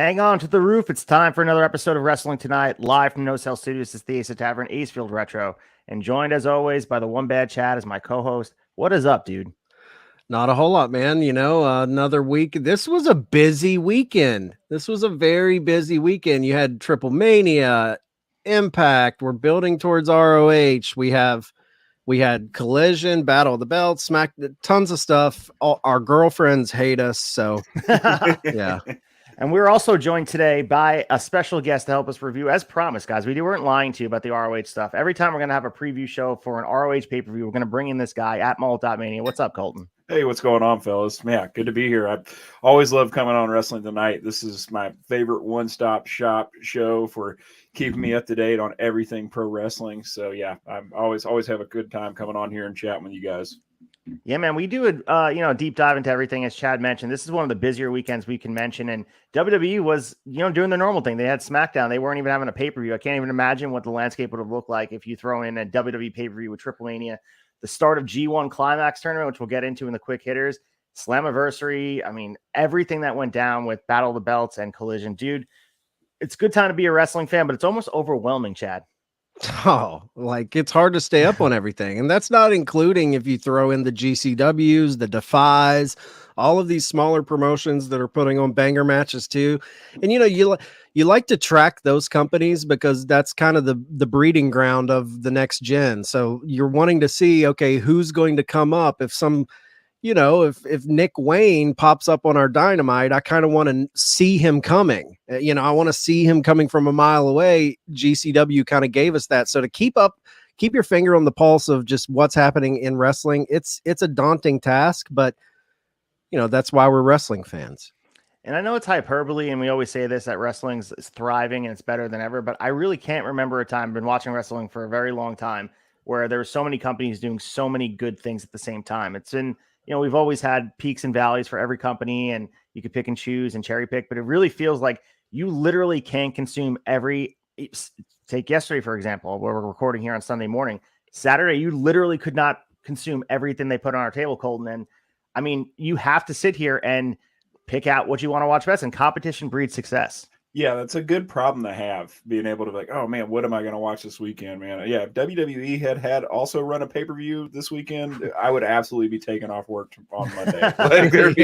Hang on to the roof. It's time for another episode of Wrestling Tonight, live from No Cell Studios. It's the Ace of Tavern, Acefield Retro, and joined as always by the one bad Chad as my co-host. What is up, dude? Not a whole lot, man. Another week. This was a busy weekend. This was a very busy weekend. You had Triple Mania, Impact. We're building towards ROH. We had Collision, Battle of the Belts, Smack, tons of stuff. Our girlfriends hate us, so yeah. And we're also joined today by a special guest to help us review, as promised, guys. We weren't lying to you about the ROH stuff. Every time we're going to have a preview show for an ROH pay-per-view, we're going to bring in this guy at Mullet.mania. What's up, Colton? Hey, what's going on, fellas? Yeah, good to be here. I always love coming on Wrestling Tonight. This is my favorite one-stop shop show for keeping me up to date on everything pro wrestling. So yeah, I'm always have a good time coming on here and chatting with you guys. Yeah, man, we do a deep dive into everything, as Chad mentioned. This is one of the busier weekends we can mention, and WWE was doing the normal thing. They had SmackDown. They weren't even having a pay-per-view. I can't even imagine what the landscape would have looked like if you throw in a WWE pay-per-view with Triple Mania, the start of G1 Climax tournament, which we'll get into in the quick hitters, SLAMMIVERSARY. I mean, everything that went down with Battle of the Belts and Collision, dude. It's a good time to be a wrestling fan, but it's almost overwhelming, Chad. Oh, like it's hard to stay up on everything. And that's not including if you throw in the GCWs, the Defies, all of these smaller promotions that are putting on banger matches too. And you like to track those companies because that's kind of the breeding ground of the next gen. So you're wanting to see, okay, who's going to come up if if Nick Wayne pops up on our Dynamite, I kind of want to see him coming. I want to see him coming from a mile away. GCW kind of gave us that. So to keep your finger on the pulse of just what's happening in wrestling, it's a daunting task, but that's why we're wrestling fans. And I know it's hyperbole, and we always say this, that wrestling is thriving and it's better than ever, but I really can't remember a time, I've been watching wrestling for a very long time, where there were so many companies doing so many good things at the same time. It's been, we've always had peaks and valleys for every company, and you could pick and choose and cherry pick, but it really feels like you literally can consume take yesterday, for example, where we're recording here on Sunday morning. Saturday, you literally could not consume everything they put on our table, Colton. And I mean, you have to sit here and pick out what you want to watch best, and competition breeds success. Yeah, that's a good problem to have, being able to be like, oh man, what am I going to watch this weekend, man? Yeah, if WWE had also run a pay-per-view this weekend, I would absolutely be taking off work on Monday. Like there'd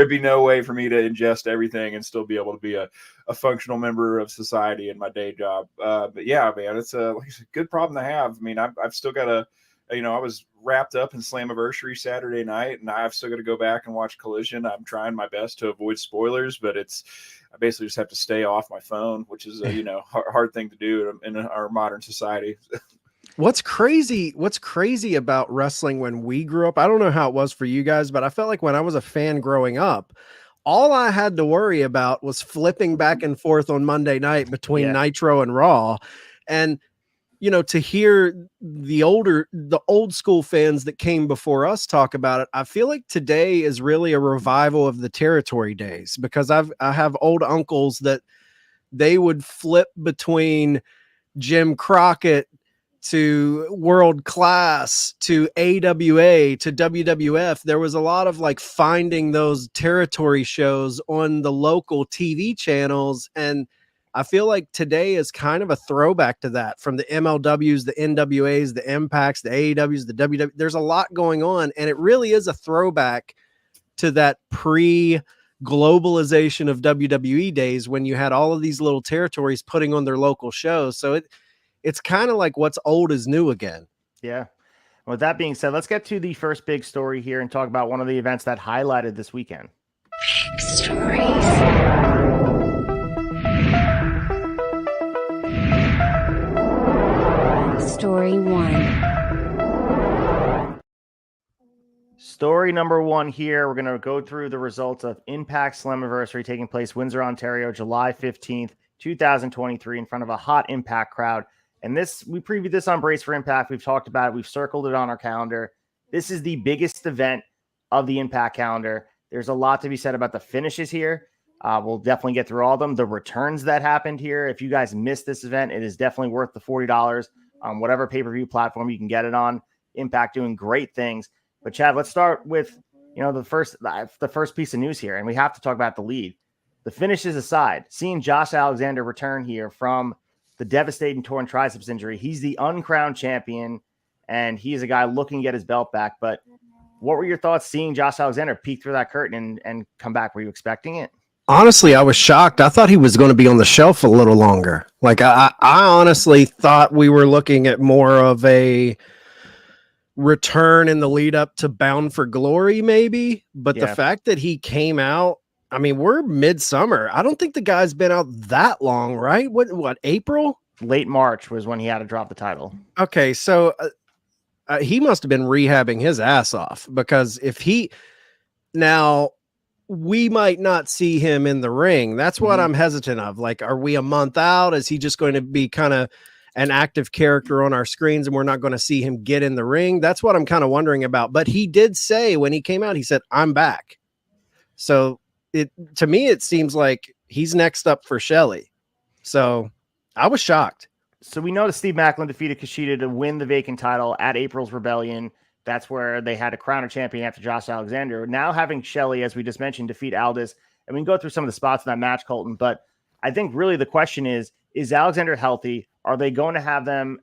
be no way for me to ingest everything and still be able to be a functional member of society in my day job. But yeah, man, it's a good problem to have. I mean, I've still got to, I was wrapped up in SLAMMIVERSARY Saturday night, and I've still got to go back and watch Collision. I'm trying my best to avoid spoilers, but I basically just have to stay off my phone, which is a hard thing to do in our modern society. What's crazy about wrestling when we grew up, I don't know how it was for you guys, but I felt like when I was a fan growing up, all I had to worry about was flipping back and forth on Monday night between Nitro and Raw. And to hear the old school fans that came before us talk about it, I feel like today is really a revival of the territory days, because I have old uncles that they would flip between Jim Crockett to World Class to AWA to WWF. There was a lot of like finding those territory shows on the local TV channels, and I feel like today is kind of a throwback to that, from the MLWs, the NWAs, the Impacts, the AEWs, the WW. There's a lot going on, and it really is a throwback to that pre-globalization of WWE days when you had all of these little territories putting on their local shows. So it's kind of like what's old is new again. Yeah. With that being said, let's get to the first big story here and talk about one of the events that highlighted this weekend. Big stories. Story 1. Story number 1 here. We're going to go through the results of Impact SLAMMIVERSARY taking place Windsor, Ontario, July 15th, 2023, in front of a hot Impact crowd. And we previewed this on Brace for Impact. We've talked about it. We've circled it on our calendar. This is the biggest event of the Impact calendar. There's a lot to be said about the finishes here. We'll definitely get through all of them. The returns that happened here. If you guys missed this event, it is definitely worth the $40 on whatever pay-per-view platform you can get it on. Impact doing great things. But Chad, let's start with the first piece of news here, and we have to talk about the lead. The finishes aside, seeing Josh Alexander return here from the devastating torn triceps injury, he's the uncrowned champion, and he is a guy looking to get his belt back. But what were your thoughts seeing Josh Alexander peek through that curtain and come back? Were you expecting it? Honestly, I was shocked. I thought he was going to be on the shelf a little longer. Like I honestly thought we were looking at more of a return in the lead up to Bound for Glory, maybe. But the fact that he came out, I mean, we're midsummer. I don't think the guy's been out that long, right? What April? Late March was when he had to drop the title. Okay, so he must have been rehabbing his ass off, because if he now. We might not see him in the ring. That's what I'm hesitant of. Like, are we a month out? Is he just going to be kind of an active character on our screens and we're not going to see him get in the ring? That's what I'm kind of wondering about. But he did say when he came out, he said, I'm back. So to me, it seems like he's next up for Shelley. So I was shocked. So we know that Steve Maclin defeated Kushida to win the vacant title at April's Rebellion. That's where they had to crown a champion after Josh Alexander. Now having Shelley, as we just mentioned, defeat Aldis. And we can go through some of the spots in that match, Colton. But I think really the question is Alexander healthy? Are they going to have them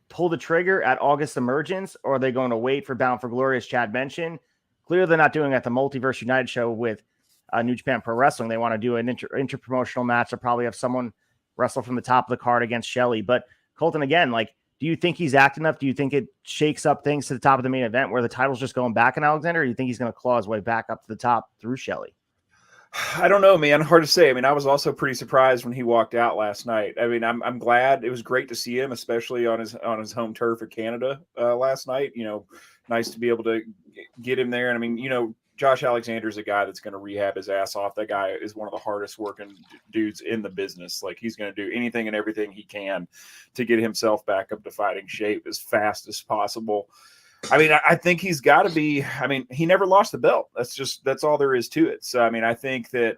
pull the trigger at August Emergence? Or are they going to wait for Bound for Glory, as Chad mentioned? Clearly they're not doing it at the Multiverse United show with New Japan Pro Wrestling. They want to do an inter-promotional match. They'll probably have someone wrestle from the top of the card against Shelley. But Colton, again, like, do you think he's acting enough? Do you think it shakes up things to the top of the main event where the title's just going back in Alexander? Or do you think he's going to claw his way back up to the top through Shelley? I don't know, man. Hard to say. I mean, I was also pretty surprised when he walked out last night. I mean, I'm glad. It was great to see him, especially on his home turf of Canada last night. You know, nice to be able to get him there. And I mean, you know, Josh Alexander is a guy that's going to rehab his ass off. That guy is one of the hardest working dudes in the business. Like, he's going to do anything and everything he can to get himself back up to fighting shape as fast as possible. I mean, I think he's got to be, I mean, he never lost the belt. That's all there is to it. So, I mean, I think that,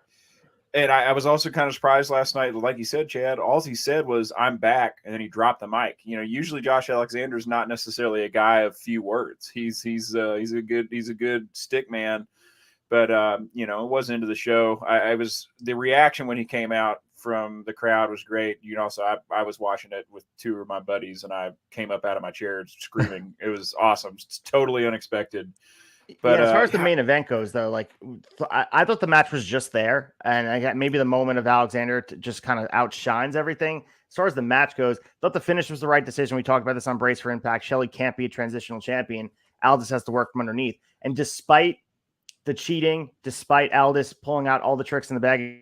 and I was also kind of surprised last night. Like you said, Chad, all he said was, I'm back. And then he dropped the mic. You know, usually Josh Alexander is not necessarily a guy of few words. He's a good stick man, but you know, it wasn't into the show. The reaction when he came out from the crowd was great. You know, so I was watching it with two of my buddies and I came up out of my chair screaming. It was awesome. It's totally unexpected. But as far as the main event goes, though, like I thought the match was just there, and I got maybe the moment of Alexander just kind of outshines everything. As far as the match goes, I thought the finish was the right decision. We talked about this on Brace for Impact. Shelley can't be a transitional champion. Aldis has to work from underneath. And despite the cheating, despite Aldis pulling out all the tricks in the bag,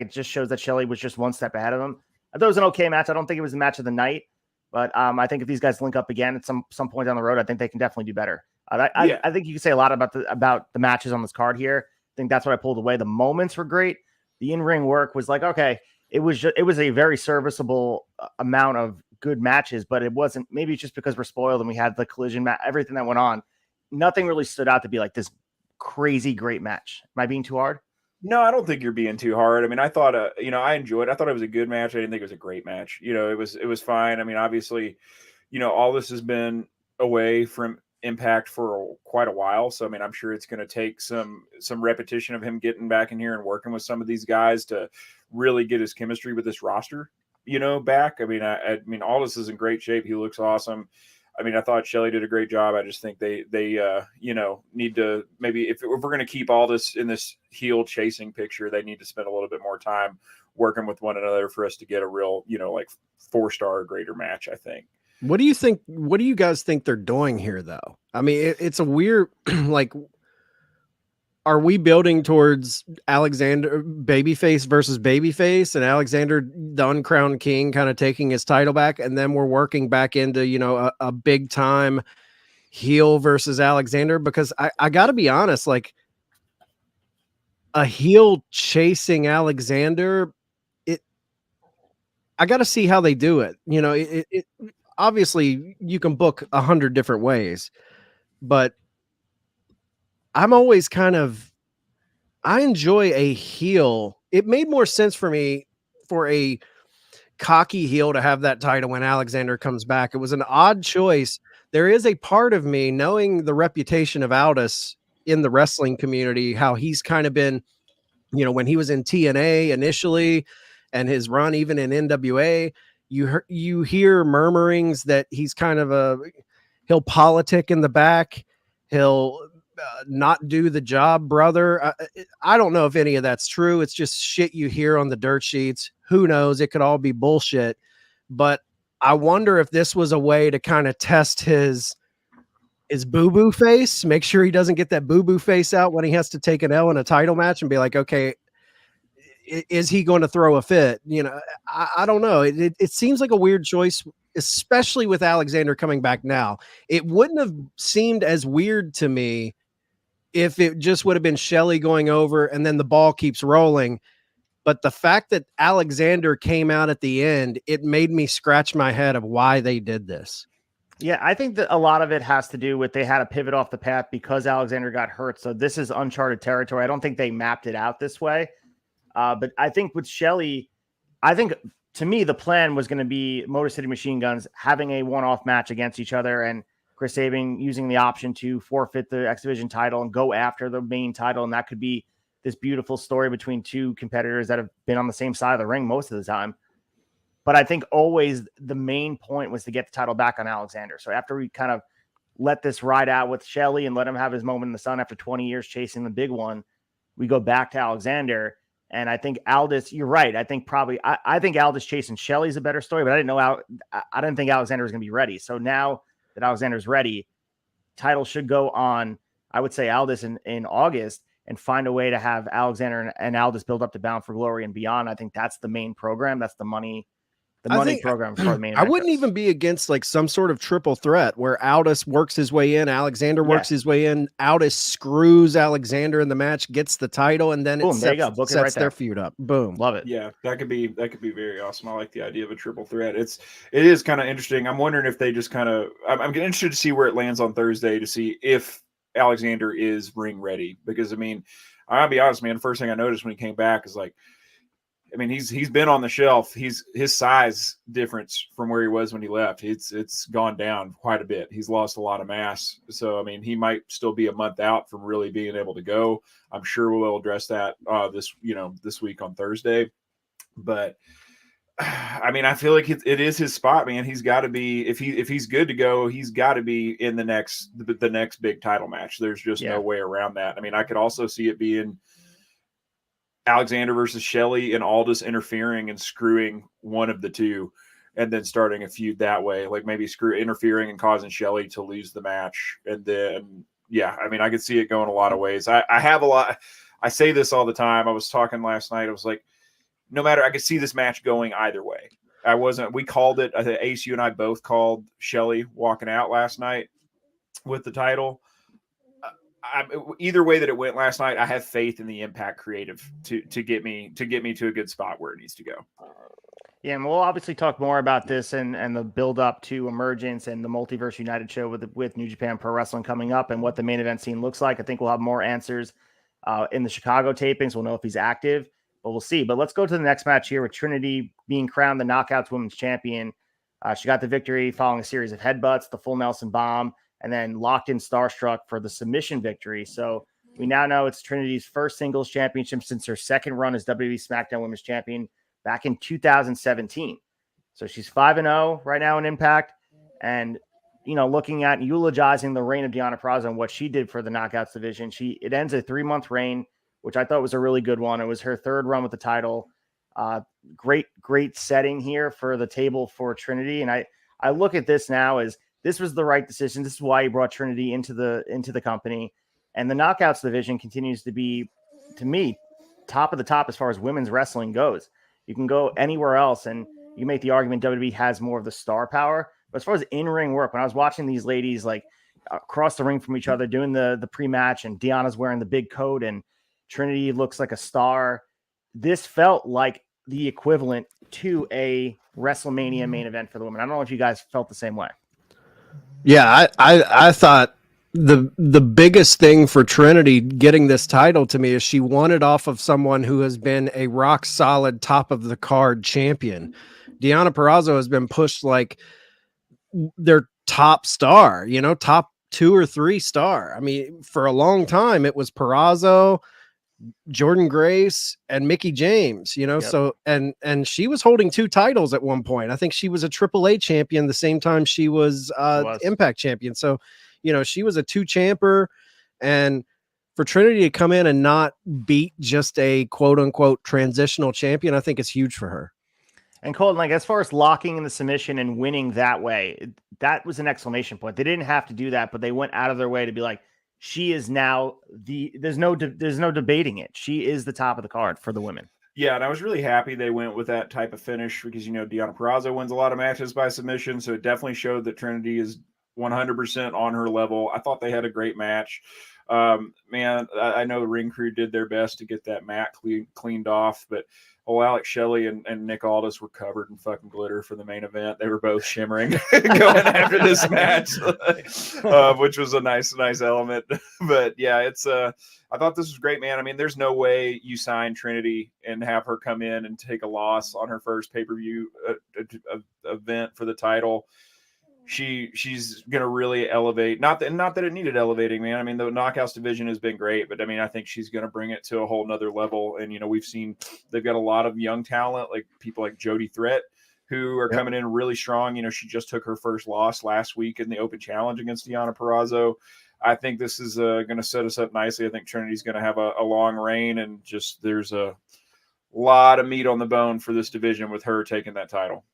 it just shows that Shelley was just one step ahead of him. I thought it was an okay match. I don't think it was the match of the night, but I think if these guys link up again at some point down the road, I think they can definitely do better. I think you can say a lot about the matches on this card here. I think that's what I pulled away. The moments were great. The in-ring work was like, okay, it was a very serviceable amount of good matches, but it wasn't, maybe it's just because we're spoiled and we had the collision everything that went on. Nothing really stood out to be like this crazy great match. Am I being too hard? No, I don't think you're being too hard. I mean, I thought, you know, I enjoyed it. I thought it was a good match. I didn't think it was a great match. You know, it was fine. I mean, obviously, you know, all this has been away from Impact for quite a while. So, I mean, I'm sure it's going to take some repetition of him getting back in here and working with some of these guys to really get his chemistry with this roster, you know, back. I mean, Aldis is in great shape. He looks awesome. I mean, I thought Shelley did a great job. I just think they you know, need to maybe if we're going to keep all this in this heel chasing picture, they need to spend a little bit more time working with one another for us to get a real, you know, like 4-star or greater match, I think. What do you think? What do you guys think they're doing here, though? I mean, it's a weird, like, are we building towards Alexander babyface versus babyface and Alexander, the uncrowned king, kind of taking his title back? And then we're working back into, you know, a big time heel versus Alexander, because I got to be honest, like a heel chasing Alexander, I got to see how they do it. You know, it obviously you can book 100 different ways, but I'm always I enjoy a heel. It made more sense for me for a cocky heel to have that title when Alexander comes back. It was an odd choice. There is a part of me, knowing the reputation of Aldis in the wrestling community, how he's kind of been you know, when he was in TNA initially and his run even in NWA, you hear murmurings that he's kind of he'll politic in the back. He'll not do the job, brother. I don't know if any of that's true. It's just shit you hear on the dirt sheets. Who knows? It could all be bullshit. But I wonder if this was a way to kind of test his boo-boo face, make sure he doesn't get that boo-boo face out when he has to take an L in a title match and be like, okay, is he going to throw a fit? You know, I don't know. It seems like a weird choice, especially with Alexander coming back now. It wouldn't have seemed as weird to me if it just would have been Shelley going over and then the ball keeps rolling. But the fact that Alexander came out at the end, it made me scratch my head of why they did this. Yeah, I think that a lot of it has to do with they had to pivot off the path because Alexander got hurt. So this is uncharted territory. I don't think they mapped it out this way. But I think with Shelley, I think to me, the plan was going to be Motor City Machine Guns having a one-off match against each other and Chris Sabin using the option to forfeit the X Division title and go after the main title. And that could be this beautiful story between two competitors that have been on the same side of the ring most of the time. But I think always the main point was to get the title back on Alexander. So after we kind of let this ride out with Shelley and let him have his moment in the sun after 20 years chasing the big one, we go back to Alexander. And I think Aldis, you're right. I think Aldis chasing Shelley's a better story, but I didn't think Alexander was going to be ready. So now that Alexander's ready, title should go on, I would say, Aldis in August, and find a way to have Alexander and Aldis build up to Bound for Glory and beyond. I think that's the main program. That's the money program for the main. I wouldn't even be against like some sort of triple threat where Aldis works his way in, Alexander works his way in, Aldis screws Alexander in the match, gets the title, and then it sets their feud up. Boom. Love it. Yeah, that could be very awesome. I like the idea of a triple threat. It is kind of interesting. I'm wondering if they just kind of I'm interested to see where it lands on Thursday to see if Alexander is ring ready, because I mean, I'll be honest, man, the first thing I noticed when he came back is like, I mean, he's been on the shelf. His size difference from where he was when he left, it's gone down quite a bit. He's lost a lot of mass. So, I mean, he might still be a month out from really being able to go. I'm sure we'll address that this week on Thursday. But I mean, I feel like it is his spot, man. He's got to be, if he's good to go, he's got to be in the next big title match. There's just no way around that. I mean, I could also see it being Alexander versus Shelley and Aldis interfering and screwing one of the two and then starting a feud that way, like maybe interfering and causing Shelley to lose the match. And then, I mean, I could see it going a lot of ways. I say this all the time. I was talking last night. I was like, no matter, I could see this match going either way. We called it. I think Ace, you and I both called Shelley walking out last night with the title. Either way that it went last night, I have faith in the Impact creative to get me to a good spot where it needs to go. Yeah, and we'll obviously talk more about this and the build up to Emergence and the Multiverse United show with New Japan Pro Wrestling coming up and what the main event scene looks like. I think we'll have more answers in the Chicago tapings. We'll know if he's active, but we'll see. But let's go to the next match here with Trinity being crowned the Knockouts Women's Champion. She got the victory following a series of headbutts, the full Nelson bomb, and then locked in Starstruck for the submission victory. So we now know it's Trinity's first singles championship since her second run as WWE SmackDown Women's Champion back in 2017. So she's 5-0 right now in Impact. And, looking at eulogizing the reign of Deonna Purrazzo and what she did for the Knockouts division, it ends a 3-month reign, which I thought was a really good one. It was her third run with the title. Great setting here for the table for Trinity. And I look at this now as this was the right decision. This is why he brought Trinity into the company. And the Knockouts division continues to be, to me, top of the top as far as women's wrestling goes. You can go anywhere else and you make the argument WWE has more of the star power. But as far as in-ring work, when I was watching these ladies like across the ring from each other doing the pre-match, and Deonna's wearing the big coat and Trinity looks like a star, this felt like the equivalent to a WrestleMania main event for the women. I don't know if you guys felt the same way. Yeah, I thought the biggest thing for Trinity getting this title to me is she won it off of someone who has been a rock solid top of the card champion. Deonna Purrazzo has been pushed like their top star, top 2 or 3 star. I mean, for a long time it was Purrazzo, Jordan Grace and Mickey James, you know, Yep. so and she was holding 2 titles at one point. I think she was a AAA champion the same time she was Impact champion. So, you know, she was a 2-champer, and for Trinity to come in and not beat just a quote unquote transitional champion, I think is huge for her. And Colton, like as far as locking in the submission and winning that way, that was an exclamation point. They didn't have to do that, but they went out of their way to be like, she is now there's no debating it. She is the top of the card for the women. Yeah, and I was really happy they went with that type of finish because, you know, Deonna Purrazzo wins a lot of matches by submission, so it definitely showed that Trinity is 100% on her level. I thought they had a great match. Man, I know the ring crew did their best to get that mat cleaned off, but Alex Shelley and Nick Aldis were covered in fucking glitter for the main event. They were both shimmering going after this match, which was a nice element. But yeah, I thought this was great, man. I mean, there's no way you sign Trinity and have her come in and take a loss on her first pay-per-view event for the title. She's gonna really elevate. Not that it needed elevating, man. I mean, the Knockouts division has been great, but I mean, I think she's gonna bring it to a whole nother level. And you know, we've seen they've got a lot of young talent, like people like Jody Threat, who are coming in really strong. You know, she just took her first loss last week in the Open Challenge against Deonna Purrazzo. I think this is going to set us up nicely. I think Trinity's going to have a long reign, and just there's a lot of meat on the bone for this division with her taking that title.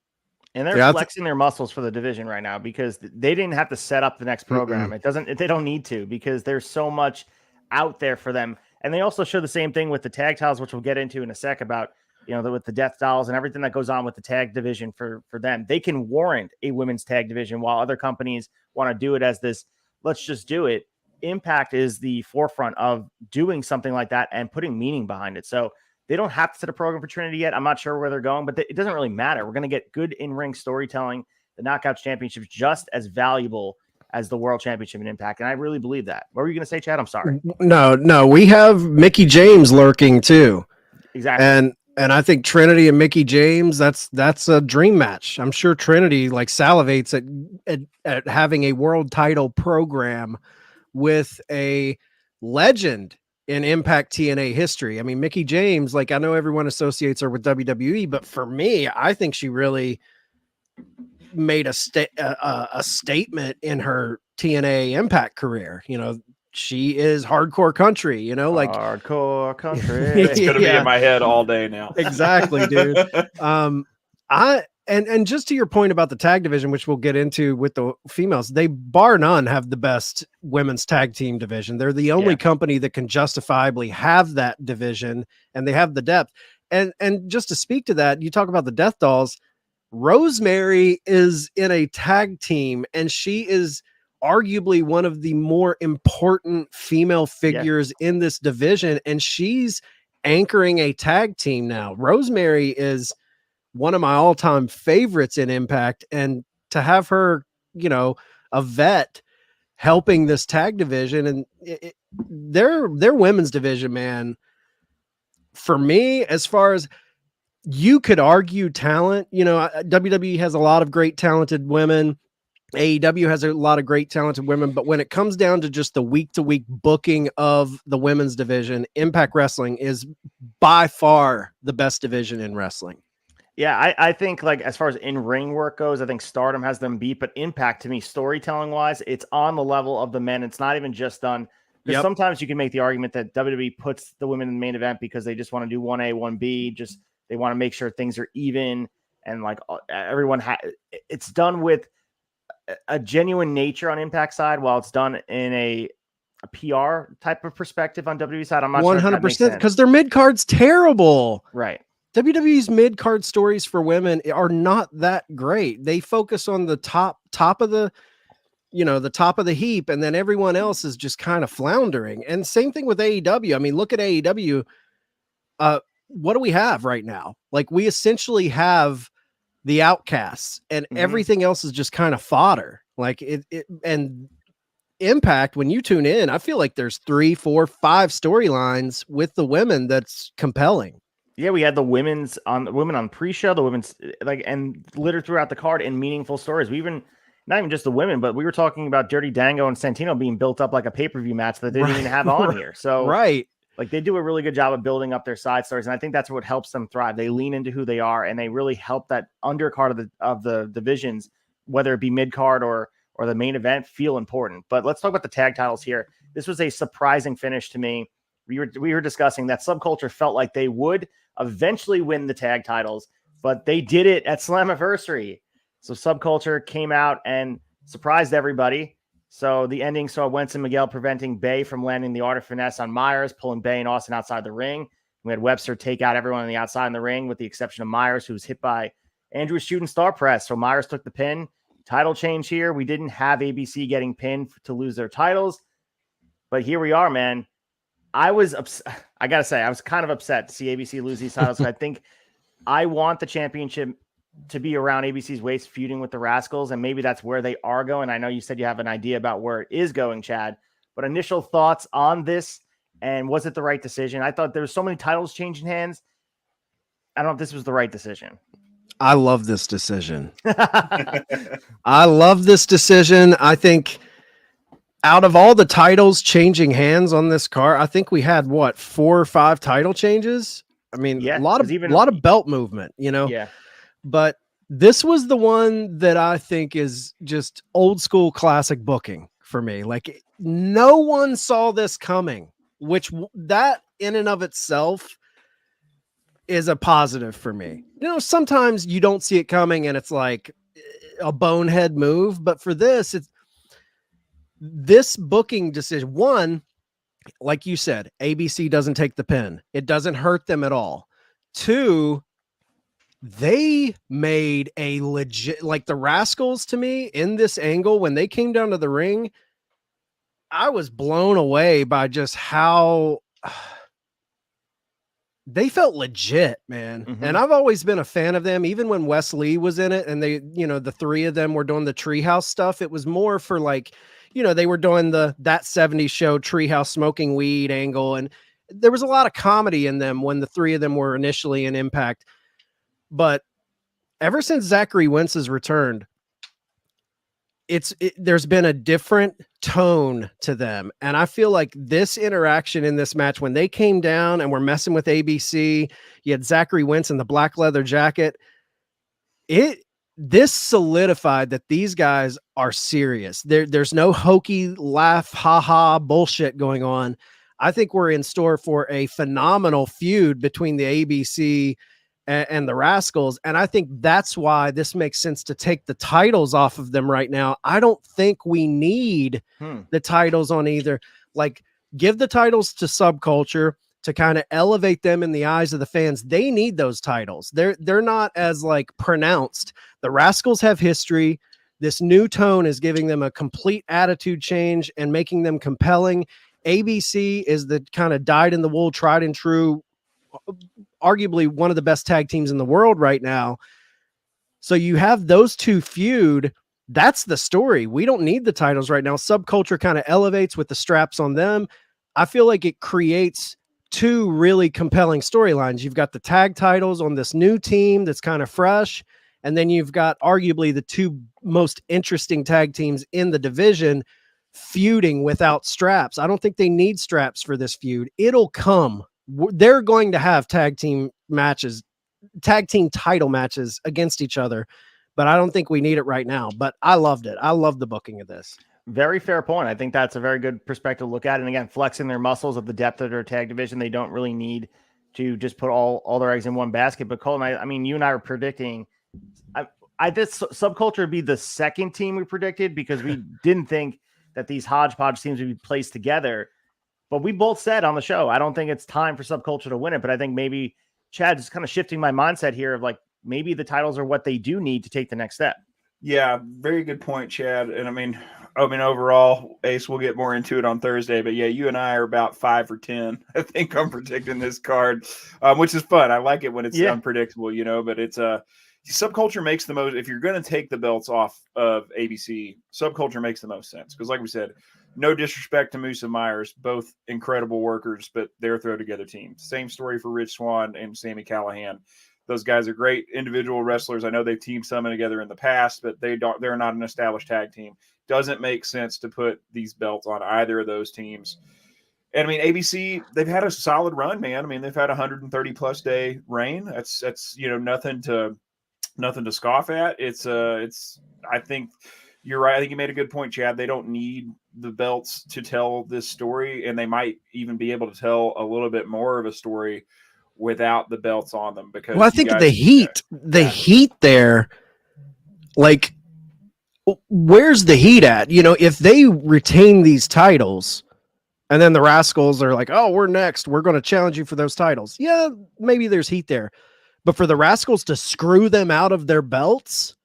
And they're flexing their muscles for the division right now because they didn't have to set up the next program. They don't need to, because there's so much out there for them. And they also show the same thing with the tag titles, which we'll get into in a sec about, you know, with the Death Dolls and everything that goes on with the tag division for them. They can warrant a women's tag division while other companies want to do it as this, let's just do it. Impact is the forefront of doing something like that and putting meaning behind it. So they don't have to set a program for Trinity yet. I'm not sure where they're going, but it doesn't really matter. We're going to get good in-ring storytelling. The Knockouts Championship is just as valuable as the World Championship in Impact, and I really believe that. What were you going to say, Chad? I'm sorry. No, we have Mickey James lurking too. Exactly. And I think Trinity and Mickey James, that's a dream match. I'm sure Trinity like salivates at having a world title program with a legend in Impact TNA history. I mean, Mickey James, like I know everyone associates her with WWE, but for me, I think she really made a statement in her TNA Impact career. You know, she is hardcore country, you know, like hardcore country. It's going to be in my head all day now. Exactly, dude. And just to your point about the tag division, which we'll get into with the females, they bar none have the best women's tag team division. They're the only company that can justifiably have that division, and they have the depth. And just to speak to that, you talk about the Death Dolls. Rosemary is in a tag team, and she is arguably one of the more important female figures in this division, and she's anchoring a tag team now. Rosemary is one of my all-time favorites in Impact, and to have her, you know, a vet helping this tag division, and their women's division, man, for me, as far as you could argue talent, you know, WWE has a lot of great talented women. AEW has a lot of great talented women, but when it comes down to just the week-to-week booking of the women's division, Impact Wrestling is by far the best division in wrestling. Yeah, I think, like, as far as in-ring work goes, I think Stardom has them beat, but Impact, to me, storytelling-wise, it's on the level of the men. It's not even just done. Because sometimes you can make the argument that WWE puts the women in the main event because they just want to do 1A, 1B, just they want to make sure things are even, and, like, everyone it's done with a genuine nature on Impact side, while it's done in a PR type of perspective on WWE side. I'm not 100% because their mid-card's terrible. Right. WWE's mid-card stories for women are not that great. They focus on the top of the, you know, the top of the heap, and then everyone else is just kind of floundering. And same thing with AEW. I mean, look at AEW. What do we have right now? Like, we essentially have the Outcasts, and everything else is just kind of fodder. Like and Impact, when you tune in, I feel like there's 3, 4, 5 storylines with the women that's compelling. Yeah, we had the women on pre-show, the women's, like, and littered throughout the card in meaningful stories. We even, not even just the women, but we were talking about Dirty Dango and Santino being built up like a pay-per-view match that they didn't even have on here. So right. Like they do a really good job of building up their side stories, and I think that's what helps them thrive. They lean into who they are, and they really help that undercard of the divisions, whether it be mid card or the main event, feel important. But let's talk about the tag titles here. This was a surprising finish to me. We were discussing that Subculture felt like they would eventually win the tag titles, but they did it at Slammiversary. So Subculture came out and surprised everybody. So the ending saw Wentz and Miguel preventing Bay from landing the Art of Finesse on Myers, pulling Bay and Austin outside the ring. We had Webster take out everyone on the outside in the ring, with the exception of Myers, who was hit by Andrew's shooting star press. So Myers took the pin. Title change here. We didn't have ABC getting pinned to lose their titles, but here we are, man. I got to say, I was kind of upset to see ABC lose these titles. I think I want the championship to be around ABC's waist, feuding with the Rascals, and maybe that's where they are going. I know you said you have an idea about where it is going, Chad, but initial thoughts on this, and was it the right decision? I thought there were so many titles changing hands. I don't know if this was the right decision. I love this decision. I love this decision. I think out of all the titles changing hands on this card, I think we had 4 or 5 title changes. I mean, Yeah, a lot of belt movement, Yeah. But this was the one that I think is just old school classic booking for me. Like no one saw this coming, which that in and of itself is a positive for me. Sometimes you don't see it coming and it's like a bonehead move, but for this, it's this booking decision. One, like you said, ABC doesn't take the pin. It doesn't hurt them at all. Two, they made a legit, like the Rascals to me in this angle, when they came down to the ring, I was blown away by just how they felt legit, man. Mm-hmm. And I've always been a fan of them. Even when Wes Lee was in it and they, the 3 of them were doing the Treehouse stuff, it was more for like, they were doing that 70s show Treehouse smoking weed angle. And there was a lot of comedy in them when the 3 of them were initially in Impact. But ever since Zachary Wentz has returned, there's been a different tone to them. And I feel like this interaction in this match, when they came down and were messing with ABC, you had Zachary Wentz in the black leather jacket. This solidified that these guys are serious. There's no hokey laugh, haha bullshit going on. I think we're in store for a phenomenal feud between the ABC and the Rascals. And I think that's why this makes sense to take the titles off of them right now. I don't think we need the titles on either. Like, give the titles to Subculture to kind of elevate them in the eyes of the fans. They need those titles. They're not as like pronounced. The Rascals have history. This new tone is giving them a complete attitude change and making them compelling. ABC is the kind of dyed in the wool, tried and true, arguably one of the best tag teams in the world right now. So you have those two feud. That's the story. We don't need the titles right now. Subculture kind of elevates with the straps on them. I feel like it creates 2 really compelling storylines. You've got the tag titles on this new team that's kind of fresh. And then you've got arguably the 2 most interesting tag teams in the division feuding without straps. I don't think they need straps for this feud. It'll come. They're going to have tag team title matches against each other, but I don't think we need it right now. But I loved it. I love the booking of this. Very fair point. I think that's a very good perspective to look at. And again, flexing their muscles of the depth of their tag division. They don't really need to just put all their eggs in one basket. But Colton, I mean, you and I were predicting this Subculture would be the second team we predicted, because we didn't think that these hodgepodge teams would be placed together. But we both said on the show, I don't think it's time for Subculture to win it. But I think maybe Chad is kind of shifting my mindset here of like, maybe the titles are what they do need to take the next step. Yeah, very good point, Chad. And I mean, overall, Ace, we'll get more into it on Thursday. But yeah, you and I are about 5 for 10. I think I'm predicting this card, which is fun. I like it when it's unpredictable, but it's Subculture makes the most. If you're going to take the belts off of ABC, Subculture makes the most sense. Because like we said, no disrespect to Moose and Myers, both incredible workers, but they're a throw-together team. Same story for Rich Swann and Sami Callihan. Those guys are great individual wrestlers. I know they've teamed some together in the past, but they're not an established tag team. Doesn't make sense to put these belts on either of those teams. And I mean, ABC, they've had a solid run, man. I mean, they've had a 130 plus day reign. That's nothing to scoff at. It's I think you're right. I think you made a good point, Chad. They don't need the belts to tell this story, and they might even be able to tell a little bit more of a story without the belts on them. Because I think the heat there, like, where's the heat at? If they retain these titles and then the Rascals are like, oh, we're next, we're going to challenge you for those titles. Yeah, maybe there's heat there. But for the Rascals to screw them out of their belts,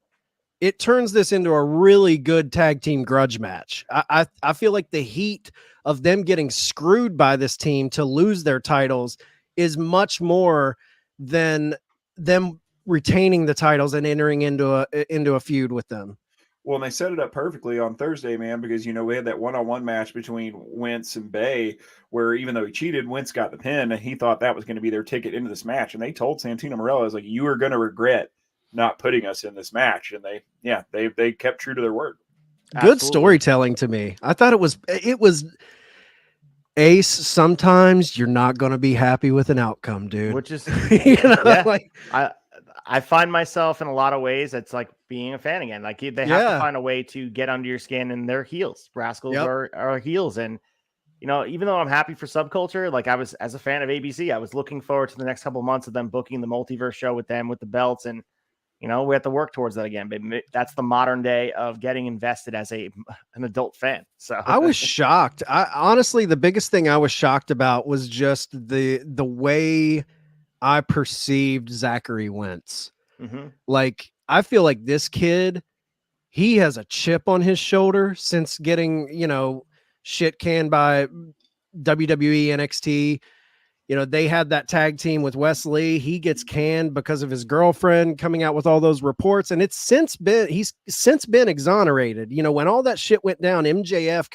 it turns this into a really good tag team grudge match. I feel like the heat of them getting screwed by this team to lose their titles is much more than them retaining the titles and entering into a feud with them. Well, and they set it up perfectly on Thursday, man, because, we had that one-on-one match between Wentz and Bay where even though he cheated, Wentz got the pin, and he thought that was going to be their ticket into this match. And they told Santino Marella, like, you are going to regret not putting us in this match. And they kept true to their word. Good storytelling to me. I thought it was Ace. Sometimes you're not going to be happy with an outcome, dude. Which is, like, I find myself in a lot of ways, it's like being a fan again. Like they have to find a way to get under your skin, and they're heels. Rascals are heels. And, even though I'm happy for Subculture, like I was, as a fan of ABC, I was looking forward to the next couple of months of them booking the multiverse show with them, with the belts. And, we have to work towards that again. But that's the modern day of getting invested as an adult fan. So I was shocked. Honestly, the biggest thing I was shocked about was just the way I perceived Zachary Wentz. Mm-hmm. Like, I feel like this kid, he has a chip on his shoulder since getting, shit canned by WWE, NXT. They had that tag team with Wesley. He gets canned because of his girlfriend coming out with all those reports. And he's since been exonerated. When all that shit went down, MJF,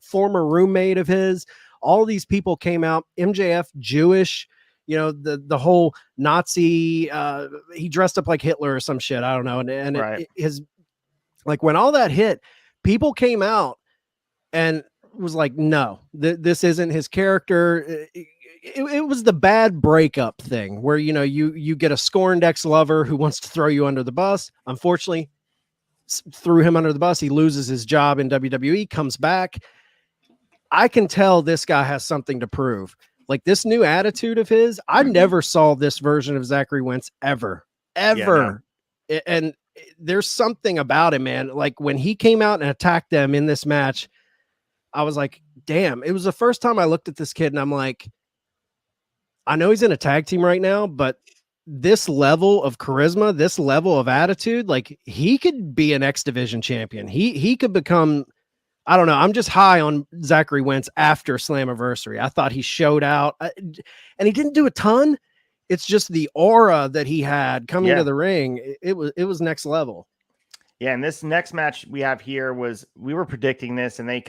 former roommate of his, all these people came out. MJF, Jewish, the whole Nazi, he dressed up like Hitler or some shit. I don't know. And right. When all that hit, people came out and was like, no, this isn't his character. It was the bad breakup thing where, you get a scorned ex-lover who wants to throw you under the bus. Unfortunately, threw him under the bus. He loses his job in WWE, comes back. I can tell this guy has something to prove. Like this new attitude of his, I never saw this version of Zachary Wentz ever. And there's something about him, man. Like when he came out and attacked them in this match, I was like, damn, it was the first time I looked at this kid and I'm like, I know he's in a tag team right now, but this level of charisma, this level of attitude, like he could be an X Division champion. He could become, I don't know. I'm just high on Zachary Wentz after Slammiversary. I thought he showed out and he didn't do a ton. It's just the aura that he had coming to the ring. It was next level. Yeah, and this next match we have here we were predicting this, and they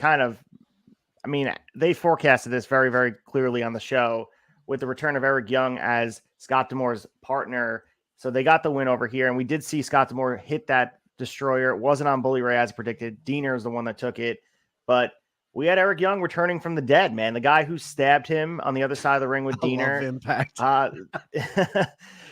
they forecasted this very, very clearly on the show with the return of Eric Young as Scott D'Amore's partner. So they got the win over here, and we did see Scott D'Amore hit that destroyer. It wasn't on Bully Ray as predicted. Diener is the one that took it, but we had Eric Young returning from the dead, man. The guy who stabbed him on the other side of the ring with Diener. Impact.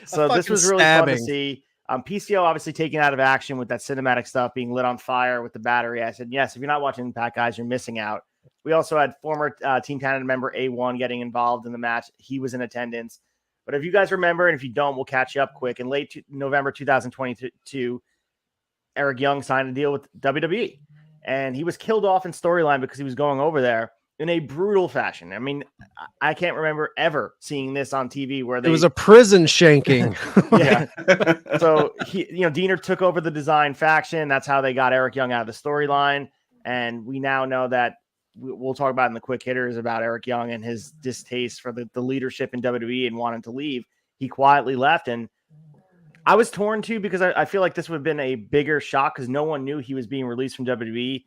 So this was really fun to see. PCO obviously taken out of action with that cinematic stuff, being lit on fire with the battery. I said, yes, if you're not watching Impact, guys, you're missing out. We also had former Team Canada member A1 getting involved in the match. He was in attendance. But if you guys remember, and if you don't, we'll catch you up quick. In late November 2022, Eric Young signed a deal with WWE. And he was killed off in storyline because he was going over there in a brutal fashion. I mean, I can't remember ever seeing this on TV where it was a prison shanking. Yeah. So Diener took over the design faction. That's how they got Eric Young out of the storyline. And we now know that we'll talk about in the quick hitters about Eric Young and his distaste for the leadership in WWE and wanting to leave. He quietly left. And I was torn too, because I feel like this would have been a bigger shock because no one knew he was being released from WWE.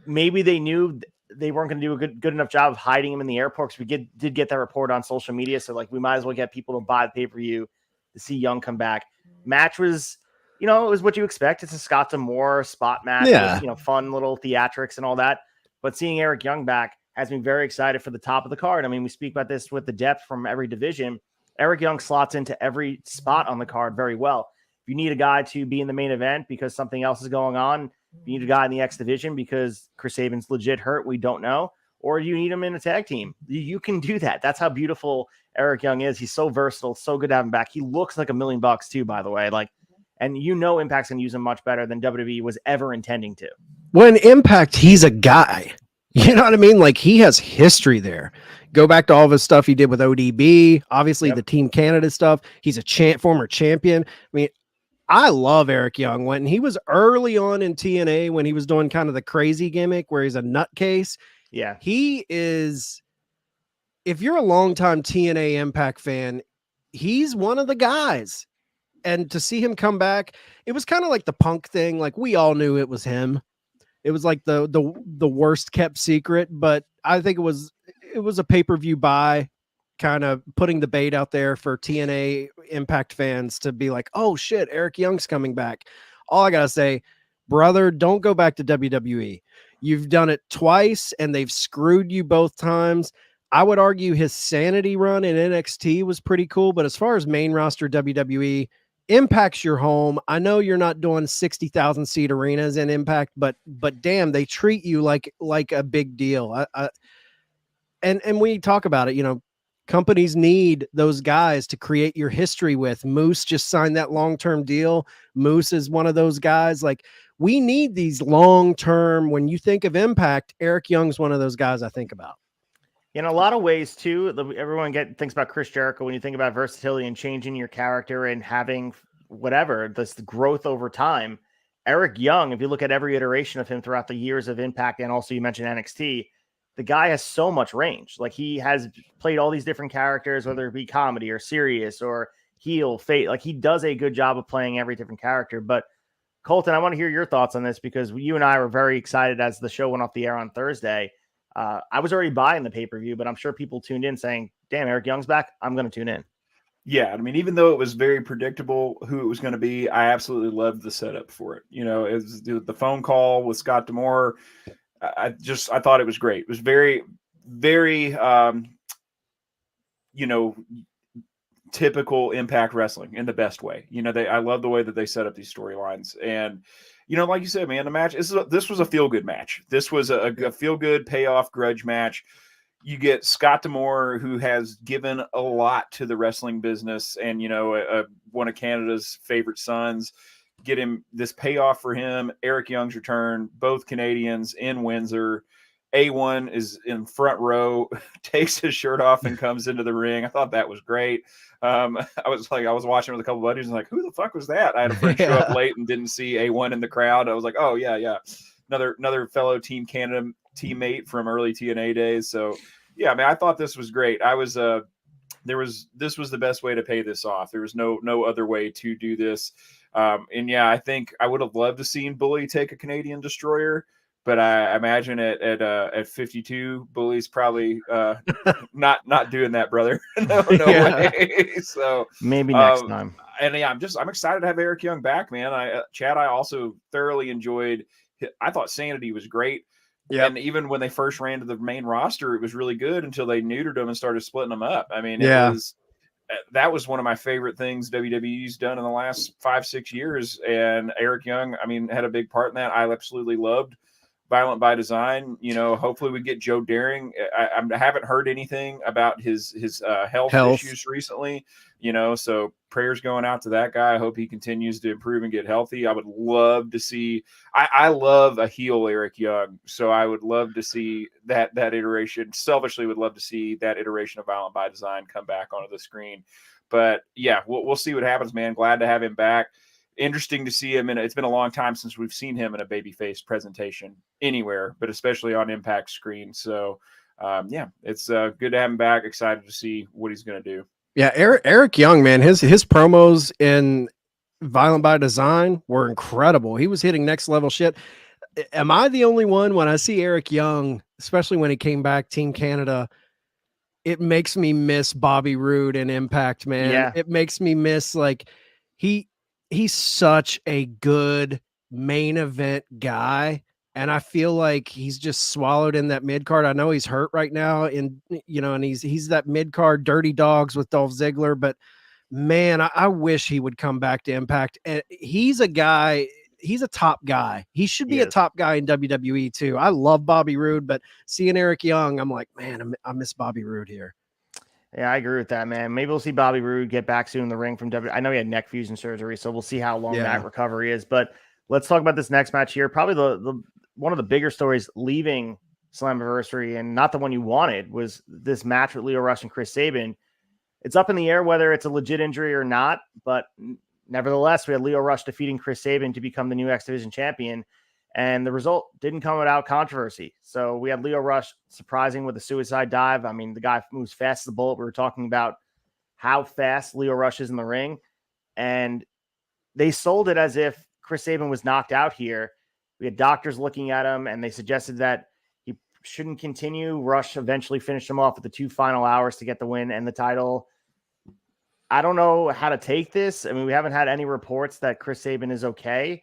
Maybe they knew they weren't going to do a good enough job of hiding him in the airport, because we did get that report on social media. So like we might as well get people to buy the pay-per-view to see Young come back. Match was, it was what you expect. It's a Scott D'Amore spot match, with, fun little theatrics and all that. But seeing Eric Young back, has me very excited for the top of the card. I mean, we speak about this with the depth from every division. Eric Young slots into every spot on the card very well. If you need a guy to be in the main event because something else is going on, if you need a guy in the X division because Chris Sabin's legit hurt, we don't know, or you need him in a tag team, you can do that. That's how beautiful Eric Young is. He's so versatile, so good to have him back. He looks like $1 million too, by the way. Like, and Impact's gonna use him much better than WWE was ever intending to. When Impact, he's a guy. You know what I mean? Like, he has history there. Go back to all of his stuff he did with ODB, obviously the Team Canada stuff. He's a former champion. I mean, I love Eric Young. When he was early on in TNA, when he was doing kind of the crazy gimmick where he's a nutcase. Yeah. He is, if you're a longtime TNA Impact fan, he's one of the guys. And to see him come back, it was kind of like the Punk thing. Like, we all knew it was him. It was like the worst kept secret, but I think it was a pay-per-view buy, kind of putting the bait out there for TNA Impact fans to be like, oh shit, Eric Young's coming back. All I gotta say, brother, don't go back to WWE. You've done it twice and they've screwed you both times. I would argue his Sanity run in NXT was pretty cool, but as far as main roster WWE, Impact's your home. I know you're not doing 60,000 seat arenas in Impact, but damn, they treat you like a big deal. And we talk about it, you know, companies need those guys to create your history with. Moose just signed that long-term deal. Moose is one of those guys. Like, we need these long-term. When you think of Impact, Eric Young's one of those guys I think about. In a lot of ways, too, everyone thinks about Chris Jericho when you think about versatility and changing your character and having whatever, this growth over time. Eric Young, if you look at every iteration of him throughout the years of Impact, and also you mentioned NXT, the guy has so much range. Like, he has played all these different characters, whether it be comedy or serious or heel, fate. Like, he does a good job of playing every different character. But Colton, I want to hear your thoughts on this because you and I were very excited as the show went off the air on Thursday. I was already buying the pay-per-view, but I'm sure people tuned in saying, damn, Eric Young's back. I'm going to tune in. Yeah. I mean, even though it was very predictable who it was going to be, I absolutely loved the setup for it. You know, it was the phone call with Scott D'Amore. I thought it was great. It was very, very, typical Impact Wrestling in the best way. You know, I love the way that they set up these storylines. And, you know, like you said, man, the match, this was a feel-good match. This was a feel-good payoff grudge match. You get Scott D'Amore, who has given a lot to the wrestling business and, you know, one of Canada's favorite sons. Get him this payoff for him. Eric Young's return, both Canadians in Windsor. A1 is in front row, takes his shirt off and comes into the ring. I thought that was great. I was watching with a couple of buddies and like, who the fuck was that? I had a friend show up late and didn't see A1 in the crowd. I was like, oh yeah. Another fellow Team Canada teammate from early TNA days. So yeah, I mean, I thought this was great. This was the best way to pay this off. There was no other way to do this. And yeah, I think I would have loved to seen Bully take a Canadian destroyer, but I imagine at 52, Bully's probably not doing that, brother. no way. So maybe next time. And yeah, I'm excited to have Eric Young back, man. Chad, I also thoroughly enjoyed. I thought Sanity was great. Yeah, and even when they first ran to the main roster, it was really good until they neutered them and started splitting them up. I mean, that was one of my favorite things WWE's done in the last 5-6 years. And Eric Young, I mean, had a big part in that. I absolutely loved Violent by Design. You know, hopefully we get Joe Daring. I haven't heard anything about his health issues recently, you know, so prayers going out to that guy. I hope he continues to improve and get healthy. I would love to see, I love a heel Eric Young. So I would love to see that iteration. Selfishly would love to see that iteration of Violent by Design come back onto the screen. But yeah, we'll see what happens, man. Glad to have him back. Interesting to see him, and it's been a long time since we've seen him in a babyface presentation anywhere, but especially on Impact screen. So, yeah, it's good to have him back. Excited to see what he's going to do. Yeah, Eric Young, man, his promos in Violent by Design were incredible. He was hitting next level shit. Am I the only one when I see Eric Young, especially when he came back, Team Canada? It makes me miss Bobby Roode and Impact, man. Yeah. It makes me miss he's such a good main event guy. And I feel like he's just swallowed in that mid card. I know he's hurt right now, and he's that mid card dirty dogs with Dolph Ziggler. But man, I wish he would come back to Impact. And he's a guy. He's a top guy. He should be a top guy in WWE too. I love Bobby Roode, but seeing Eric Young, I'm like, man, I miss Bobby Roode here. Yeah, I agree with that, man. Maybe we'll see Bobby Roode get back soon in the ring from WWE. I know he had neck fusion surgery, so we'll see how long that recovery is. But let's talk about this next match here. Probably the one of the bigger stories leaving Slammiversary, and not the one you wanted, was this match with Lio Rush and Chris Sabin. It's up in the air whether it's a legit injury or not, but nevertheless, we had Lio Rush defeating Chris Sabin to become the new X Division champion, and the result didn't come without controversy. So we had Lio Rush surprising with a suicide dive. I mean, the guy moves fast as a bullet. We were talking about how fast Lio Rush is in the ring, and they sold it as if Chris Sabin was knocked out here. We had doctors looking at him, and they suggested that he shouldn't continue. Rush eventually finished him off with the 2 final hours to get the win and the title. I don't know how to take this. I mean, we haven't had any reports that Chris Sabin is okay.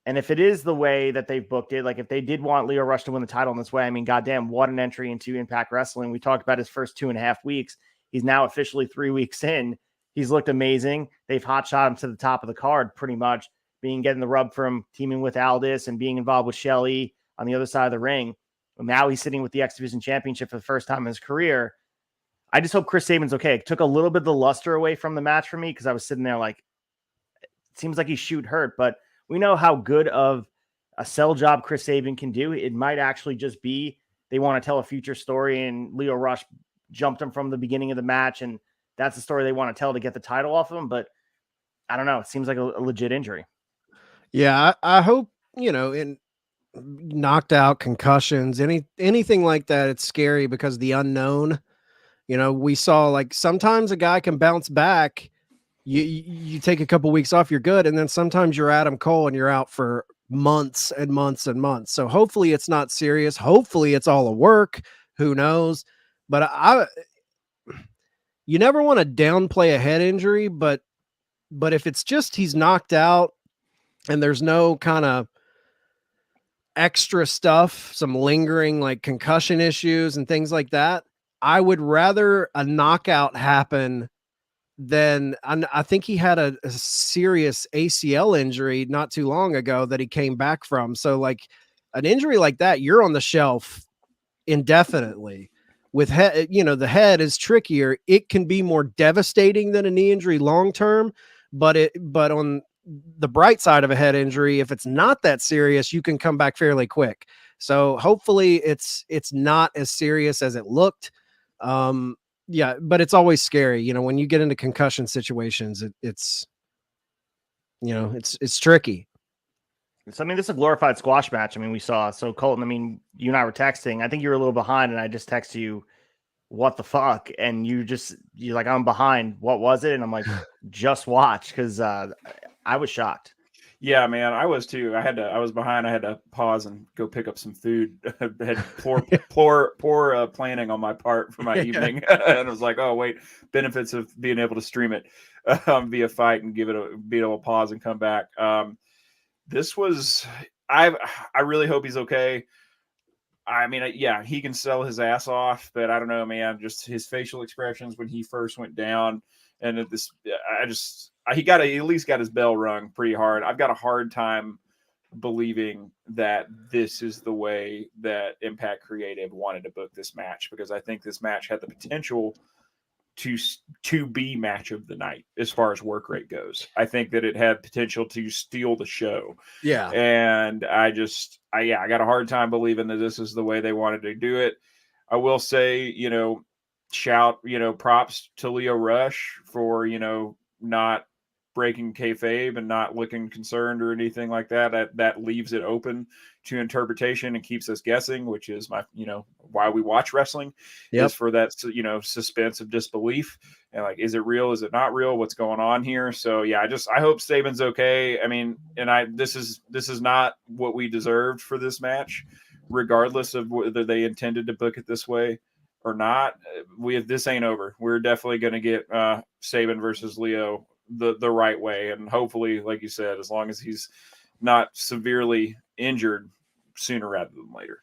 And if it is the way that they've booked it, like if they did want Lio Rush to win the title in this way, I mean, goddamn, what an entry into Impact Wrestling. We talked about his first 2.5 weeks. He's now officially 3 weeks in. He's looked amazing. They've hotshot him to the top of the card pretty much, getting the rub from teaming with Aldis and being involved with Shelley on the other side of the ring. And now he's sitting with the X Division Championship for the first time in his career. I just hope Chris Sabin's okay. It took a little bit of the luster away from the match for me because I was sitting there like, it seems like he's shoot hurt, but we know how good of a sell job Chris Sabin can do. It might actually just be they want to tell a future story, and Lio Rush jumped him from the beginning of the match, and that's the story they want to tell to get the title off of him. But I don't know. It seems like a legit injury. Yeah, I hope, in knocked out, concussions, anything like that, it's scary because the unknown. We saw like sometimes a guy can bounce back. You take a couple weeks off, you're good, and then sometimes you're Adam Cole and you're out for months and months and months. So hopefully it's not serious. Hopefully it's all a work. Who knows? But you never want to downplay a head injury, but if it's just he's knocked out and there's no kind of extra stuff, some lingering like concussion issues and things like that, I would rather a knockout happen than I think he had a serious ACL injury not too long ago that he came back from. So like an injury like that, you're on the shelf indefinitely. With head, the head is trickier. It can be more devastating than a knee injury long term, but on the bright side of a head injury, if it's not that serious, you can come back fairly quick. So hopefully it's not as serious as it looked. Yeah, but it's always scary, when you get into concussion situations, it's tricky. So, I mean, this is a glorified squash match. I mean, we saw. So, Colton, I mean, you and I were texting. I think you were a little behind, and I just texted you, what the fuck? And you're like, I'm behind. What was it? And I'm like, just watch, because I was shocked. Yeah, man, I was too. I was behind. I had to pause and go pick up some food. I had poor planning on my part for my evening. And I was like, oh, wait, benefits of being able to stream it via Fight and be able to pause and come back. This was, I really hope he's okay. I mean, yeah, he can sell his ass off, but I don't know, man, just his facial expressions when he first went down. And at this, he at least got his bell rung pretty hard. I've got a hard time believing that this is the way that Impact Creative wanted to book this match, because I think this match had the potential to be match of the night as far as work rate goes. I think that it had potential to steal the show. Yeah. And I got a hard time believing that this is the way they wanted to do it. I will say, props to Lio Rush for, not breaking kayfabe and not looking concerned or anything like that. That leaves it open to interpretation and keeps us guessing, which is why we watch wrestling. Is for that, suspense of disbelief. And like, is it real? Is it not real? What's going on here? So yeah, I hope Sabin's okay. I mean, and this is not what we deserved for this match, regardless of whether they intended to book it this way or not. This ain't over. We're definitely going to get Sabin versus Lio the right way, and hopefully, like you said, as long as he's not severely injured, sooner rather than later.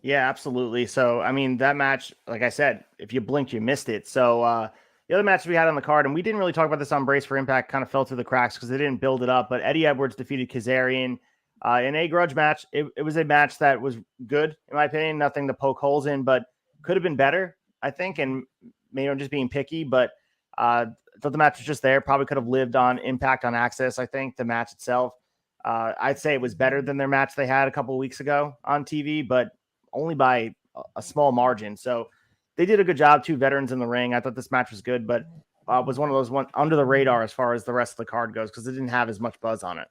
Yeah, absolutely. So, I mean, that match, like I said, if you blinked, you missed it. So, the other match we had on the card, and we didn't really talk about this on Brace for Impact, kind of fell through the cracks because they didn't build it up. But Eddie Edwards defeated Kazarian in a grudge match. It was a match that was good, in my opinion. Nothing to poke holes in, but could have been better, I think. And maybe I'm just being picky, but I thought the match was just there. Probably could have lived on Impact on Access, I think, the match itself. I'd say it was better than their match they had a couple of weeks ago on TV, but only by a small margin. So they did a good job. 2 veterans in the ring. I thought this match was good, but was one of those under the radar as far as the rest of the card goes because it didn't have as much buzz on it.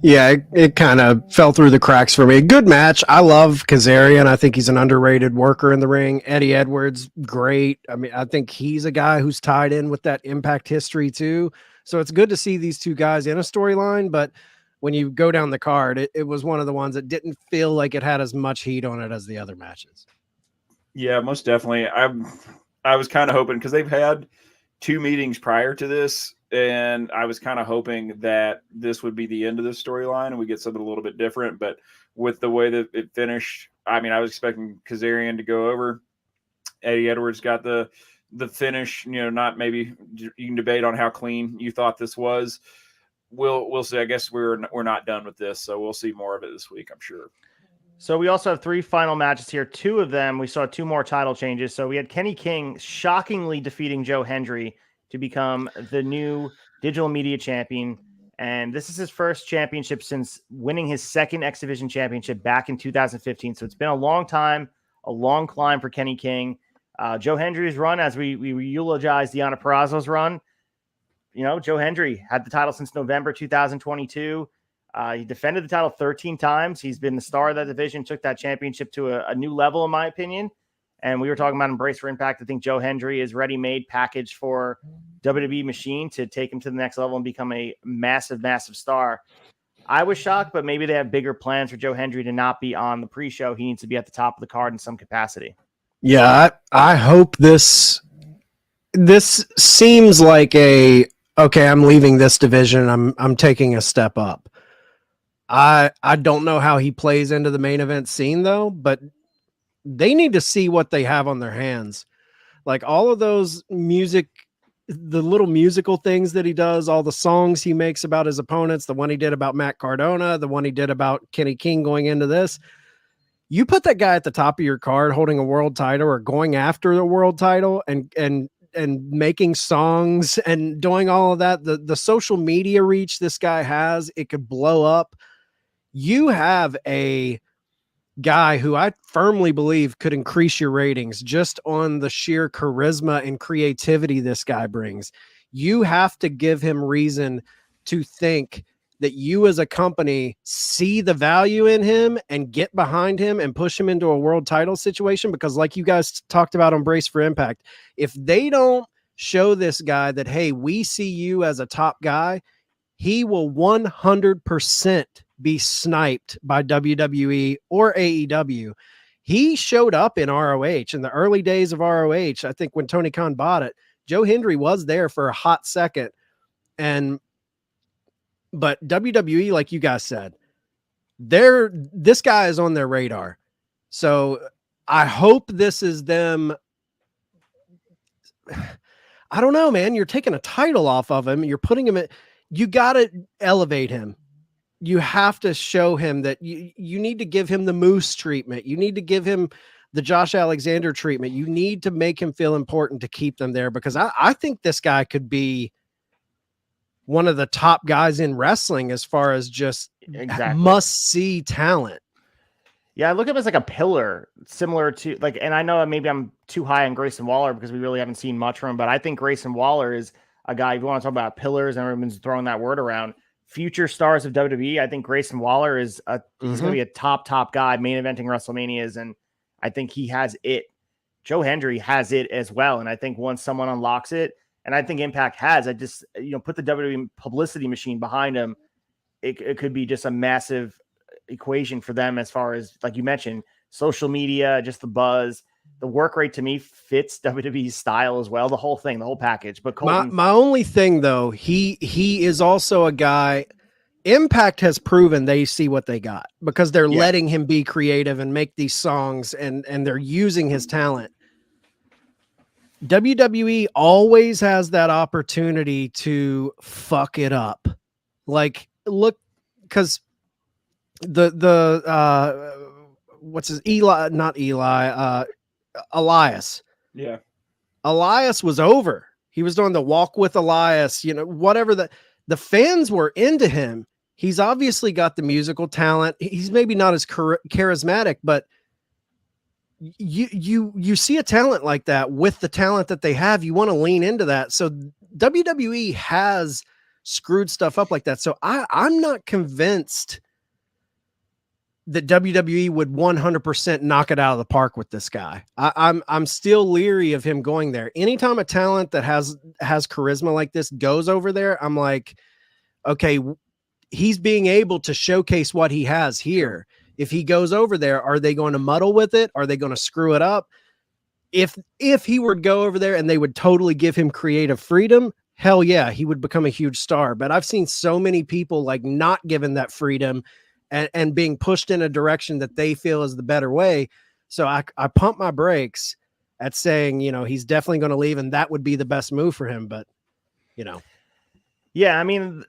Yeah, it kind of fell through the cracks for me. Good match. I love Kazarian. I think he's an underrated worker in the ring. Eddie Edwards, great. I mean, I think he's a guy who's tied in with that Impact history too. So it's good to see these two guys in a storyline, but when you go down the card, it was one of the ones that didn't feel like it had as much heat on it as the other matches. Yeah, most definitely. I was kind of hoping because they've had 2 meetings prior to this, and I was kind of hoping that this would be the end of the storyline and we get something a little bit different. But with the way that it finished, I mean, I was expecting Kazarian to go over. Eddie Edwards got the finish. You know, not maybe you can debate on how clean you thought this was. We'll see. I guess we're not done with this, so we'll see more of it this week, I'm sure. So we also have 3 final matches here. 2 of them, we saw 2 more title changes. So we had Kenny King shockingly defeating Joe Hendry to become the new digital media champion. And this is his first championship since winning his second X Division championship back in 2015. So it's been a long time, a long climb for Kenny King. Joe Hendry's run, as we eulogize Deonna Purrazzo's run, you know, Joe Hendry had the title since November 2022. He defended the title 13 times. He's been the star of that division, took that championship to a new level, in my opinion. And we were talking about Embrace for Impact. I think Joe Hendry is ready-made package for WWE Machine to take him to the next level and become a massive, massive star. I was shocked, but maybe they have bigger plans for Joe Hendry to not be on the pre-show. He needs to be at the top of the card in some capacity. Yeah, I hope this seems like okay, I'm leaving this division. I'm taking a step up. I don't know how he plays into the main event scene though, but they need to see what they have on their hands. Like all of those the little musical things that he does, all the songs he makes about his opponents, the one he did about Matt Cardona, the one he did about Kenny King going into this. You put that guy at the top of your card holding a world title or going after the world title and making songs and doing all of that, the social media reach this guy has, it could blow up. You have a guy who I firmly believe could increase your ratings just on the sheer charisma and creativity this guy brings. You have to give him reason to think that you as a company see the value in him and get behind him and push him into a world title situation. Because like you guys talked about on Brace for Impact, if they don't show this guy that, hey, we see you as a top guy, he will 100% be sniped by WWE or AEW. He showed up in ROH in the early days of ROH. I think when Tony Khan bought it, Joe Hendry was there for a hot second. But WWE, like you guys said, this guy is on their radar. So I hope this is them. I don't know, man. You're taking a title off of him. You're putting him in. You got to elevate him. You have to show him that you need to give him the Moose treatment. You need to give him the Josh Alexander treatment. You need to make him feel important to keep them there, because I think this guy could be one of the top guys in wrestling as far as just must-see talent. Yeah, I look at him as like a pillar, similar to like, and I know maybe I'm too high on Grayson Waller because we really haven't seen much from him, but I think Grayson Waller is a guy, if you want to talk about pillars, and everyone's throwing that word around, future stars of WWE, I think Grayson Waller is he's going to be a top guy, main eventing WrestleManias, and I think he has it. Joe Hendry has it as well, and I think once someone unlocks it, and I think Impact has, I just, put the WWE publicity machine behind him, it could be just a massive equation for them as far as, like you mentioned, social media, just the buzz. The work rate to me fits WWE's style as well. The whole thing, the whole package. But Colton, my only thing though, he is also a guy. Impact has proven they see what they got because they're Yeah. letting him be creative and make these songs and they're using his talent. WWE always has that opportunity to fuck it up. Like, look, because what's his Elias. Yeah. Elias was over. He was doing the walk with Elias, whatever the fans were into him. He's obviously got the musical talent. He's maybe not as charismatic, but you see a talent like that with the talent that they have, you want to lean into that. So WWE has screwed stuff up like that. So I'm not convinced that WWE would 100% knock it out of the park with this guy. I'm still leery of him going there. Anytime a talent that has charisma like this goes over there, I'm like, okay, he's being able to showcase what he has here. If he goes over there, are they going to muddle with it? Are they going to screw it up? If he were to go over there and they would totally give him creative freedom, hell yeah, he would become a huge star. But I've seen so many people like not given that freedom and being pushed in a direction that they feel is the better way. So I pump my brakes at saying, he's definitely going to leave and that would be the best move for him. But, Yeah, I mean,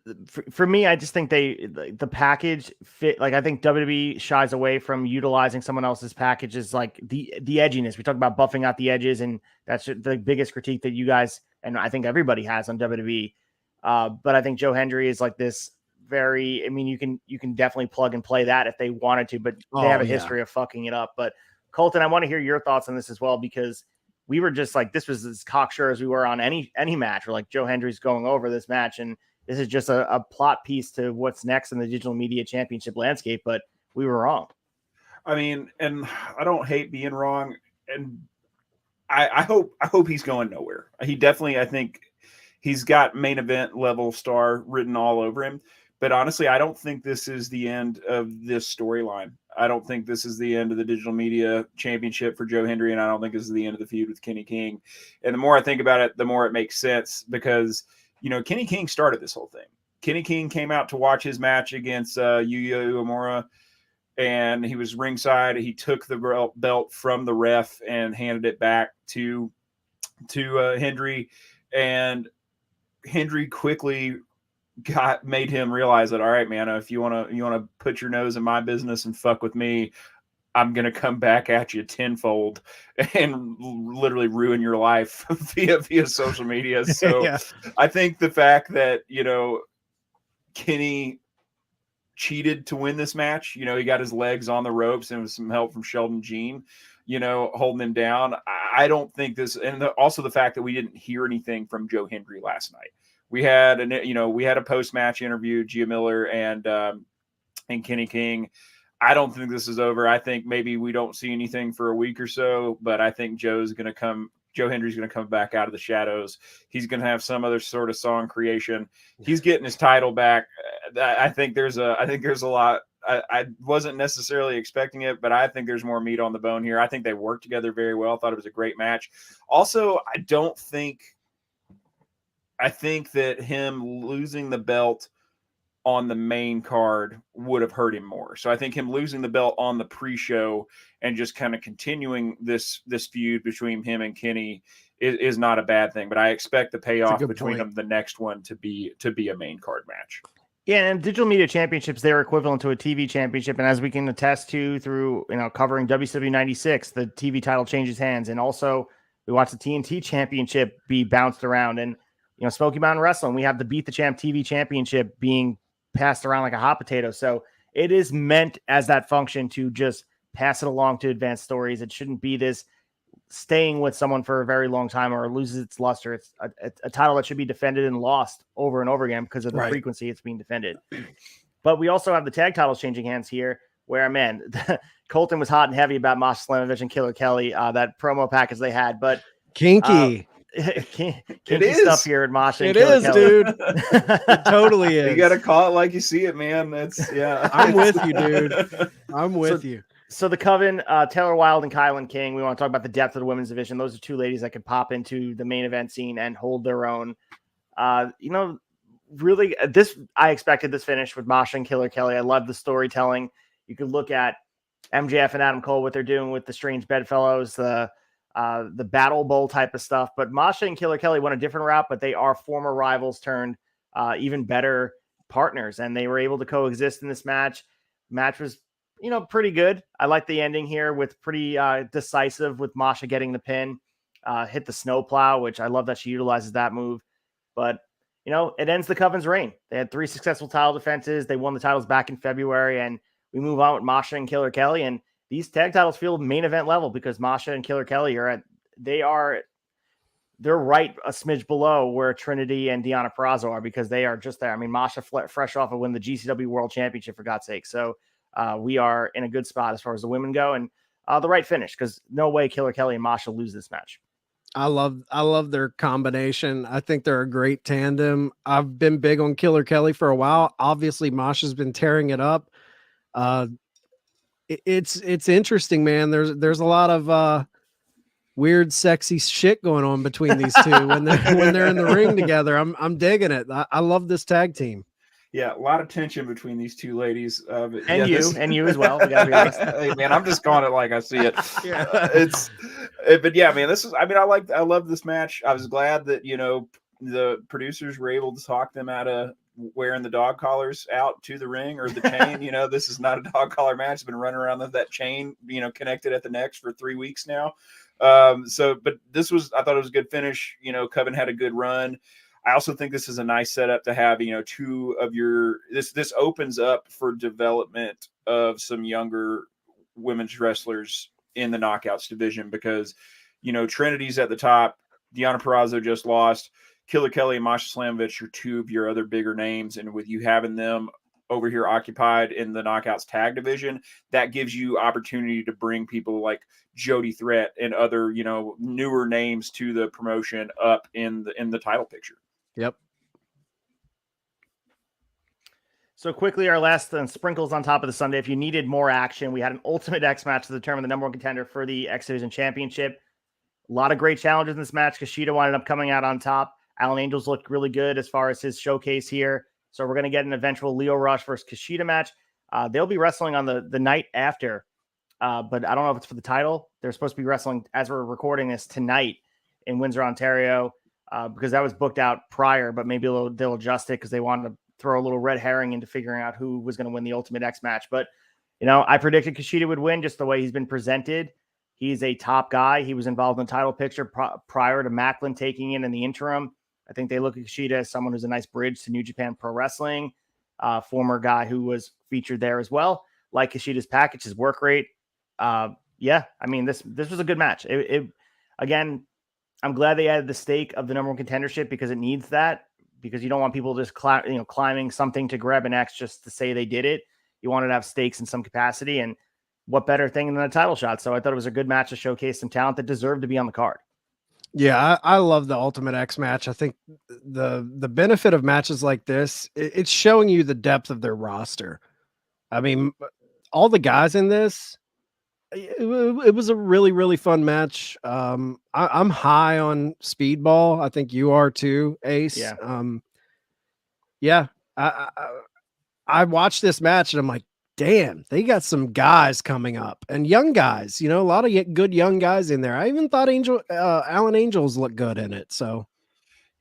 for me, I just think the package fit. Like, I think WWE shies away from utilizing someone else's packages, like the edginess. We talk about buffing out the edges, and that's the biggest critique that you guys and I think everybody has on WWE. But I think Joe Hendry is like this very. I mean, you can definitely plug and play that if they wanted to, but they have a history of fucking it up. But Colton, I want to hear your thoughts on this as well, because we were just like, this was as cocksure as we were on any match. We're like, Joe Hendry's going over this match, and this is just a plot piece to what's next in the digital media championship landscape. But we were wrong. I mean, and I don't hate being wrong, and I hope he's going nowhere. He definitely, I think he's got main event level star written all over him. But honestly, I don't think this is the end of this storyline. I don't think this is the end of the digital media championship for Joe Hendry, and I don't think this is the end of the feud with Kenny King. And the more I think about it, the more it makes sense, because Kenny King started this whole thing. Kenny King came out to watch his match against Yuya Uemura, and he was ringside. He took the belt from the ref and handed it back to Hendry, and Hendry quickly made him realize that, all right, man, if you want to put your nose in my business and fuck with me, I'm going to come back at you tenfold and literally ruin your life via social media. So yeah. I think the fact that, Kenny cheated to win this match, he got his legs on the ropes and with some help from Sheldon Jean, holding him down. I don't think this, and also the fact that we didn't hear anything from Joe Hendry last night. We had a post-match interview, Gia Miller and Kenny King. I don't think this is over. I think maybe we don't see anything for a week or so, but I think Joe Hendry's going to come back out of the shadows. He's going to have some other sort of song creation. He's getting his title back. I think there's a lot. I wasn't necessarily expecting it, but I think there's more meat on the bone here. I think they worked together very well. I thought it was a great match. Also, I think that him losing the belt on the main card would have hurt him more. So I think him losing the belt on the pre-show and just kind of continuing this feud between him and Kenny is not a bad thing. But I expect the payoff between them, the next one, to be a main card match. Yeah, and digital media championships, they're equivalent to a TV championship. And as we can attest to through, covering WCW 96, the TV title changes hands. And also we watched the TNT championship be bounced around. And, Smoky Mountain Wrestling, we have the Beat the Champ TV championship being passed around like a hot potato. So it is meant as that function to just pass it along to advanced stories. It shouldn't be this staying with someone for a very long time or loses its luster. It's a title that should be defended and lost over and over again because of the frequency it's being defended. But we also have the tag titles changing hands here, where, man, Colton was hot and heavy about Masha Slamovich and Killer Kelly, that promo package they had. But kinky. Kinky stuff here at Masha. It is, dude. It totally is. You got to call it like you see it, man. I'm with you, dude. I'm with you. So the Coven, Taylor Wilde and Kylan King, we want to talk about the depth of the women's division. Those are two ladies that could pop into the main event scene and hold their own. really, I expected this finish with Masha and Killer Kelly. I love the storytelling. You could look at MJF and Adam Cole, what they're doing with the Strange Bedfellows, the Battle Bowl type of stuff. But Masha and Killer Kelly went a different route, but they are former rivals turned even better partners, and they were able to coexist in this match. Match was, pretty good. I like the ending here with pretty decisive with Masha getting the pin, hit the snowplow, which I love that she utilizes that move. But, it ends the Coven's reign. They had 3 successful title defenses. They won the titles back in February, and we move on with Masha and Killer Kelly. And these tag titles feel main event level because Masha and Killer Kelly they're right a smidge below where Trinity and Deonna Purrazzo are, because they are just there. I mean, Masha fresh off of win the GCW World Championship, for God's sake. So we are in a good spot as far as the women go, and the right finish, because no way Killer Kelly and Masha lose this match. I love their combination. I think they're a great tandem. I've been big on Killer Kelly for a while. Obviously, Masha's been tearing it up. It's interesting, man. There's a lot of weird, sexy shit going on between these two when they're in the ring together. I'm digging it. I love this tag team. Yeah, a lot of tension between these two ladies. And you as well. We gotta be honest. Hey, man, I'm just calling it like I see it. Yeah. But yeah, man, I love this match. I was glad that, the producers were able to talk them out of wearing the dog collars out to the ring or the chain. This is not a dog collar match. It's been running around that chain, connected at the necks for 3 weeks now. But I thought it was a good finish. Coven had a good run. I also think this is a nice setup to have, two of this opens up for development of some younger women's wrestlers in the knockouts division, because, Trinity's at the top. Deonna Purrazzo just lost. Killer Kelly and Masha Slamovich are two of your other bigger names. And with you having them over here occupied in the knockouts tag division, that gives you opportunity to bring people like Jody Threat and other, newer names to the promotion up in the title picture. Yep. So quickly, our last sprinkles on top of the Sunday. If you needed more action, we had an Ultimate X match to determine the number 1 contender for the X Division Championship. A lot of great challenges in this match. Kushida wound up coming out on top. Alan Angels looked really good as far as his showcase here. So we're going to get an eventual Leo Rush versus Kushida match. They'll be wrestling on the night after, but I don't know if it's for the title. They're supposed to be wrestling as we're recording this tonight in Windsor, Ontario, because that was booked out prior, but maybe they'll adjust it because they wanted to throw a little red herring into figuring out who was going to win the Ultimate X match. But, I predicted Kushida would win just the way he's been presented. He's a top guy. He was involved in the title picture prior to Macklin taking in the interim. I think they look at Kushida as someone who's a nice bridge to New Japan Pro Wrestling, former guy who was featured there as well. Like Kushida's package, his work rate. This was a good match. Again, I'm glad they added the stake of the number 1 contendership, because it needs that, because you don't want people just climbing something to grab an X just to say they did it. You want to have stakes in some capacity, and what better thing than a title shot? So I thought it was a good match to showcase some talent that deserved to be on the card. Yeah, I love the Ultimate X match. I think the benefit of matches like this, it's showing you the depth of their roster. I mean, all the guys in this, it was a really, really fun match. I'm high on Speedball. I think you are too, Ace. Yeah. I watched this match and I'm like, damn, they got some guys coming up, and young guys, a lot of good young guys in there. I even thought Alan Angels looked good in it. So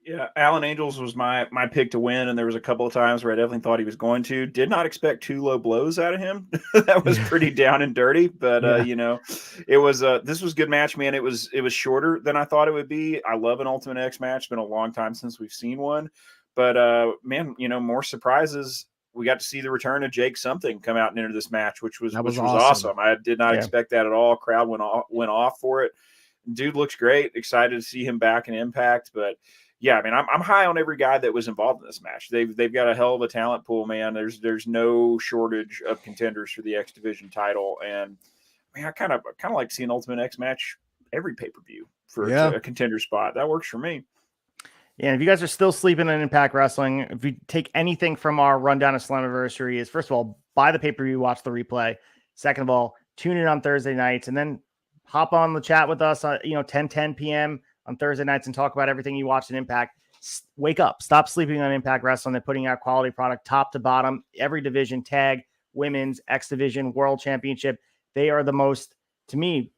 yeah, Alan Angels was my pick to win. And there was a couple of times where I definitely thought he was going to. Did not expect 2 low blows out of him. That was pretty down and dirty, but it was this was a good match, man. It was shorter than I thought it would be. I love an Ultimate X match. It's been a long time since we've seen one, but man, more surprises. We got to see the return of Jake Something come out and enter this match, which was awesome. I did not expect that at all. Crowd went off for it. Dude looks great. Excited to see him back in Impact. But yeah, I mean, I'm high on every guy that was involved in this match. They've got a hell of a talent pool, man. There's no shortage of contenders for the X Division title, and I mean, I kind of like to see an Ultimate X match every pay-per-view for a contender spot. That works for me. Yeah, and if you guys are still sleeping in Impact Wrestling, if you take anything from our rundown of Slammiversary, is first of all, buy the pay-per-view, watch the replay. Second of all, tune in on Thursday nights, and then hop on the chat with us, 10 p.m. on Thursday nights and talk about everything you watched in Impact. Wake up. Stop sleeping on Impact Wrestling. They're putting out quality product top to bottom, every division, tag, women's, X division, world championship. They are the most, to me,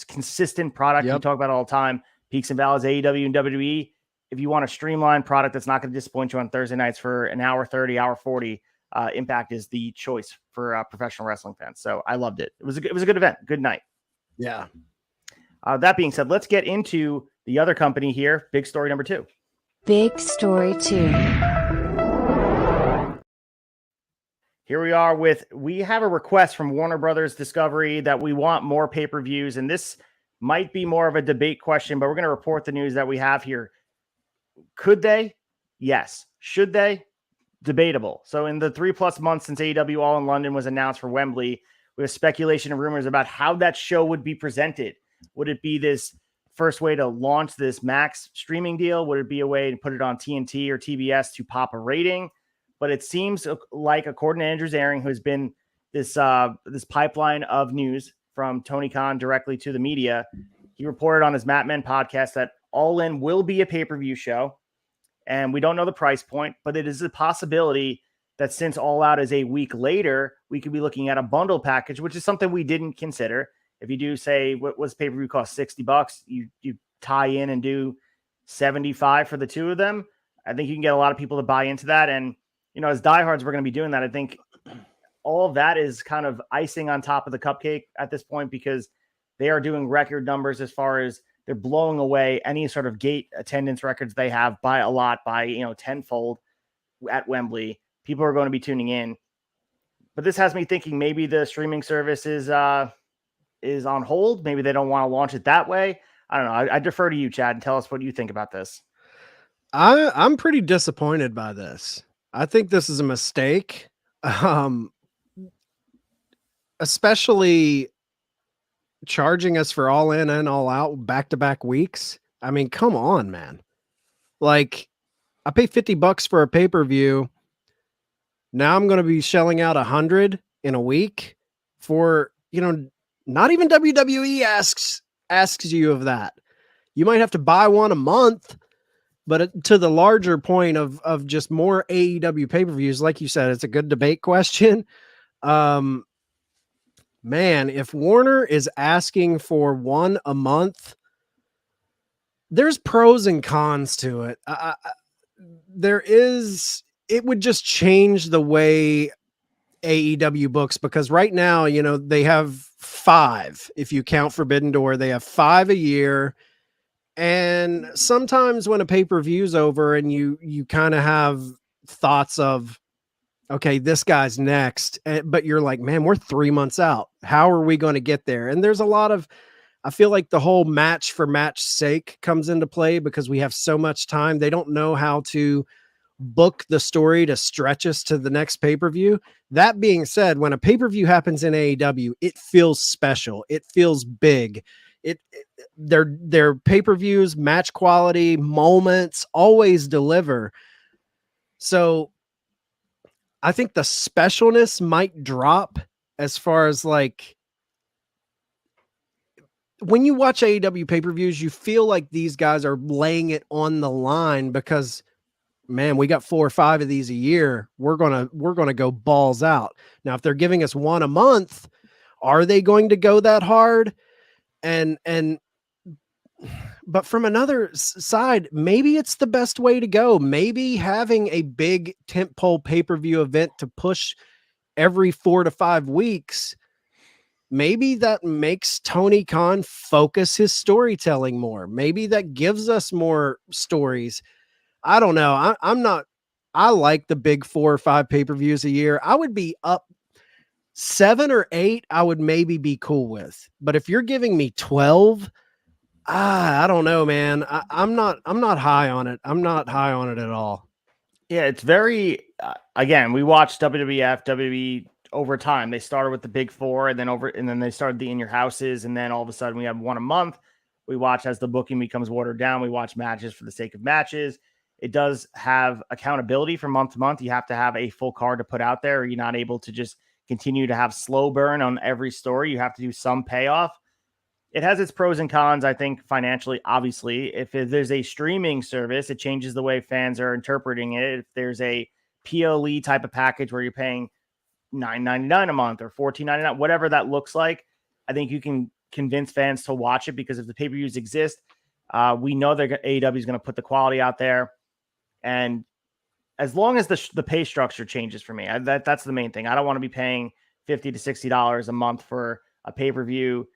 consistent product. We talk about it all the time. Peaks and valleys, AEW and WWE. If you want a streamlined product that's not going to disappoint you on Thursday nights for an hour 30, hour 40, Impact is the choice for professional wrestling fans. So I loved it. It was a good event. Good night. Yeah. That being said, let's get into the other company here. Big story number 2. Big story 2. Here we are we have a request from Warner Brothers Discovery that we want more pay-per-views. And this might be more of a debate question, but we're going to report the news that we have here. Could they? Yes. Should they? Debatable. So in the 3+ months since AEW All in London was announced for Wembley, we have speculation and rumors about how that show would be presented. Would it be this first way to launch this Max streaming deal? Would it be a way to put it on TNT or TBS to pop a rating? But it seems like, according to Andrew Zaring, who's been this pipeline of news from Tony Khan directly to the media, he reported on his Mat Men podcast that All In will be a pay-per-view show. And we don't know the price point, but it is a possibility that since All Out is a week later, we could be looking at a bundle package, which is something we didn't consider. If you do say, what was pay-per-view cost, $60, you tie in and do $75 for the two of them, I think you can get a lot of people to buy into that. And, as diehards, we're going to be doing that. I think all of that is kind of icing on top of the cupcake at this point, because they are doing record numbers as far as they're blowing away any sort of gate attendance records they have by a lot, by, tenfold at Wembley. People are going to be tuning in. But this has me thinking maybe the streaming service is on hold. Maybe they don't want to launch it that way. I don't know. I defer to you, Chad, and tell us what you think about this. I'm pretty disappointed by this. I think this is a mistake. Especially charging us for All In and All Out back-to-back weeks. I mean, come on, man. Like, I pay $50 for a pay-per-view. Now I'm going to be shelling out $100 in a week for, not even WWE asks you of that. You might have to buy one a month, but to the larger point of just more AEW pay-per-views, like you said, it's a good debate question. Man, if Warner is asking for one a month, there's pros and cons to it. It would just change the way AEW books, because right now, they have 5. If you count Forbidden Door, they have 5 a year. And sometimes when a pay-per-view's over and you kind of have thoughts of, okay, this guy's next, but you're like, man, we're 3 months out. How are we going to get there? And there's a lot of, I feel like the whole match for match sake comes into play because we have so much time. They don't know how to book the story to stretch us to the next pay-per-view. That being said, when a pay-per-view happens in AEW, it feels special. It feels big. Their pay-per-views, match quality, moments always deliver. So I think the specialness might drop as far as like when you watch AEW pay-per-views, you feel like these guys are laying it on the line because, man, we got 4 or 5 of these a year. We're gonna go balls out. Now, if they're giving us one a month, are they going to go that hard? But from another side, maybe it's the best way to go. Maybe having a big tentpole pay-per-view event to push every 4 to 5 weeks, maybe that makes Tony Khan focus his storytelling more. Maybe that gives us more stories. I don't know. I like the big 4 or 5 pay-per-views a year. I would be up 7 or 8. I would maybe be cool with, but if you're giving me 12, I don't know, man. I'm not high on it. I'm not high on it at all. Yeah, it's very, again, we watched WWF, WWE over time. They started with the big 4 and then they started the In Your Houses. And then all of a sudden we have one a month. We watch as the booking becomes watered down. We watch matches for the sake of matches. It does have accountability from month to month. You have to have a full card to put out there. Or you're not able to just continue to have slow burn on every story. You have to do some payoff. it has its pros and cons. I think financially, obviously, if there's a streaming service, it changes the way fans are interpreting it. If there's a PLE type of package where you're paying $9.99 a month or $14.99, whatever that looks like, I think you can convince fans to watch it, because if the pay-per-views exist, we know that AEW is going to put the quality out there. And as long as the pay structure changes for me, that's the main thing. I don't want to be paying $50 to $60 a month for a pay-per-view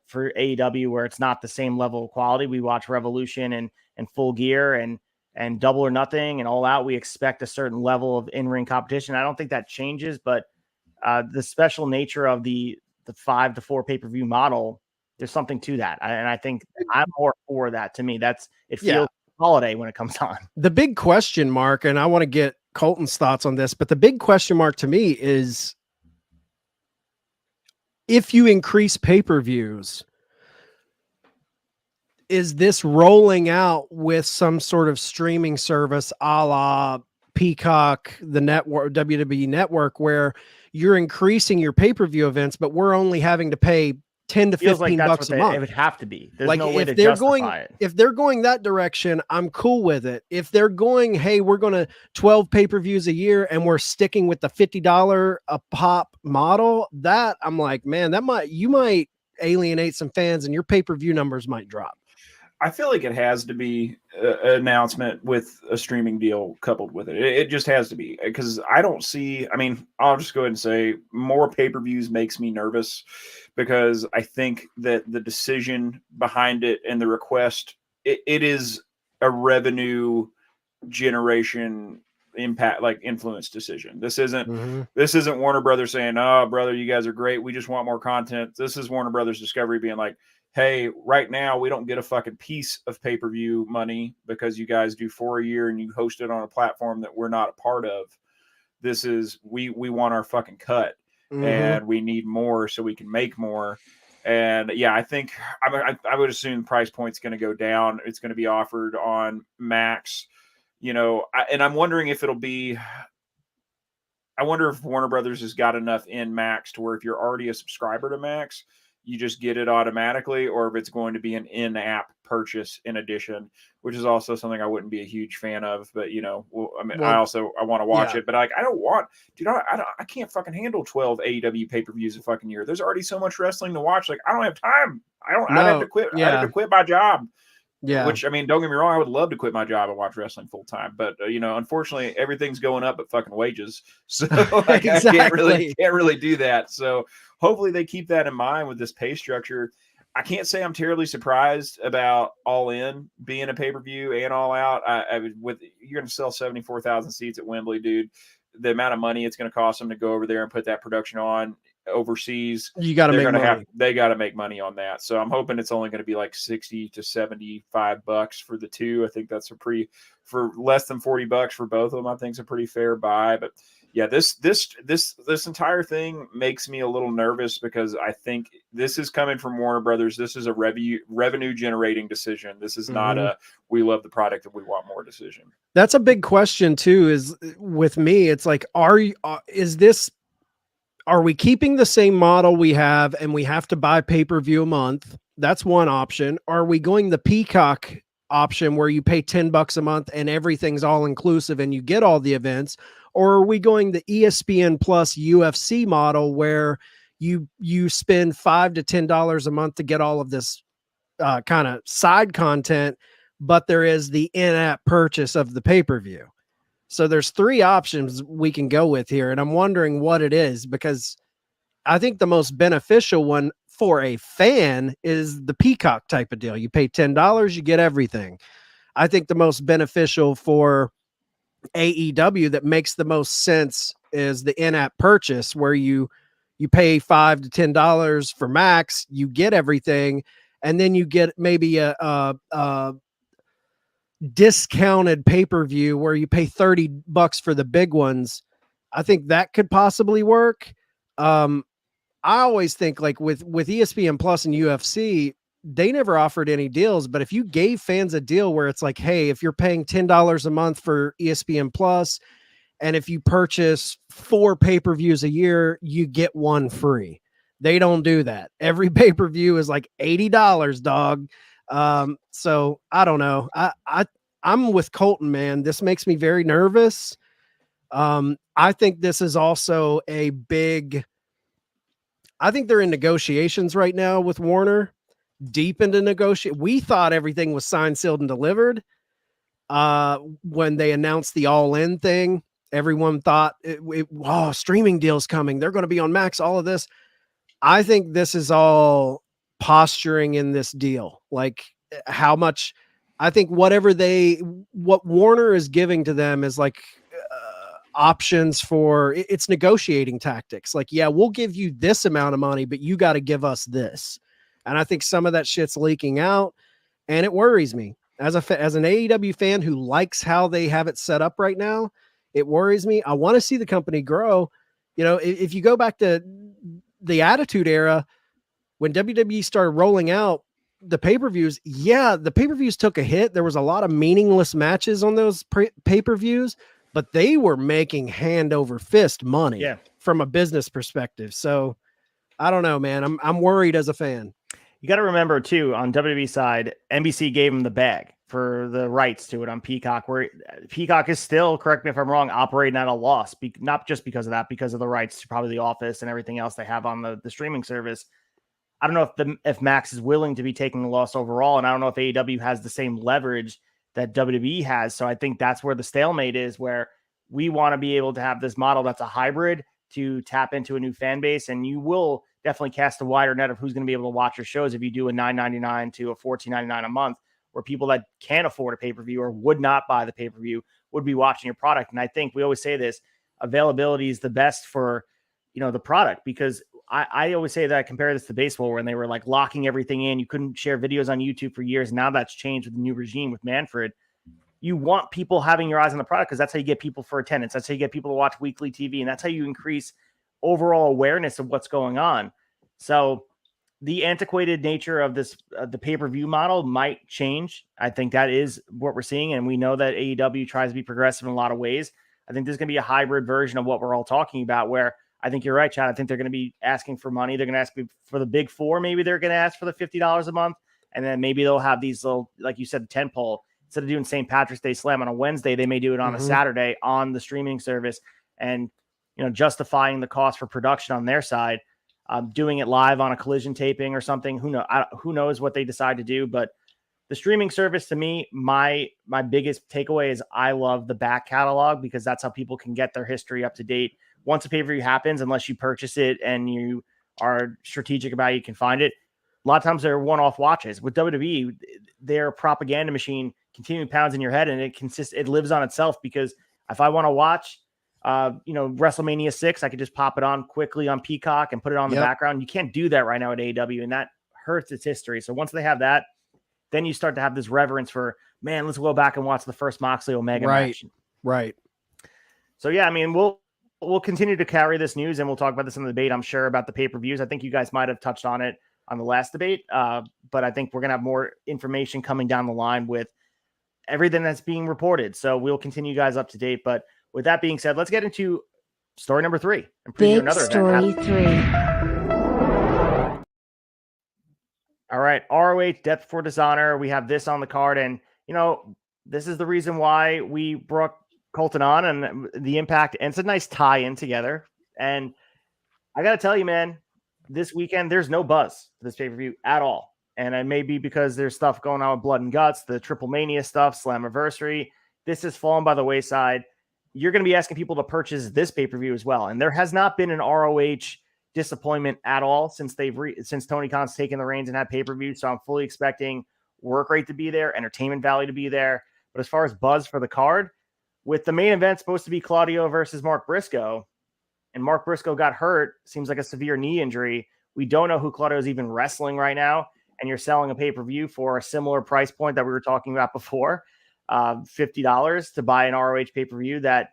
for AEW where it's not the same level of quality. We watch Revolution and Full Gear and Double or Nothing and All Out. We expect a certain level of in-ring competition. I don't think that changes, but the special nature of the 5 to 4 pay-per-view model, there's something to that. And I think I'm more for that. To me, it feels holiday when it comes on. The big question mark, and I want to get Colton's thoughts on this, but the big question mark to me is, if you increase pay-per-views, is this rolling out with some sort of streaming service a la Peacock, the network, WWE Network, where you're increasing your pay-per-view events, but we're only having to pay 10 to 15 bucks a month? It would have to be. There's like, no way if to they're justify going, it. If they're going that direction, I'm cool with it. If they're going, hey, we're going to 12 pay-per-views a year and we're sticking with the $50 a pop model, that I'm like, man, you might alienate some fans and your pay-per-view numbers might drop. I feel like it has to be an announcement with a streaming deal coupled with it. It just has to be, because I don't see, I mean, I'll just go ahead and say more pay-per-views makes me nervous, because I think that the decision behind it and the request, it is a revenue generation impact, like influence decision. This isn't Warner Brothers saying, oh, brother, you guys are great, we just want more content. This is Warner Brothers Discovery being like, hey, right now we don't get a fucking piece of pay-per-view money because you guys do 4 a year and you host it on a platform that we're not a part of. This is, we want our fucking cut, and we need more so we can make more. And yeah, I think I would assume the price point's going to go down. It's going to be offered on Max, and I'm wondering if it'll be, I wonder if Warner Brothers has got enough in Max to where if you're already a subscriber to Max, you just get it automatically, or if it's going to be an in-app purchase in addition, which is also something I wouldn't be a huge fan of. But I want to watch it, but I don't want, dude. I can't fucking handle 12 AEW pay-per-views a fucking year. There's already so much wrestling to watch. Like, I don't have time. I'd have to quit. I'd have to quit my job. Yeah. Which, I mean, don't get me wrong, I would love to quit my job and watch wrestling full time, but unfortunately, everything's going up but fucking wages, so like, Exactly. I can't really do that. So hopefully they keep that in mind with this pay structure. I can't say I'm terribly surprised about All In being a pay-per-view and All Out. You're going to sell 74,000 seats at Wembley, dude. The amount of money it's going to cost them to go over there and put that production on overseas, you got to make money. They got to make money on that. So I'm hoping it's only going to be like 60 to 75 bucks for the two. I think that's for less than 40 bucks for both of them. I think it's a pretty fair buy. But yeah, this entire thing makes me a little nervous, because I think this is coming from Warner Brothers. This is a revenue generating decision. This is not a we love the product and we want more decision. That's a big question too. Is with me, it's like, are we keeping the same model we have and we have to buy pay-per-view a month? That's one option. Are we going the Peacock option where you pay $10 a month and everything's all inclusive and you get all the events? Or are we going the ESPN plus UFC model where you spend $5 to $10 a month to get all of this kind of side content, but there is the in-app purchase of the pay-per-view? So there's 3 options we can go with here. And I'm wondering what it is, because I think the most beneficial one for a fan is the Peacock type of deal. You pay $10, you get everything. I think the most beneficial for AEW that makes the most sense is the in-app purchase, where you pay $5 to $10 for Max, you get everything, and then you get maybe a discounted pay-per-view where you pay $30 for the big ones. I think that could possibly work. I always think, like with ESPN Plus and UFC, they never offered any deals, but if you gave fans a deal where it's like, hey, if you're paying $10 a month for ESPN Plus, and if you purchase 4 pay-per-views a year, you get 1 free, They don't do that. Every pay-per-view is like $80, dog. So I don't know. I'm with Colton, man. This makes me very nervous. I think this is also a big, I think they're in negotiations right now with Warner, deep into negotiate. We thought everything was signed, sealed, and delivered. When they announced the All In thing, everyone thought, oh, streaming deals coming. They're going to be on Max, all of this. I think this is all posturing in this deal. Like how much, I think what Warner is giving to them is like options for, it's negotiating tactics. Like, yeah, we'll give you this amount of money, but you got to give us this. And I think some of that shit's leaking out, and it worries me as an AEW fan who likes how they have it set up right now. It worries me. I want to see the company grow. You know, if you go back to the Attitude Era, when WWE started rolling out the pay-per-views, yeah, the pay-per-views took a hit. There was a lot of meaningless matches on those pay-per-views, but they were making hand over fist money from a business perspective. So I don't know, man. I'm worried as a fan. You got to remember too, on WWE side, NBC gave them the bag for the rights to it on Peacock, where Peacock is still, correct me if I'm wrong, operating at a loss, not just because of that, because of the rights to probably The Office and everything else they have on the streaming service. I don't know if Max is willing to be taking the loss overall, and I don't know if AEW has the same leverage that WWE has. So I think that's where the stalemate is, where we want to be able to have this model that's a hybrid to tap into a new fan base, and you will definitely cast a wider net of who's going to be able to watch your shows if you do a $9.99 to a $14.99 a month, where people that can't afford a pay-per-view or would not buy the pay-per-view would be watching your product. And I think we always say this, availability is the best for, the product, because I always say that I compare this to baseball, when they were like locking everything in. You couldn't share videos on YouTube for years. Now that's changed with the new regime with Manfred. You want people having your eyes on the product, because that's how you get people for attendance. That's how you get people to watch weekly TV. And that's how you increase overall awareness of what's going on. So the antiquated nature of this, the pay-per-view model might change. I think that is what we're seeing. And we know that AEW tries to be progressive in a lot of ways. I think there's going to be a hybrid version of what we're all talking about, where I think you're right, Chad. I think they're going to be asking for money. They're going to ask for the big four. Maybe they're going to ask for the $50 a month. And then maybe they'll have these little, like you said, the tentpole. Instead of doing St. Patrick's Day Slam on a Wednesday, they may do it on a Saturday on the streaming service, and, justifying the cost for production on their side, doing it live on a Collision taping or something. Who knows what they decide to do, but the streaming service, to me, my biggest takeaway is I love the back catalog, because that's how people can get their history up to date. Once a pay-per-view happens, unless you purchase it and you are strategic about it, you can find it. A lot of times they're one-off watches. With WWE, their propaganda machine continuing pounds in your head, and it lives on itself, because if I want to watch, WrestleMania 6, I could just pop it on quickly on Peacock and put it on the background. You can't do that right now at AEW, and that hurts its history. So once they have that, then you start to have this reverence for, man, let's go back and watch the first Moxley Omega match. Right. So yeah, I mean, we'll continue to carry this news, and we'll talk about this in the debate, I'm sure, about the pay-per-views. I think you guys might have touched on it on the last debate, but I think we're going to have more information coming down the line with everything that's being reported. So we'll continue you guys up to date. But with that being said, let's get into story number 3 and preview another story event. 3. All right, ROH Death Before Dishonor. We have this on the card, and this is the reason why we brought Colton on, and the Impact, and it's a nice tie-in together. And I got to tell you, man, this weekend there's no buzz for this pay-per-view at all. And it may be because there's stuff going on with Blood and Guts, the Triple Mania stuff, Slammiversary. This has fallen by the wayside. You're going to be asking people to purchase this pay-per-view as well. And there has not been an ROH disappointment at all since since Tony Khan's taken the reins and had pay-per-view. So I'm fully expecting work rate to be there, entertainment value to be there. But as far as buzz for the card, with the main event supposed to be Claudio versus Mark Briscoe, and Mark Briscoe got hurt, seems like a severe knee injury. We don't know who Claudio is even wrestling right now. And you're selling a pay-per-view for a similar price point that we were talking about before, $50 to buy an ROH pay-per-view that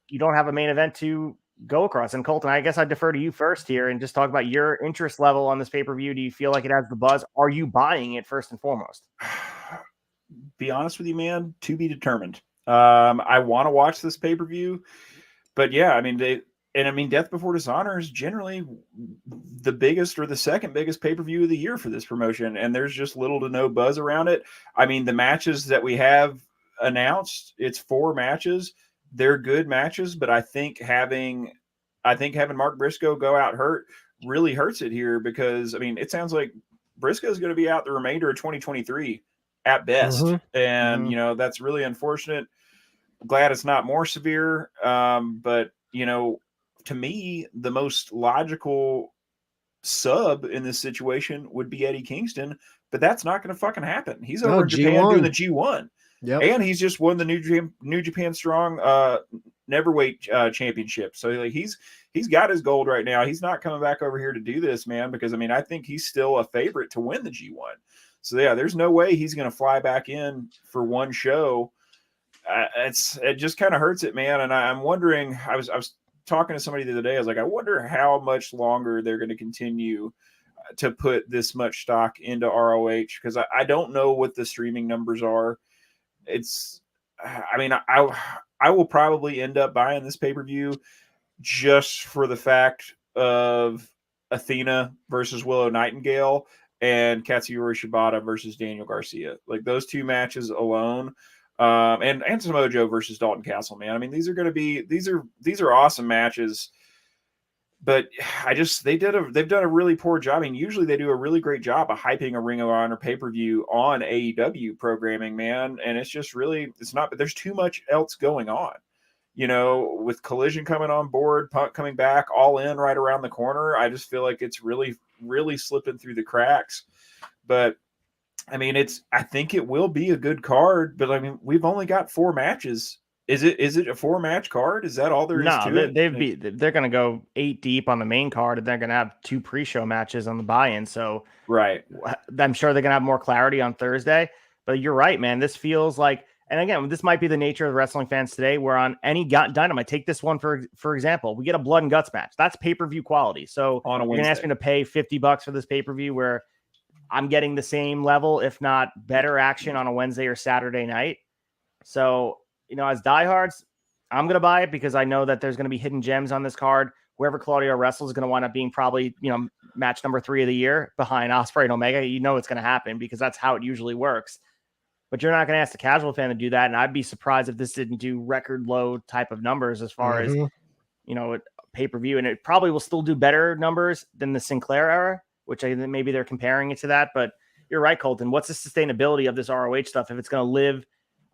you don't have a main event to go across. And Colton, I guess I'd defer to you first here and just talk about your interest level on this pay-per-view. Do you feel like it has the buzz? Are you buying it first and foremost? Be honest with you, man, to be determined. I want to watch this pay-per-view, but yeah, I mean, I mean, Death Before Dishonor is generally the biggest or the second biggest pay-per-view of the year for this promotion, and there's just little to no buzz around it. I mean, the matches that we have announced, it's 4 matches. They're good matches, but I think having Mark Briscoe go out hurt really hurts it here, because I mean, it sounds like Briscoe is going to be out the remainder of 2023 at best, and you know, that's really unfortunate. Glad it's not more severe, but you know, to me, the most logical sub in this situation would be Eddie Kingston, but that's not going to fucking happen. He's over in Japan doing the G1. Yep. And he's just won the New Japan Strong Neverweight Championship. So like he's got his gold right now. He's not coming back over here to do this, man, because I mean, I think he's still a favorite to win the G1. So yeah, there's no way he's going to fly back in for one show. It just kind of hurts it, man. And I'm wondering, I was talking to somebody the other day. I was like, I wonder how much longer they're going to continue to put this much stock into ROH, because I don't know what the streaming numbers are. I mean, I will probably end up buying this pay-per-view just for the fact of Athena versus Willow Nightingale and Katsuyori Shibata versus Daniel Garcia. Like those 2 matches alone. And Samoa Joe versus Dalton Castle, man. I mean, these are awesome matches, but they've done a really poor job. I mean, usually they do a really great job of hyping a Ring of Honor pay-per-view on AEW programming, man. And it's not, but there's too much else going on, you know, with Collision coming on board, Punk coming back, All In right around the corner. I just feel like it's really, really slipping through the cracks. But I mean, I think it will be a good card, but I mean, we've only got 4 matches. Is it a 4-match card? Is that all there is to it? They're going to go 8 deep on the main card, and they're going to have 2 pre-show matches on the buy-in. So right, I'm sure they're going to have more clarity on Thursday. But you're right, man. This feels like, and again, this might be the nature of wrestling fans today. Where on any Dynamite, take this one for example, we get a blood and guts match. That's pay-per-view quality. So on a Wednesday, you're going to ask me to pay $50 for this pay-per-view where I'm getting the same level, if not better action on a Wednesday or Saturday night. So, you know, as diehards, I'm going to buy it because I know that there's going to be hidden gems on this card. Whoever Claudio wrestles is going to wind up being probably, you know, match number 3 of the year behind Ospreay and Omega. You know, it's going to happen because that's how it usually works. But you're not going to ask the casual fan to do that. And I'd be surprised if this didn't do record low type of numbers as far as, you know, pay-per-view. And it probably will still do better numbers than the Sinclair era, which I think maybe they're comparing it to that. But you're right, Colton. What's the sustainability of this ROH stuff if it's going to live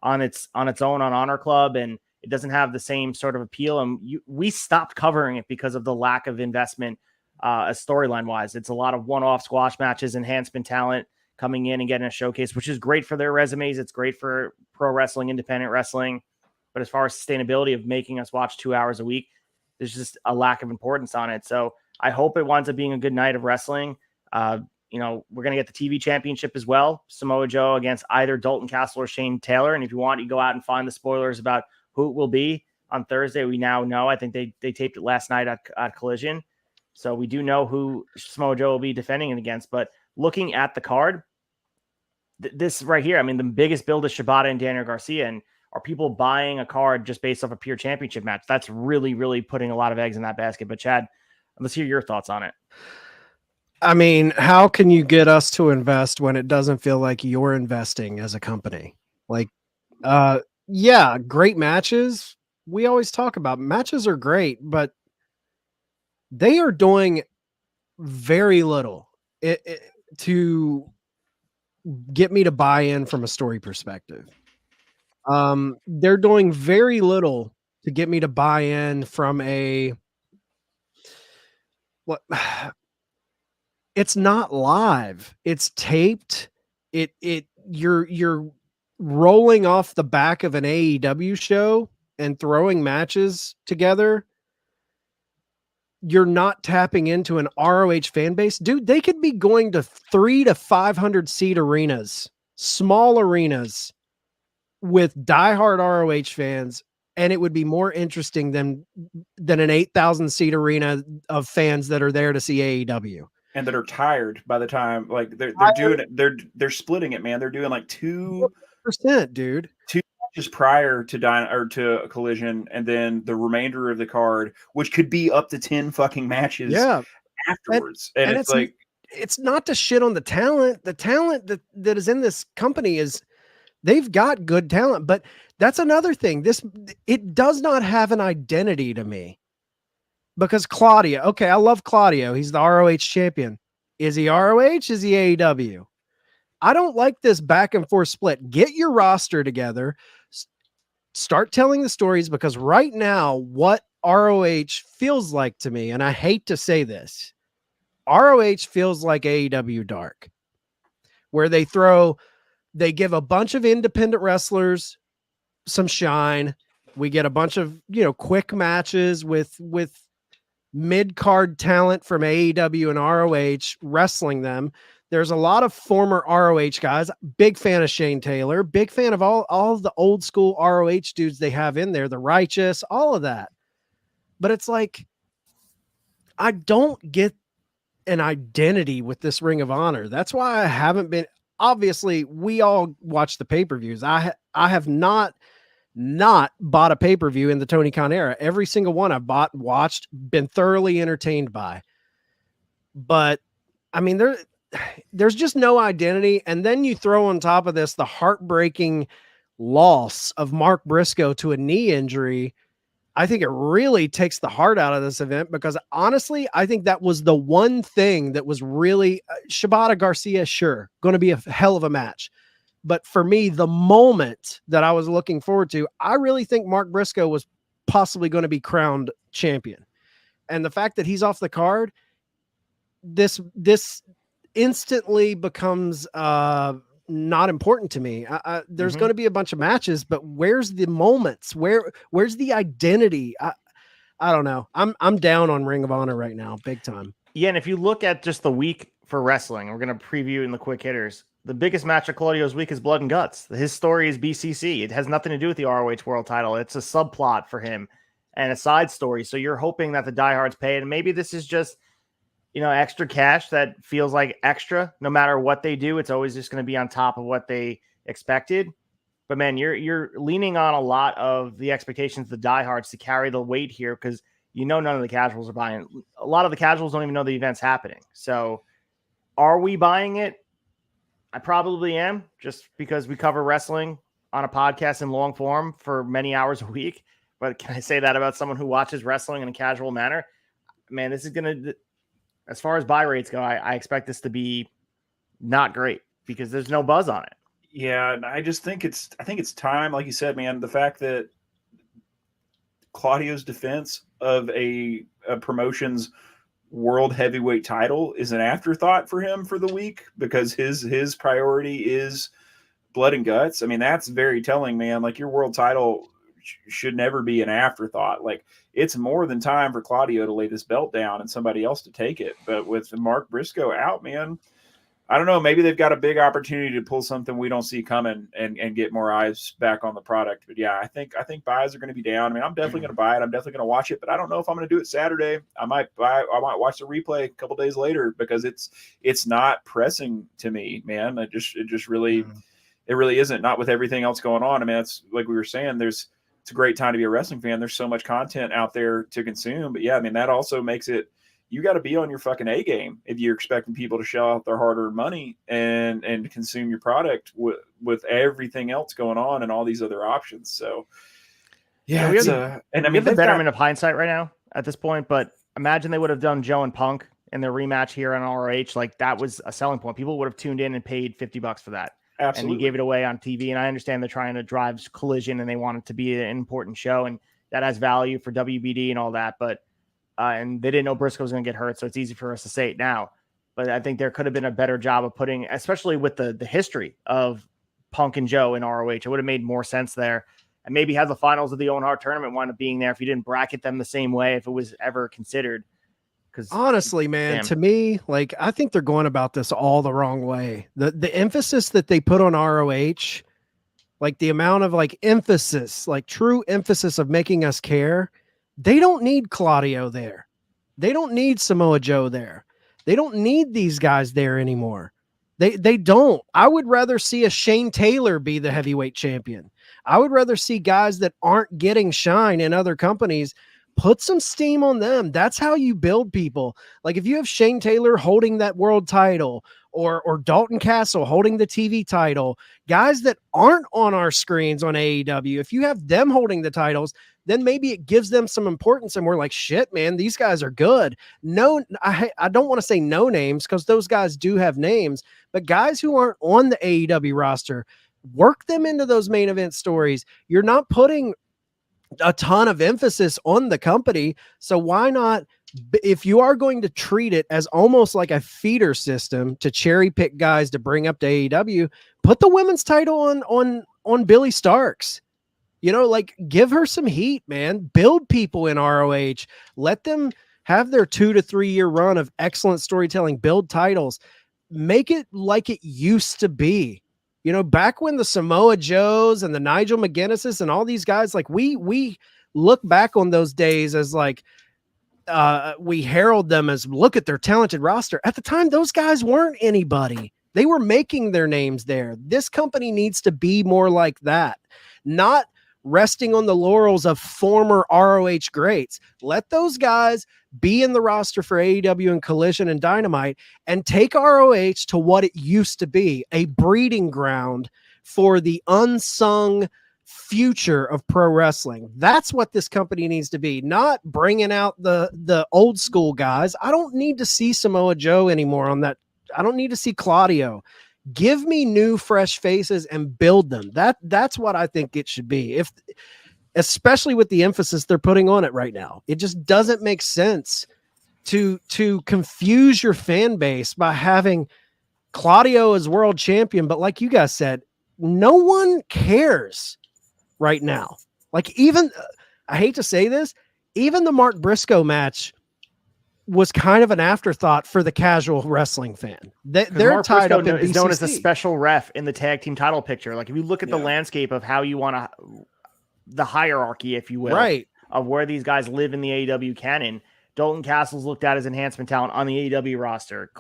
on its own on Honor Club and it doesn't have the same sort of appeal? And we stopped covering it because of the lack of investment storyline wise. It's a lot of one-off squash matches, enhancement talent coming in and getting a showcase, which is great for their resumes. It's great for pro wrestling, independent wrestling. But as far as sustainability of making us watch 2 hours a week, there's just a lack of importance on it. So I hope it winds up being a good night of wrestling. You know, we're going to get the TV championship as well. Samoa Joe against either Dalton Castle or Shane Taylor. And if you want, you go out and find the spoilers about who it will be on Thursday. We now know. I think they taped it last night at Collision. So we do know who Samoa Joe will be defending it against. But looking at the card, this right here, I mean, the biggest build is Shibata and Daniel Garcia. And are people buying a card just based off a pure championship match? That's really, really putting a lot of eggs in that basket. But Chad, let's hear your thoughts on it. I mean, how can you get us to invest when it doesn't feel like you're investing as a company? Like, yeah, great matches. We always talk about matches are great, but they are doing very little to get me to buy in from a story perspective. They're doing very little to get me to buy in from it's not live. It's taped. You're rolling off the back of an AEW show and throwing matches together. You're not tapping into an ROH fan base. Dude, they could be going to 300 to 500 seat arenas, small arenas with diehard ROH fans, and it would be more interesting than an 8,000 seat arena of fans that are there to see AEW. And that are tired by the time, like they're doing it, they're splitting it, man. They're doing like 2%, dude. 2 matches prior to to Collision, and then the remainder of the card, which could be up to 10 fucking matches afterwards. And it's like, it's not to shit on the talent. The talent that is in this company they've got good talent, but that's another thing. It does not have an identity to me. Because Claudio, okay, I love Claudio. He's the ROH champion. Is he ROH? Is he AEW? I don't like this back and forth split. Get your roster together. Start telling the stories, because right now, what ROH feels like to me, and I hate to say this, ROH feels like AEW Dark, where they give a bunch of independent wrestlers some shine. We get a bunch of, quick matches with mid-card talent from AEW and ROH wrestling them. There's a lot of former ROH guys. Big fan of Shane Taylor. Big fan of all of the old school ROH dudes they have in there. The Righteous, all of that. But it's like, I don't get an identity with this Ring of Honor. That's why I haven't been. Obviously, we all watch the pay-per-views. I have not bought a pay-per-view in the Tony Khan era. Every single one I've bought, watched, been thoroughly entertained by. But I mean, there's just no identity. And then you throw on top of this the heartbreaking loss of Mark Briscoe to a knee injury. I think it really takes the heart out of this event, because honestly, I think that was the one thing that was really Shibata Garcia, sure, going to be a hell of a match. But for me, the moment that I was looking forward to, I really think Mark Briscoe was possibly going to be crowned champion. And the fact that he's off the card, this instantly becomes not important to me. There's going to be a bunch of matches, but where's the moments? Where's the identity? I don't know. I'm down on Ring of Honor right now, big time. Yeah, and if you look at just the week for wrestling, we're going to preview in the quick hitters. The biggest match of Claudio's week is Blood and Guts. His story is BCC. It has nothing to do with the ROH World Title. It's a subplot for him and a side story. So you're hoping that the diehards pay it. And maybe this is just, extra cash that feels like extra. No matter what they do, it's always just going to be on top of what they expected. But man, you're leaning on a lot of the expectations of the diehards to carry the weight here, because none of the casuals are buying. A lot of the casuals don't even know the event's happening. So are we buying it? I probably am, just because we cover wrestling on a podcast in long form for many hours a week. But can I say that about someone who watches wrestling in a casual manner? Man, this is going to, as far as buy rates go, I expect this to be not great, because there's no buzz on it. Yeah, and I think it's time, like you said, man. The fact that Claudio's defense of a promotion's world heavyweight title is an afterthought for him for the week, because his priority is Blood and Guts. I mean, that's very telling, man. Like, your world title should never be an afterthought. Like, it's more than time for Claudio to lay this belt down and somebody else to take it. But with Mark Briscoe out, man, I don't know. Maybe they've got a big opportunity to pull something we don't see coming and get more eyes back on the product. But yeah, I think buys are going to be down. I mean, I'm definitely going to buy it. I'm definitely going to watch it, but I don't know if I'm going to do it Saturday. I might watch the replay a couple days later, because it's not pressing to me, man. It just really, it really isn't. Not with everything else going on. I mean, it's like we were saying, it's a great time to be a wrestling fan. There's so much content out there to consume. But yeah, I mean, that also makes it, you got to be on your fucking A game if you're expecting people to shell out their hard-earned money and consume your product with everything else going on and all these other options. So yeah, we have the betterment of hindsight right now at this point, but imagine they would have done Joe and Punk in their rematch here on ROH. Like, that was a selling point. People would have tuned in and paid $50 for that. Absolutely. And you gave it away on TV. And I understand they're trying to drive Collision and they want it to be an important show, and that has value for WBD and all that. But and they didn't know Briscoe was going to get hurt, so it's easy for us to say it now. But I think there could have been a better job of putting, especially with the history of Punk and Joe in ROH. It would have made more sense there. And maybe have the finals of the Owen Hart tournament wind up being there if you didn't bracket them the same way, if it was ever considered. Because honestly, man, to me, like, I think they're going about this all the wrong way. The emphasis that they put on ROH, like the amount of like emphasis, like true emphasis of making us care. They don't need Claudio there. They don't need Samoa Joe there. They don't need these guys there anymore. They don't. I would rather see a Shane Taylor be the heavyweight champion. I would rather see guys that aren't getting shine in other companies. Put some steam on them. That's how you build people. Like if you have Shane Taylor holding that world title or Dalton Castle holding the TV title, guys that aren't on our screens on AEW, if you have them holding the titles, then maybe it gives them some importance and we're like, shit, man, these guys are good. No, I don't want to say no names because those guys do have names, but guys who aren't on the AEW roster, work them into those main event stories. You're not putting a ton of emphasis on the company. So why not, if you are going to treat it as almost like a feeder system to cherry pick guys to bring up to AEW, put the women's title on Billy Starks. You know, like give her some heat, man. Build people in ROH. Let them have their 2 to 3 year run of excellent storytelling, build titles, make it like it used to be. You know, back when the Samoa Joes and the Nigel McGuinnesses and all these guys, like we look back on those days as like, we herald them as look at their talented roster. At the time, those guys weren't anybody. They were making their names there. This company needs to be more like that, not resting on the laurels of former ROH greats. Let those guys be in the roster for AEW and Collision and Dynamite and take ROH to what it used to be, a breeding ground for the unsung future of pro wrestling. That's what this company needs to be, not bringing out the old school guys. I don't need to see Samoa Joe anymore on that. I don't need to see Claudio. Give me new, fresh faces and build them. That's what I think it should be. Especially with the emphasis they're putting on it right now, it just doesn't make sense to confuse your fan base by having Claudio as world champion. But like you guys said, no one cares right now. Like even, I hate to say this, even the Mark Briscoe match was kind of an afterthought for the casual wrestling fan. They're Mark tied Briscoe up in is known as the BCC. special ref in the tag team title picture. Like if you look at the landscape of how you want to, the hierarchy, if you will, Right, of where these guys live in the AEW canon, Dalton Castle's looked at as enhancement talent on the AEW roster.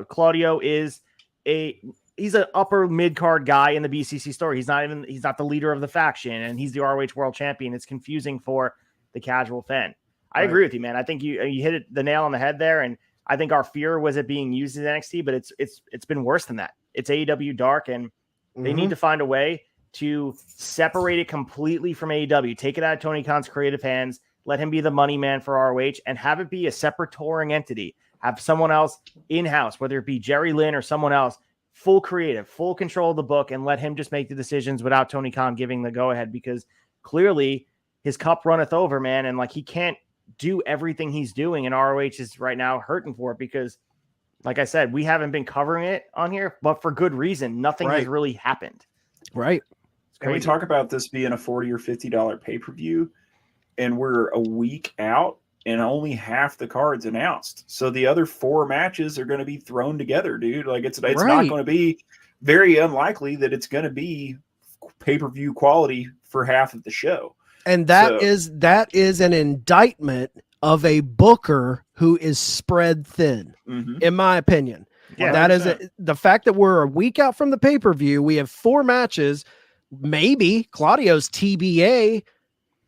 Claudio is he's an upper mid card guy in the BCC story. He's not the leader of the faction, and he's the ROH world champion. It's confusing for the casual fan. I agree with you, man. I think you hit the nail on the head there, and I think our fear was it being used as NXT, but it's been worse than that. It's AEW Dark, and they need to find a way to separate it completely from AEW. Take it out of Tony Khan's creative hands, let him be the money man for ROH, and have it be a separate touring entity. Have someone else in-house, whether it be Jerry Lynn or someone else, full creative, full control of the book, and let him just make the decisions without Tony Khan giving the go-ahead, because clearly his cup runneth over, man, and like he can't do everything he's doing, and ROH is right now hurting for it because, like I said, we haven't been covering it on here, but for good reason. Nothing has really happened. Right. Can we talk about this being a $40 or $50 pay-per-view, and we're a week out and only half the cards announced? So the other 4 matches are going to be thrown together, dude. Like it's not going to be very unlikely that it's going to be pay-per-view quality for half of the show. And that is an indictment of a booker who is spread thin, in my opinion. Yeah, that 100%. Is the fact that we're a week out from the pay-per-view. We have 4 matches, maybe Claudio's TBA,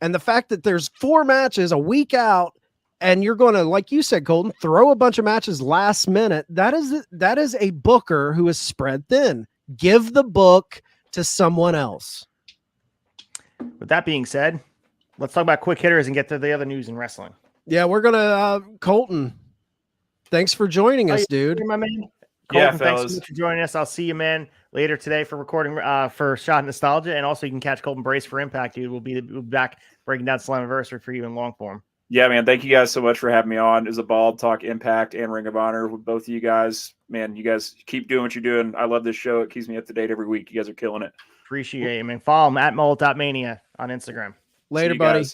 and the fact that there's 4 matches a week out, and you're going to, like you said, Colton, throw a bunch of matches last minute. That is a booker who is spread thin. Give the book to someone else. With that being said, let's talk about quick hitters and get to the other news in wrestling. Yeah, we're gonna Colton. Thanks for joining us, dude. My man. Colton, thanks so much for joining us. I'll see you, man, later today for recording for Shot Nostalgia, and also you can catch Colton Brace for Impact, dude. We'll be back breaking down SLAMMIVERSARY for you in long form. Yeah, man. Thank you guys so much for having me on. It was a ball to talk Impact and Ring of Honor with both of you guys. Man, you guys keep doing what you're doing. I love this show. It keeps me up to date every week. You guys are killing it. Appreciate it, man. Follow him at mullet.mania on Instagram. Later, buddy.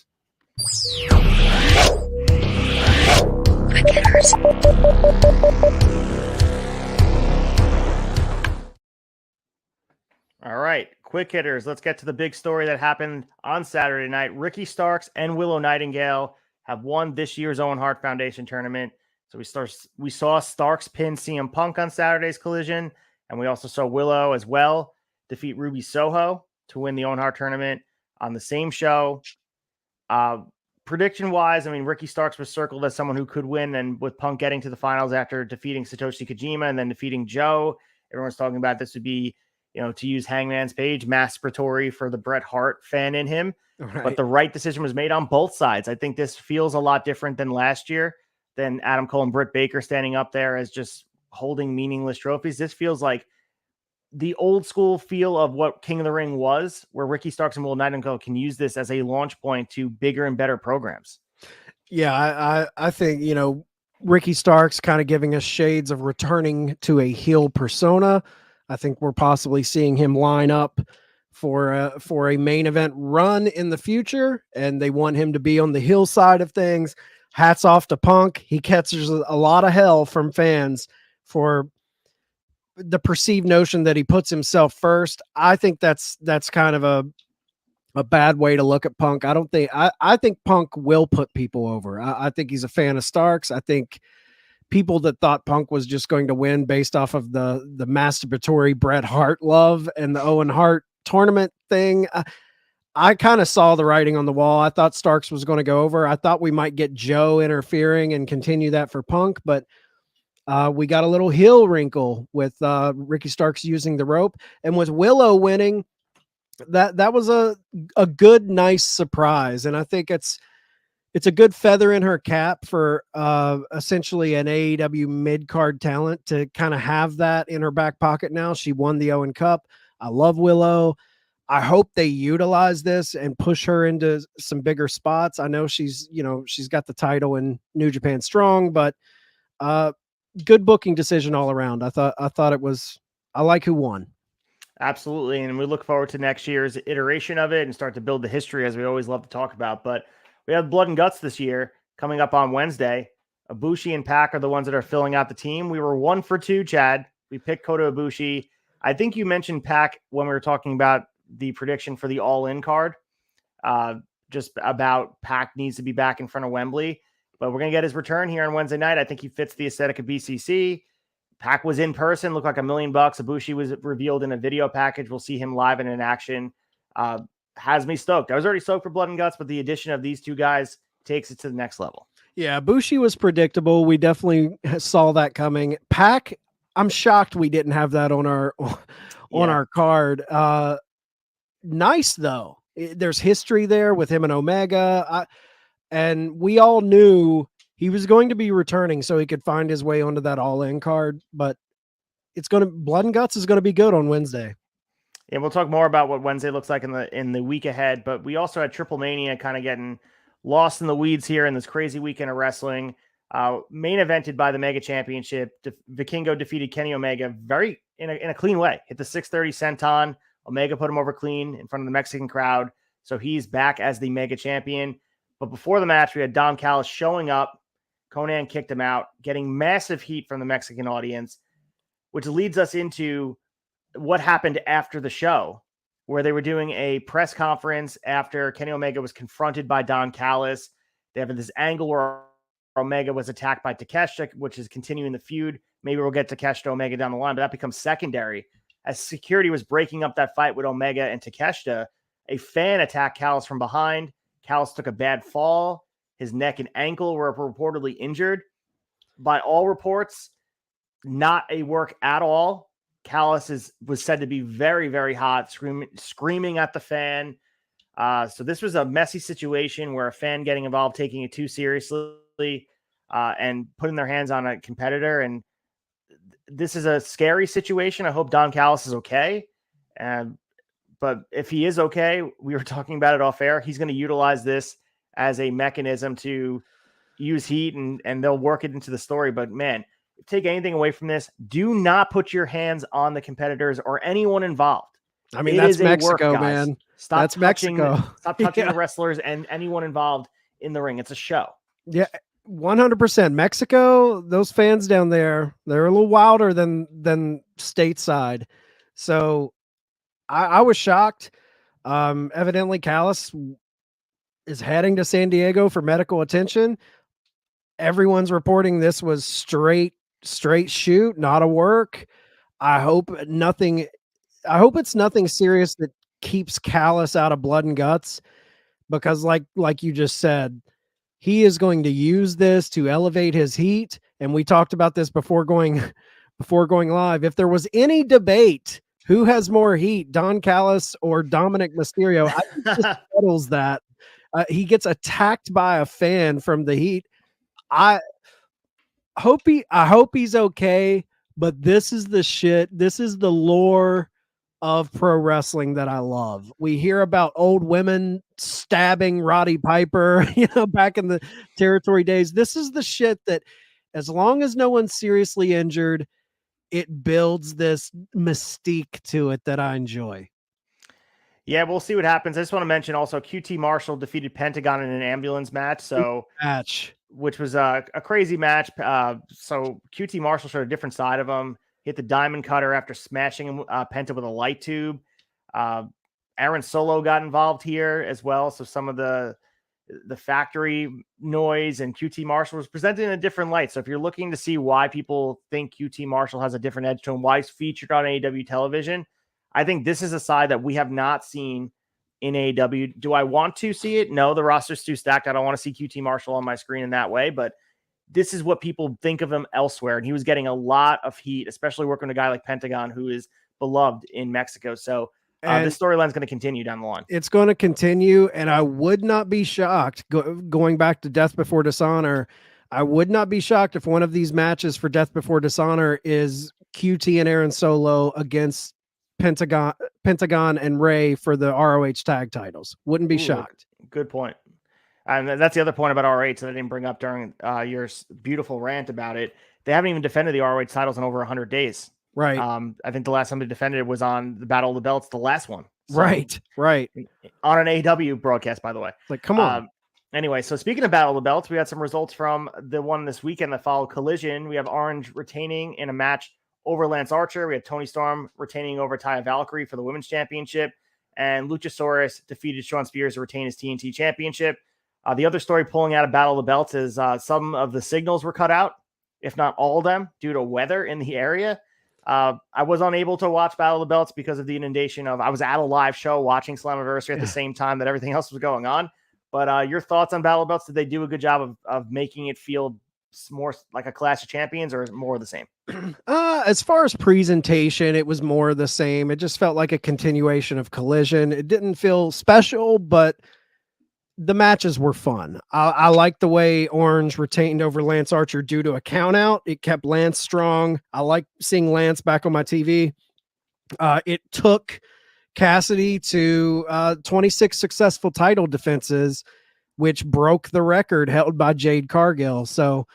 All right, quick hitters. Let's get to the big story that happened on Saturday night. Ricky Starks and Willow Nightingale have won this year's Owen Hart Foundation tournament. So we saw Starks pin CM Punk on Saturday's Collision, and we also saw Willow as well defeat Ruby Soho. to win the Owen Hart tournament on the same show. Prediction wise, I mean, Ricky Starks was circled as someone who could win, and with Punk getting to the finals after defeating Satoshi Kojima and then defeating Joe, everyone's talking about this would be, to use Hangman's Page, masturbatory for the Bret Hart fan in him. Right. But the right decision was made on both sides. I think this feels a lot different than last year, than Adam Cole and Britt Baker standing up there as just holding meaningless trophies. This feels like the old school feel of what King of the Ring was, where Ricky Starks and Will Nightingale can use this as a launch point to bigger and better programs. Yeah, I think, Ricky Starks kind of giving us shades of returning to a heel persona. I think we're possibly seeing him line up for a main event run in the future, and they want him to be on the heel side of things. Hats off to Punk. He catches a lot of hell from fans for the perceived notion that he puts himself first. I think that's kind of a bad way to look at Punk. I think Punk will put people over. I think he's a fan of Starks. I think people that thought Punk was just going to win based off of the masturbatory Bret Hart love and the Owen Hart tournament thing, I kind of saw the writing on the wall. I thought Starks was going to go over. I thought we might get Joe interfering and continue that for Punk, but we got a little heel wrinkle with Ricky Starks using the rope, and with Willow winning. That was a good, nice surprise, and I think it's a good feather in her cap for essentially an AEW mid-card talent to kind of have that in her back pocket now. She won the Owen Cup. I love Willow. I hope they utilize this and push her into some bigger spots. I know she's got the title in New Japan Strong, but good booking decision all around. I thought it was. I like who won. Absolutely. And we look forward to next year's iteration of it and start to build the history, as we always love to talk about. But we have Blood and Guts this year coming up on Wednesday. Ibushi and Pac are the ones that are filling out the team. We were 1 for 2, Chad. We picked Kota Ibushi. I think you mentioned Pac when we were talking about the prediction for the All-In card, just about Pac needs to be back in front of Wembley. But we're going to get his return here on Wednesday night. I think he fits the aesthetic of BCC. Pac was in person, looked like $1 million. Ibushi was revealed in a video package. We'll see him live and in action. Has me stoked. I was already stoked for Blood and Guts, but the addition of these two guys takes it to the next level. Yeah, Ibushi was predictable. We definitely saw that coming. Pac, I'm shocked we didn't have that on our card. Nice though. There's history there with him and Omega, and we all knew he was going to be returning so he could find his way onto that All-In card, but Blood and Guts is going to be good on Wednesday. Yeah, we'll talk more about what Wednesday looks like in the week ahead, but we also had Triple Mania kind of getting lost in the weeds here in this crazy weekend of wrestling. Main evented by the Mega Championship. Vikingo defeated Kenny Omega in a clean way. Hit the 630 senton. Omega put him over clean in front of the Mexican crowd, so he's back as the Mega Champion. But before the match, we had Don Callis showing up. Conan kicked him out, getting massive heat from the Mexican audience, which leads us into what happened after the show, where they were doing a press conference after Kenny Omega was confronted by Don Callis. They have this angle where Omega was attacked by Takeshita, which is continuing the feud. Maybe we'll get Takeshita Omega down the line, but that becomes secondary. As security was breaking up that fight with Omega and Takeshita, a fan attacked Callis from behind. Callis took a bad fall. His neck and ankle were reportedly injured. By all reports, not a work at all. Callis was said to be very, very hot, screaming at the fan. So this was a messy situation where a fan getting involved, taking it too seriously, and putting their hands on a competitor. And this is a scary situation. I hope Don Callis is okay. But if he is okay, we were talking about it off air, he's going to utilize this as a mechanism to use heat, and they'll work it into the story. But man, take anything away from this, do not put your hands on the competitors or anyone involved. I mean, that's Mexico, work, man. Stop touching the wrestlers and anyone involved in the ring. It's a show. Yeah, 100%. Mexico, those fans down there, they're a little wilder than stateside. So I was shocked. Evidently, Callis is heading to San Diego for medical attention. Everyone's reporting this was straight shoot, not a work. I hope it's nothing serious that keeps Callis out of blood and guts, because like you just said, he is going to use this to elevate his heat. And we talked about this before going live. If there was any debate, who has more heat, Don Callis or Dominic Mysterio, I think this settles that. He gets attacked by a fan from the heat. I hope he's okay, but this is the shit. This is the lore of pro wrestling that I love. We hear about old women stabbing Roddy Piper, back in the territory days. This is the shit that, as long as no one's seriously injured, it builds this mystique to it that I enjoy. Yeah, we'll see what happens. I just want to mention also QT Marshall defeated Pentagon in an ambulance match. Which was a crazy match. So QT Marshall showed a different side of him. Hit the diamond cutter after smashing Penta with a light tube. Aaron Solo got involved here as well. So some of the factory noise, and QT Marshall was presented in a different light. So if you're looking to see why people think QT Marshall has a different edge to him, why he's featured on AEW television, I think this is a side that we have not seen in AEW. Do I want to see it? No, the roster's too stacked. I don't want to see QT Marshall on my screen in that way, but this is what people think of him elsewhere. And he was getting a lot of heat, especially working with a guy like Pentagon, who is beloved in Mexico. So this storyline is going to continue down the line. It's going to continue. And I would not be shocked, going back to Death Before Dishonor, I would not be shocked if one of these matches for Death Before Dishonor is QT and Aaron Solo against Pentagon and Ray for the ROH tag titles. Wouldn't be shocked. Good point. And that's the other point about ROH that I didn't bring up during your beautiful rant about it. They haven't even defended the ROH titles in over 100 days. Right. I think the last time they defended it was on the Battle of the Belts, the last one. So, right. On an AEW broadcast, by the way. Like, come on. Anyway, so speaking of Battle of the Belts, we had some results from the one this weekend that followed Collision. We have Orange retaining in a match over Lance Archer. We had Tony Storm retaining over Taya Valkyrie for the Women's Championship. And Luchasaurus defeated Shawn Spears to retain his TNT Championship. The other story pulling out of Battle of the Belts is some of the signals were cut out, if not all of them, due to weather in the area. I was unable to watch Battle of the Belts because of the inundation I was at a live show watching Slammiversary at the same time that everything else was going on. But your thoughts on Battle of the Belts? Did they do a good job of making it feel more like a Clash of Champions, or more of the same? As far as presentation, it was more of the same. It just felt like a continuation of Collision. It didn't feel special, but the matches were fun. I like the way Orange retained over Lance Archer due to a count out. It kept Lance strong. I like seeing Lance back on my TV. It took Cassidy to 26 successful title defenses, which broke the record held by Jade Cargill. So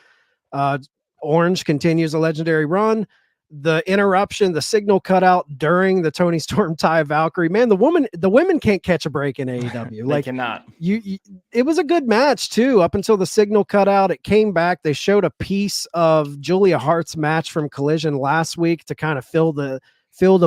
Orange continues a legendary run. The interruption, the signal cutout during the Tony Storm Taya Valkyrie, man, the women can't catch a break in AEW. They cannot. It was a good match too, up until the signal cutout. It came back. They showed a piece of Julia Hart's match from Collision last week to kind of fill the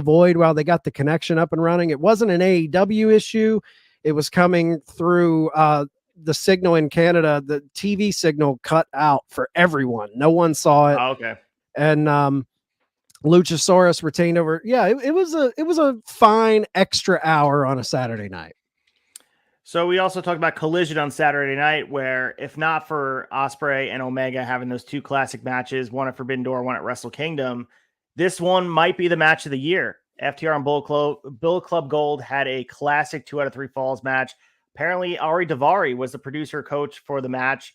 void while they got the connection up and running. It wasn't an AEW issue. It was coming through the signal in Canada. The TV signal cut out for everyone. No one saw it. Oh, okay. And Luchasaurus retained over. Yeah, it was a fine extra hour on a Saturday night. So we also talked about Collision on Saturday night, where if not for Ospreay and Omega having those two classic matches, one at Forbidden Door, one at Wrestle Kingdom, this one might be the match of the year. FTR and Bullet Club Gold had a classic 2 out of 3 falls match. Apparently, Ari Daivari was the producer coach for the match.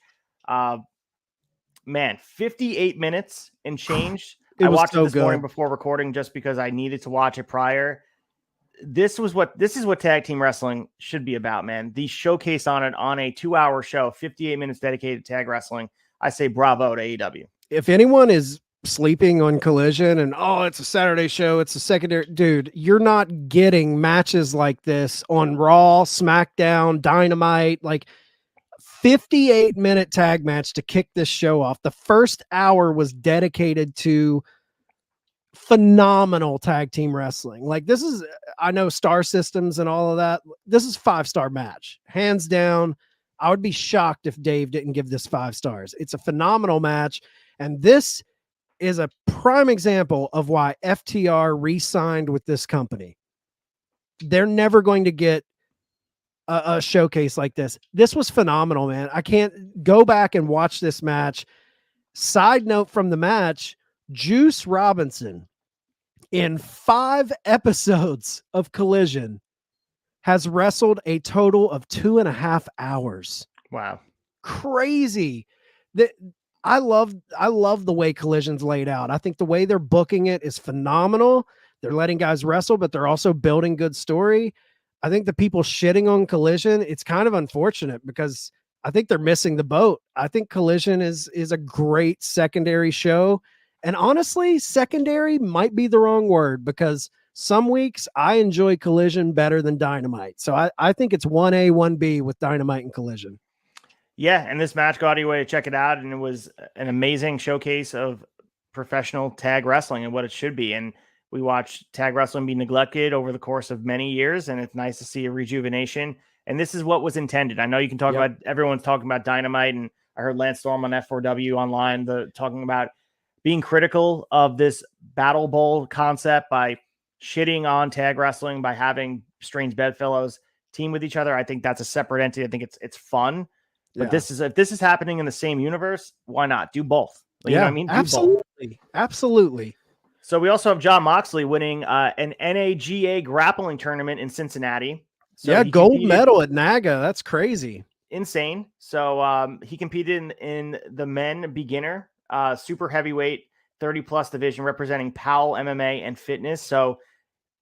58 minutes and change. I watched it this morning before recording just because I needed to watch it prior. This is what tag team wrestling should be about, man. The showcase on it on a 2-hour show, 58 minutes dedicated to tag wrestling. I say bravo to AEW. If anyone is sleeping on Collision and it's a Saturday show, it's a secondary, dude, you're not getting matches like this on Raw, SmackDown, Dynamite, like 58-minute tag match to kick this show off. The first hour was dedicated to phenomenal tag team wrestling. Like, this is, I know star systems and all of that. This is 5-star match, hands down. I would be shocked if Dave didn't give this 5 stars. It's a phenomenal match. And this is a prime example of why FTR re-signed with this company. they're never going to get a showcase like this. This was phenomenal, man. I can't go back and watch this match. Side note from the match, Juice Robinson in 5 episodes of Collision has wrestled a total of 2.5 hours. Wow. Crazy. That I love the way Collision's laid out. I think the way they're booking it is phenomenal. They're letting guys wrestle, but they're also building good story. I think the people shitting on Collision, it's kind of unfortunate because I think they're missing the boat. I think Collision is a great secondary show. And honestly, secondary might be the wrong word because some weeks I enjoy Collision better than Dynamite. So I think it's 1A, 1B with Dynamite and Collision. Yeah, and this match got you way to check it out, and it was an amazing showcase of professional tag wrestling and what it should be. And we watched tag wrestling be neglected over the course of many years, and it's nice to see a rejuvenation. And this is what was intended. I know you can talk about, everyone's talking about Dynamite, and I heard Lance Storm on F4W online talking about being critical of this Battle Bowl concept by shitting on tag wrestling, by having strange bedfellows team with each other. I think that's a separate entity. I think it's fun. But if this is happening in the same universe, why not do both? You know what I mean? Absolutely. So we also have Jon Moxley winning an NAGA grappling tournament in Cincinnati. So gold medal at NAGA. That's crazy. Insane. So he competed in the men beginner super heavyweight 30+ division representing Powell MMA and fitness. So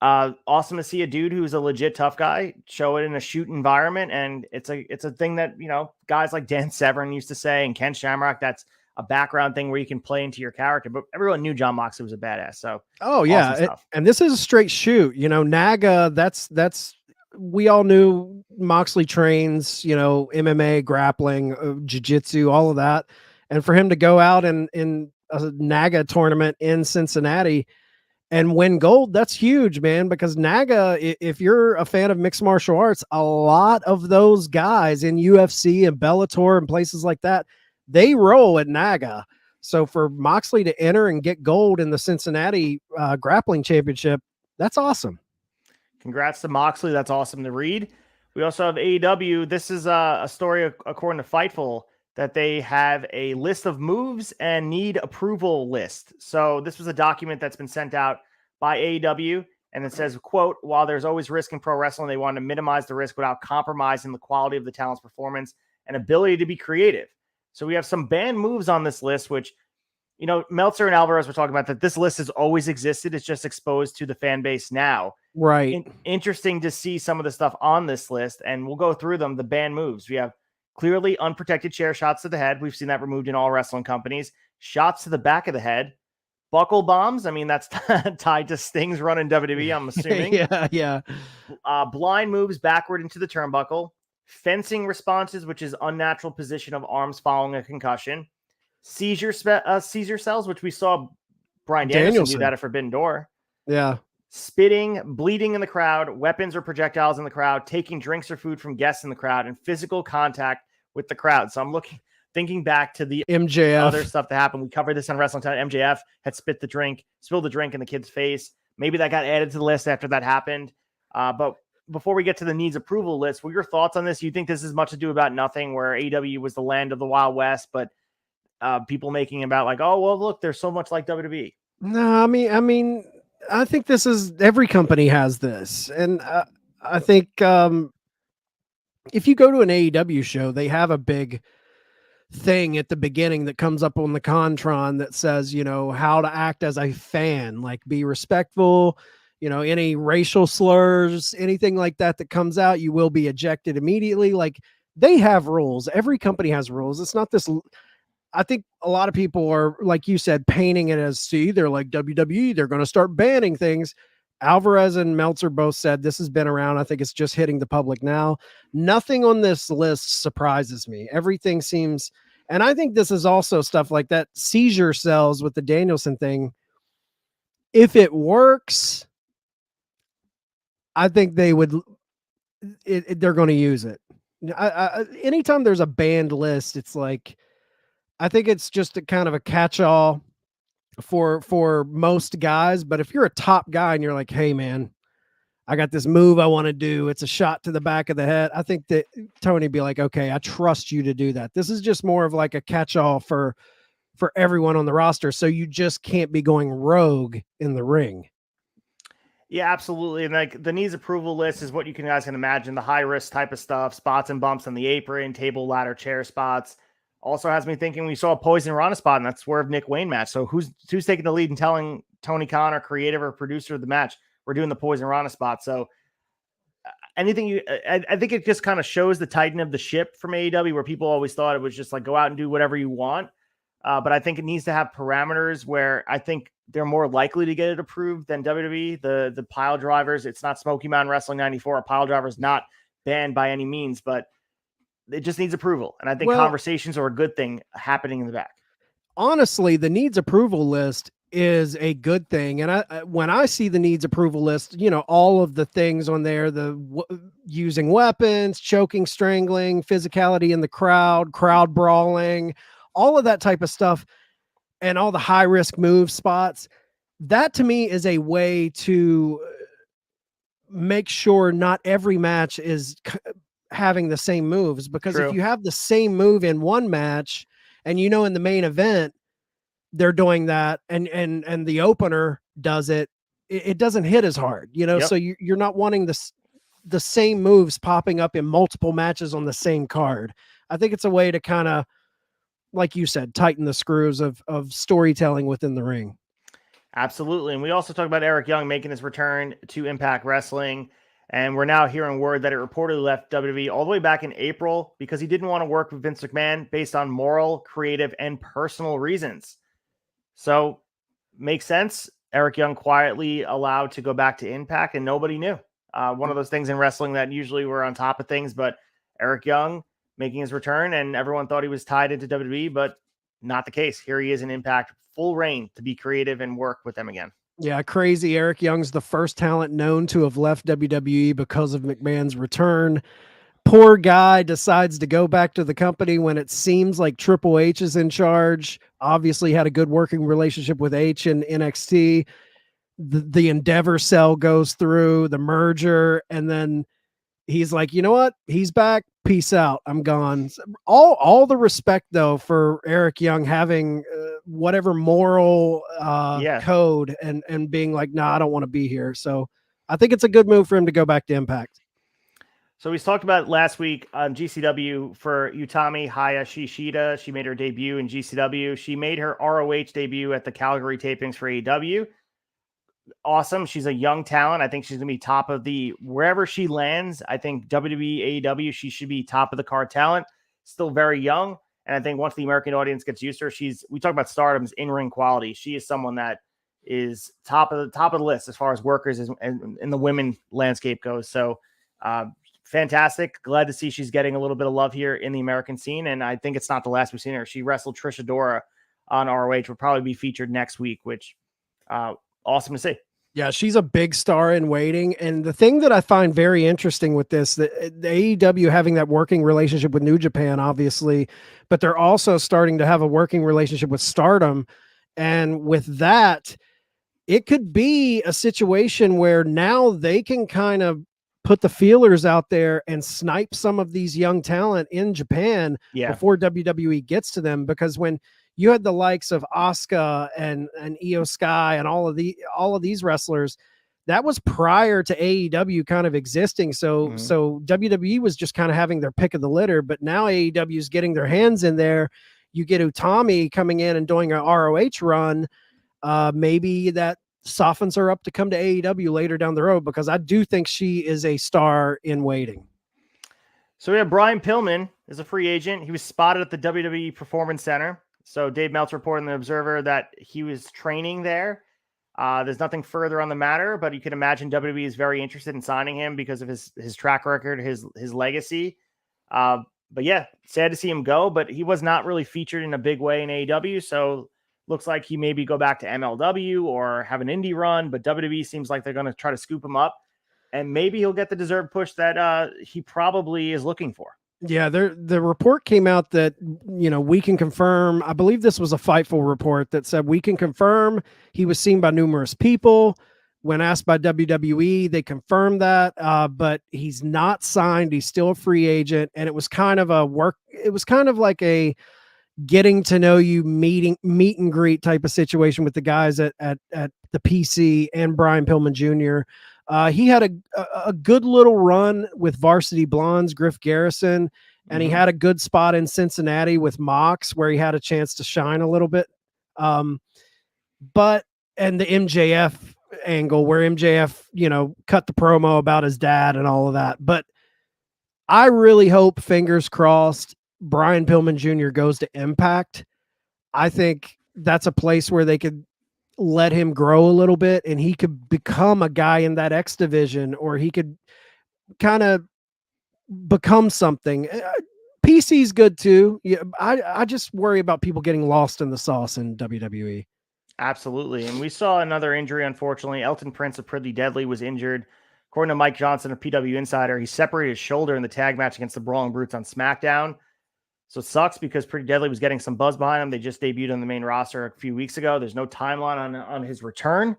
awesome to see a dude who's a legit tough guy show it in a shoot environment. And it's a thing that, guys like Dan Severn used to say, and Ken Shamrock, that's a background thing where you can play into your character, but everyone knew Jon Moxley was a badass. So, awesome and this is a straight shoot, NAGA. That's we all knew Moxley trains, MMA, grappling, jiu-jitsu, all of that. And for him to go out in a NAGA tournament in Cincinnati and win gold, that's huge, man, because NAGA, if you're a fan of mixed martial arts, a lot of those guys in UFC and Bellator and places like that, they roll at NAGA. So for Moxley to enter and get gold in the Cincinnati grappling championship, that's awesome. Congrats to Moxley. That's awesome to read. We also have AEW. This is a story according to Fightful that they have a list of moves and need approval list. So this was a document that's been sent out by AEW, and it says, quote, while there's always risk in pro wrestling, they want to minimize the risk without compromising the quality of the talent's performance and ability to be creative. So we have some banned moves on this list, which, Meltzer and Alvarez were talking about that this list has always existed. It's just exposed to the fan base now. Right. Interesting to see some of the stuff on this list, and we'll go through them. The banned moves. We have clearly unprotected chair shots to the head. We've seen that removed in all wrestling companies. Shots to the back of the head. Buckle bombs. I mean, that's tied to Sting's run in WWE, I'm assuming. Yeah. Blind moves backward into the turnbuckle. Fencing responses, which is unnatural position of arms following a concussion. Seizure cells, which we saw Bryan Danielson do that at Forbidden Door. Yeah. Spitting, bleeding in the crowd, weapons or projectiles in the crowd, taking drinks or food from guests in the crowd, and physical contact with the crowd. So I'm thinking back to the MJF other stuff that happened. We covered this on Wrestling Time. MJF had spilled the drink in the kid's face. Maybe that got added to the list after that happened. But before we get to the needs approval list, what are your thoughts on this? You think this is much ado about nothing, where AEW was the land of the Wild West, but people making about like, oh, well, look, they're so much like WWE. No, I mean, I think this is, every company has this. And I think if you go to an AEW show, they have a big thing at the beginning that comes up on the Contron that says, how to act as a fan, like be respectful, any racial slurs, anything like that comes out, you will be ejected immediately. Like, they have rules. Every company has rules. It's not this. I think a lot of people are, like you said, painting it as, see, they're like WWE, they're going to start banning things. Alvarez and Meltzer both said this has been around. I think it's just hitting the public now. Nothing on this list surprises me. Everything seems, and I think this is also stuff like that seizure cells with the Danielson thing. If it works, I think they would, they're going to use it. Anytime there's a banned list, it's like, I think it's just a kind of a catch-all for most guys. But if you're a top guy and you're like, hey man, I got this move I want to do. It's a shot to the back of the head. I think that Tony would be like, okay, I trust you to do that. This is just more of like a catch-all for everyone on the roster. So you just can't be going rogue in the ring. Yeah, absolutely. And like the needs approval list is what you guys can imagine, the high risk type of stuff, spots and bumps on the apron, table, ladder, chair spots. Also has me thinking we saw a Poison Rana spot, and that's Swerve Nick Wayne match. So who's taking the lead and telling Tony Khan, or creative or producer of the match, we're doing the Poison Rana spot. So anything I think it just kind of shows the tighten of the ship from AEW, where people always thought it was just like go out and do whatever you want. But I think it needs to have parameters where I think they're more likely to get it approved than WWE. The pile drivers, it's not Smoky Mountain Wrestling 94. A pile driver is not banned by any means, but it just needs approval. And I think conversations are a good thing happening in the back. Honestly, the needs approval list is a good thing. And when I see the needs approval list, all of the things on there, using weapons, choking, strangling, physicality in the crowd brawling, all of that type of stuff, and all the high risk move spots, that to me is a way to make sure not every match is having the same moves, because if you have the same move in one match and in the main event they're doing that and the opener does it doesn't hit as hard, so you're not wanting the same moves popping up in multiple matches on the same card. I think it's a way to kind of, like you said, tighten the screws of storytelling within the ring. Absolutely. And we also talked about Eric Young making his return to Impact Wrestling. And we're now hearing word that it reportedly left WWE all the way back in April because he didn't want to work with Vince McMahon based on moral, creative, and personal reasons. So makes sense. Eric Young quietly allowed to go back to Impact, and nobody knew. One of those things in wrestling that usually we're on top of things, but Eric Young making his return, and everyone thought he was tied into WWE, but not the case. Here he is in Impact, full reign to be creative and work with them again. Yeah, crazy. Eric Young's the first talent known to have left WWE because of McMahon's return. Poor guy decides to go back to the company when it seems like Triple H is in charge. Obviously had a good working relationship with H in NXT. The Endeavor cell goes through, the merger, and then he's like, you know what? He's back. Peace out. I'm gone. All the respect, though, for Eric Young having whatever moral code and being like, nah, I don't want to be here. So I think it's a good move for him to go back to Impact. So we talked about last week on GCW for Utami Hayashishida. She made her debut in GCW. She made her ROH debut at the Calgary tapings for AEW. Awesome. She's a young talent. I think she's going to be top of wherever she lands. I think WWE, AEW, she should be top of the card talent. Still very young. And I think once the American audience gets used to her, we talk about Stardom's in-ring quality. She is someone that is top of the list as far as workers and in the women landscape goes. So fantastic. Glad to see she's getting a little bit of love here in the American scene. And I think it's not the last we've seen her. She wrestled Trish Adora on ROH. Will probably be featured next week, which awesome to see. Yeah, she's a big star in waiting. And the thing that I find very interesting with this, the AEW having that working relationship with New Japan, obviously, but they're also starting to have a working relationship with Stardom. And with that, it could be a situation where now they can kind of put the feelers out there and snipe some of these young talent in Japan before WWE gets to them. Because when you had the likes of Asuka and Io Sky and all of these wrestlers, that was prior to AEW kind of existing. So WWE was just kind of having their pick of the litter, but now AEW is getting their hands in there. You get Utami coming in and doing an ROH run. Maybe that softens her up to come to AEW later down the road, because I do think she is a star in waiting. So we have Brian Pillman is a free agent. He was spotted at the WWE Performance Center. So Dave Meltzer reported in the Observer that he was training there. There's nothing further on the matter, but you can imagine WWE is very interested in signing him because of his track record, his legacy. But yeah, sad to see him go, but he was not really featured in a big way in AEW. So looks like he maybe go back to MLW or have an indie run, but WWE seems like they're going to try to scoop him up, and maybe he'll get the deserved push that he probably is looking for. Yeah, the report came out that, we can confirm, I believe this was a Fightful report that said we can confirm he was seen by numerous people. When asked by WWE, they confirmed that, but he's not signed. He's still a free agent, and it was kind of like a getting to know you meet and greet type of situation with the guys at the PC and Brian Pillman Jr. He had a good little run with Varsity Blondes, Griff Garrison, and he had a good spot in Cincinnati with Mox where he had a chance to shine a little bit. And the MJF angle where MJF, cut the promo about his dad and all of that. But I really hope, fingers crossed, Brian Pillman Jr. goes to Impact. I think that's a place where they could let him grow a little bit and he could become a guy in that X division, or he could kind of become something. PC's good too. Yeah, I just worry about people getting lost in the sauce in WWE. Absolutely. And we saw another injury, unfortunately. Elton Prince of Pretty Deadly was injured. According to Mike Johnson of PW Insider, he separated his shoulder in the tag match against the Brawling Brutes on SmackDown. So it sucks because Pretty Deadly was getting some buzz behind him. They just debuted on the main roster a few weeks ago. There's no timeline on his return,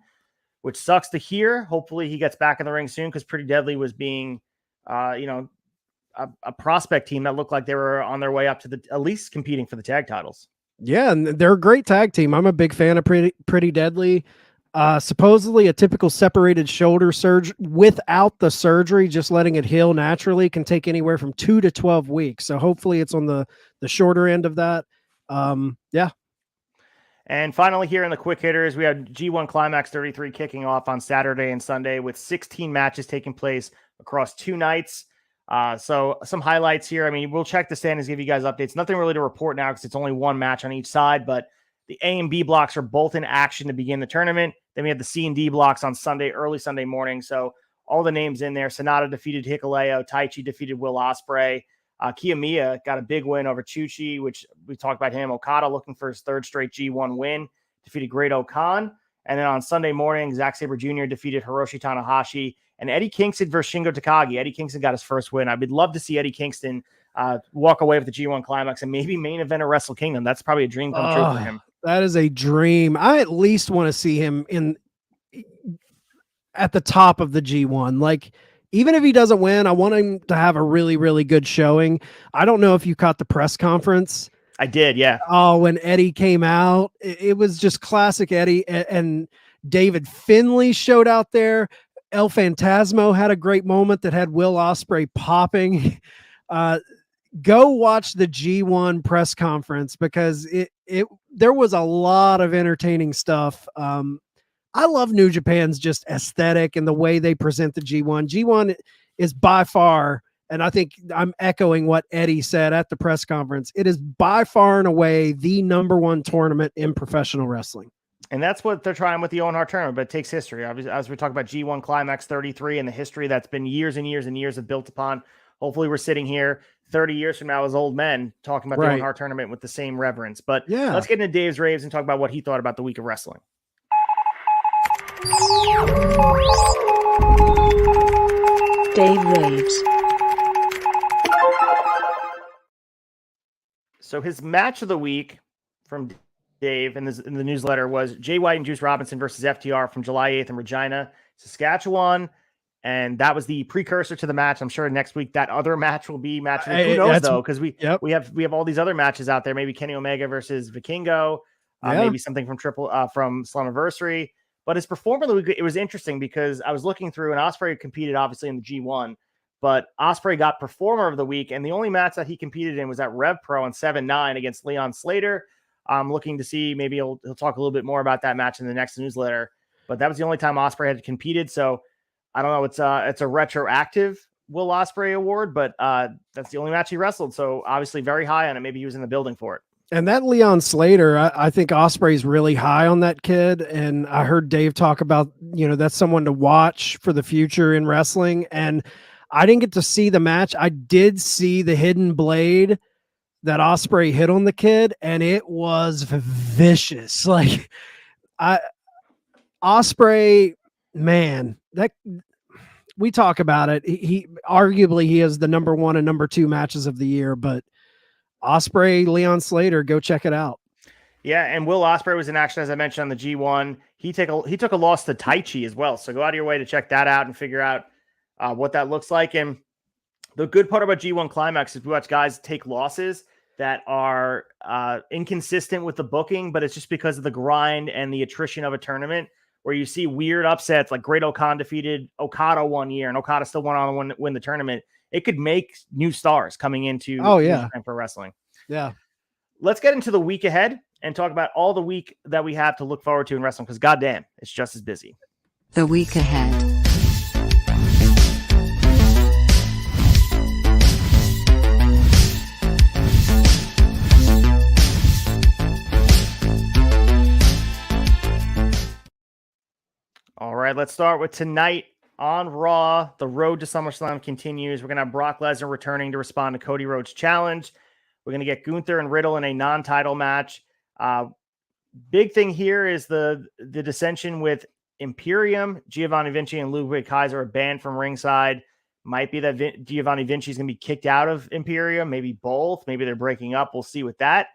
which sucks to hear. Hopefully he gets back in the ring soon, because Pretty Deadly was being, a prospect team that looked like they were on their way up to at least competing for the tag titles. Yeah, and they're a great tag team. I'm a big fan of Pretty Deadly. Supposedly a typical separated shoulder surgery without the surgery, just letting it heal naturally, can take anywhere from 2 to 12 weeks. So hopefully it's on the shorter end of that. Yeah. And finally, here in the quick hitters, we had G1 Climax 33 kicking off on Saturday and Sunday with 16 matches taking place across 2 nights. So some highlights here. I mean, we'll check the standings, give you guys updates. Nothing really to report now because it's only 1 match on each side, but the A and B blocks are both in action to begin the tournament. Then we have the C and D blocks on Sunday, early Sunday morning. So all the names in there. Sonata defeated Hikuleo. Taichi defeated Will Ospreay. Kiyomiya got a big win over Chuchi, which we talked about him. Okada looking for his 3rd straight G1 win. Defeated Great Okan. And then on Sunday morning, Zack Sabre Jr. defeated Hiroshi Tanahashi. And Eddie Kingston versus Shingo Takagi. Eddie Kingston got his first win. I would love to see Eddie Kingston walk away with the G1 Climax and maybe main event of Wrestle Kingdom. That's probably a dream come true for him. That is a dream. I at least want to see him at the top of the G1. Like, even if he doesn't win, I want him to have a really, really good showing. I don't know if you caught the press conference. I did, yeah. Oh, when Eddie came out, it was just classic Eddie. And David Finlay showed out there. El Phantasmo had a great moment that had Will Ospreay popping. Go watch the G1 press conference because there was a lot of entertaining stuff. I love New Japan's just aesthetic and the way they present the G1. G1 is by far, and I think I'm echoing what Eddie said at the press conference, it is by far and away the #1 tournament in professional wrestling. And that's what they're trying with the Owen Hart tournament, but it takes history. As we talk about G1 Climax 33 and the history that's been years and years and years of built upon. Hopefully we're sitting here 30 years from now as old men talking about the Owen Hart tournament with the same reverence. But yeah, let's get into Dave's raves and talk about what he thought about the week of wrestling. Dave raves. So his match of the week from Dave in the newsletter was Jay White and Juice Robinson versus FTR from July 8th in Regina, Saskatchewan. And that was the precursor to the match. I'm sure next week that other match will be match. Who knows though? Because we have all these other matches out there. Maybe Kenny Omega versus Vikingo, maybe something from from SLAMMIVERSARY. But his performance of the week, it was interesting because I was looking through and Ospreay competed obviously in the G1, but Ospreay got performer of the week, and the only match that he competed in was at Rev Pro on 7-9 against Leon Slater. I'm looking to see maybe he'll talk a little bit more about that match in the next newsletter. But that was the only time Ospreay had competed. So I don't know. It's a retroactive Will Ospreay award, but that's the only match he wrestled. So obviously very high on it. Maybe he was in the building for it. And that Leon Slater, I think Ospreay's really high on that kid. And I heard Dave talk about, that's someone to watch for the future in wrestling. And I didn't get to see the match. I did see the hidden blade that Ospreay hit on the kid, and it was vicious. Like Ospreay, man, that we talk about it. He arguably he has the #1 and #2 matches of the year, but Ospreay, Leon Slater, go check it out. Yeah, and Will Ospreay was in action, as I mentioned, on the G1. he took a loss to Taichi as well. So go out of your way to check that out and figure out what that looks like. And the good part about G1 Climax is we watch guys take losses that are inconsistent with the booking, but it's just because of the grind and the attrition of a tournament where you see weird upsets like Great Okan defeated Okada one year and Okada still went on to win the tournament. It could make new stars coming into New Japan Pro Wrestling. Yeah. Let's get into the week ahead and talk about all the week that we have to look forward to in wrestling because goddamn, it's just as busy. The week ahead. All right, let's start with tonight on Raw. The road to SummerSlam continues. We're going to have Brock Lesnar returning to respond to Cody Rhodes' challenge. We're going to get Gunther and Riddle in a non-title match. Big thing here is the dissension with Imperium. Giovanni Vinci and Ludwig Kaiser are banned from ringside. Might be that Giovanni Vinci is going to be kicked out of Imperium. Maybe both. Maybe they're breaking up. We'll see with that.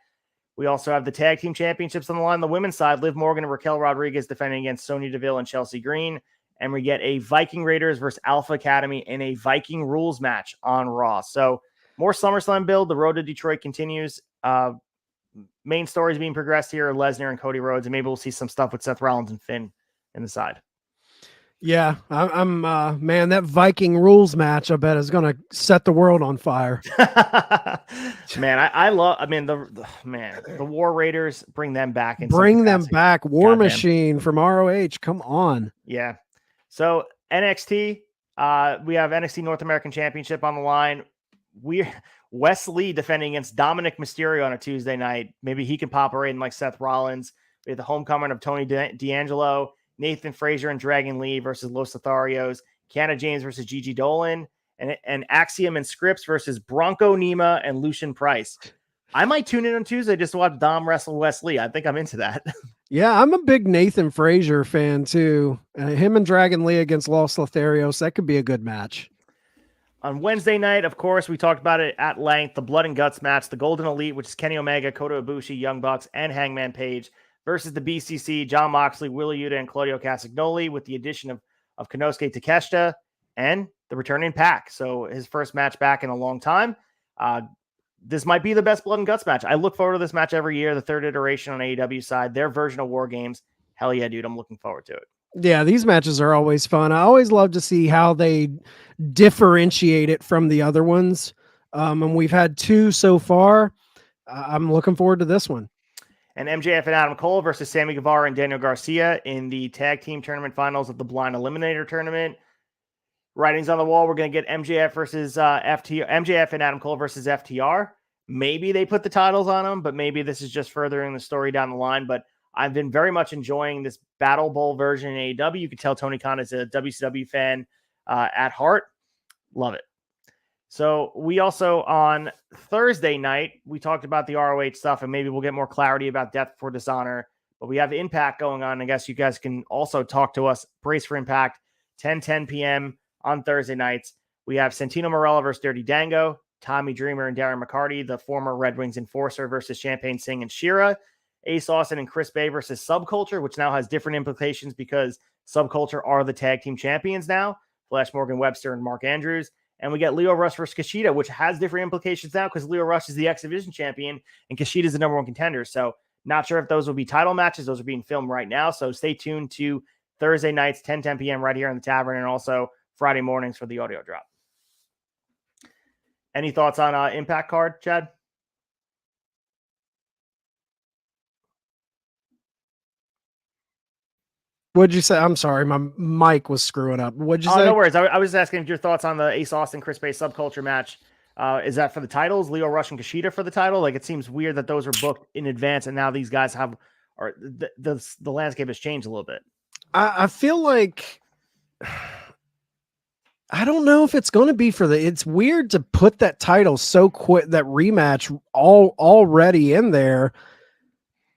We also have the tag team championships on the line. On the women's side, Liv Morgan and Raquel Rodriguez defending against Sonya Deville and Chelsea Green. And we get a Viking Raiders versus Alpha Academy in a Viking rules match on Raw. So more SummerSlam build. The road to Detroit continues. Main stories being progressed here are Lesnar and Cody Rhodes. And maybe we'll see some stuff with Seth Rollins and Finn in the side. Yeah, I'm man, that Viking rules match, I bet, is going to set the world on fire. Man, I love, the War Raiders, bring them back. Bring them back. War Machine from ROH. Come on. Yeah. So NXT, we have NXT North American Championship on the line. Wes Lee defending against Dominic Mysterio on a Tuesday night. Maybe he can pop a rating like Seth Rollins. We have the homecoming of Tony D'Angelo. Nathan Frazier and Dragon Lee versus Los Lotharios, Kiana James versus Gigi Dolan, and Axiom and Scripps versus Bronco Nima and Lucian Price. I might tune in on Tuesday just to watch Dom wrestle Wes Lee. I think I'm into that. Yeah, I'm a big Nathan Frazier fan too. Him and Dragon Lee against Los Lotharios, that could be a good match. On Wednesday night, of course, we talked about it at length, the Blood and Guts match, the Golden Elite, which is Kenny Omega, Kota Ibushi, Young Bucks, and Hangman Page, versus the BCC, Jon Moxley, Wheeler Yuta, and Claudio Castagnoli, with the addition of Konosuke Takeshita and the returning Pac. So his first match back in a long time. This might be the best Blood and Guts match. I look forward to this match every year, the third iteration on AEW side, their version of War Games. Hell yeah, dude, I'm looking forward to it. Yeah, these matches are always fun. I always love to see how they differentiate it from the other ones. And we've had two so far. I'm looking forward to this one. And MJF and Adam Cole versus Sammy Guevara and Daniel Garcia in the tag team tournament finals of the Blind Eliminator tournament. Writings on the wall, we're going to get MJF versus FTR. MJF and Adam Cole versus FTR. Maybe they put the titles on them, but maybe this is just furthering the story down the line. But I've been very much enjoying this Battle Bowl version in AEW. You can tell Tony Khan is a WCW fan at heart. Love it. So we also, on Thursday night, we talked about the ROH stuff, and maybe we'll get more clarity about Death Before Dishonor. But we have Impact going on. I guess you guys can also talk to us. Brace for Impact, 10 p.m. on Thursday nights. We have Santino Marella versus Dirty Dango, Tommy Dreamer and Darren McCarty, the former Red Wings enforcer, versus Champagne Singh and Shira. Ace Austin and Chris Bay versus Subculture, which now has different implications because Subculture are the tag team champions now. Flash Morgan Webster and Mark Andrews. And we get Leo Rush versus Kushida, which has different implications now because Leo Rush is the X Division champion and Kushida is the number one contender. So not sure if those will be title matches. Those are being filmed right now. So stay tuned to Thursday nights, 10 p.m. right here in the Tavern, and also Friday mornings for the audio drop. Any thoughts on Impact card, Chad? What'd you say? I'm sorry, my mic was screwing up. What'd you say? No worries. I was asking your thoughts on the Ace Austin Chris Bay Subculture match. Is that for the titles? Leo Rush and Kushida for the title? Like, it seems weird that those were booked in advance, and now these guys have, or the landscape has changed a little bit. I feel like I don't know if it's going to be for the. It's weird to put that title so quick, that rematch already in there.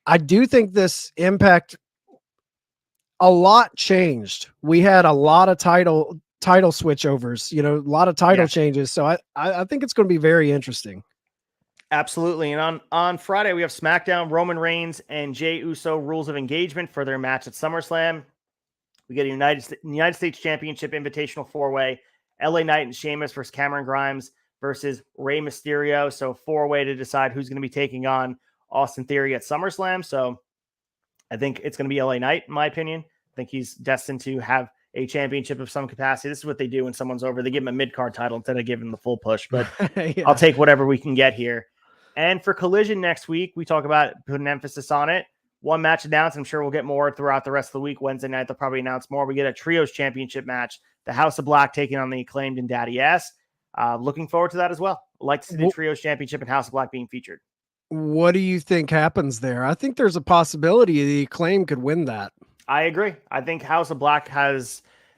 I do think this Impact. A lot changed. We had a lot of title switchovers, a lot of title changes. So I think it's going to be very interesting. Absolutely. And on Friday, we have SmackDown, Roman Reigns and Jey Uso rules of engagement for their match at SummerSlam. We get a United States Championship Invitational 4-way, LA Knight and Sheamus versus Cameron Grimes versus Rey Mysterio. So 4-way to decide who's going to be taking on Austin Theory at SummerSlam. So I think it's going to be LA Knight, in my opinion. I think he's destined to have a championship of some capacity. This is what they do when someone's over. They give him a mid-card title instead of giving him the full push. But Yeah. I'll take whatever we can get here. And for Collision next week, we talk about putting emphasis on it. One match announced. I'm sure we'll get more throughout the rest of the week. Wednesday night, they'll probably announce more. We get a Trios Championship match. The House of Black taking on the Acclaimed and Daddy Ass. Looking forward to that as well. I'd like to see the Trios Championship and House of Black being featured. What do you think happens there? I think there's a possibility the Acclaim could win that. I agree. I think House of Black I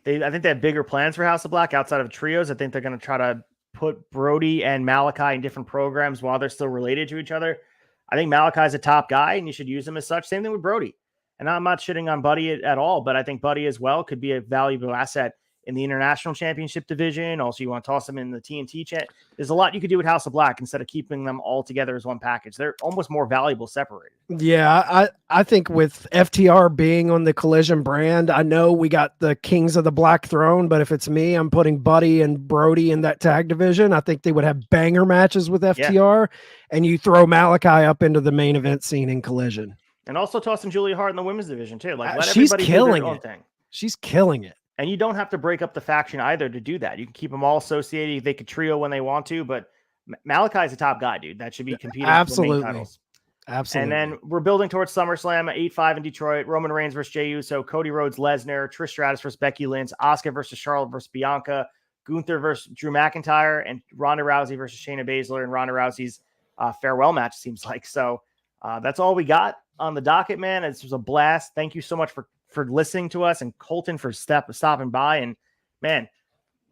think they have bigger plans for House of Black outside of Trios. I think they're going to try to put Brody and Malachi in different programs while they're still related to each other. I think Malachi's a top guy and you should use him as such. Same thing with Brody. And I'm not shitting on Buddy at all, but I think Buddy as well could be a valuable asset in the International Championship division. Also, you want to toss him in the TNT chat. There's a lot you could do with House of Black instead of keeping them all together as one package. They're almost more valuable separated. Yeah, I think with FTR being on the Collision brand, I know we got the Kings of the Black Throne, but if it's me, I'm putting Buddy and Brody in that tag division. I think they would have banger matches with FTR, and you throw Malachi up into the main event scene in Collision. And also tossing Julia Hart in the women's division too. Like let she's everybody killing do their own it. thing. She's killing it. And you don't have to break up the faction either to do that. You can keep them all associated. They could trio when they want to, but Malachi is a top guy, dude. That should be competing for the main titles. Absolutely. And then we're building towards SummerSlam at 8-5 in Detroit. Roman Reigns versus Jey Uso, Cody Rhodes, Lesnar, Trish Stratus versus Becky Lynch, Asuka versus Charlotte versus Bianca, Gunther versus Drew McIntyre, and Ronda Rousey versus Shayna Baszler and Ronda Rousey's farewell match, seems like. So that's all we got on the docket, man. It was a blast. Thank you so much for listening to us, and Colton for stopping by. And man,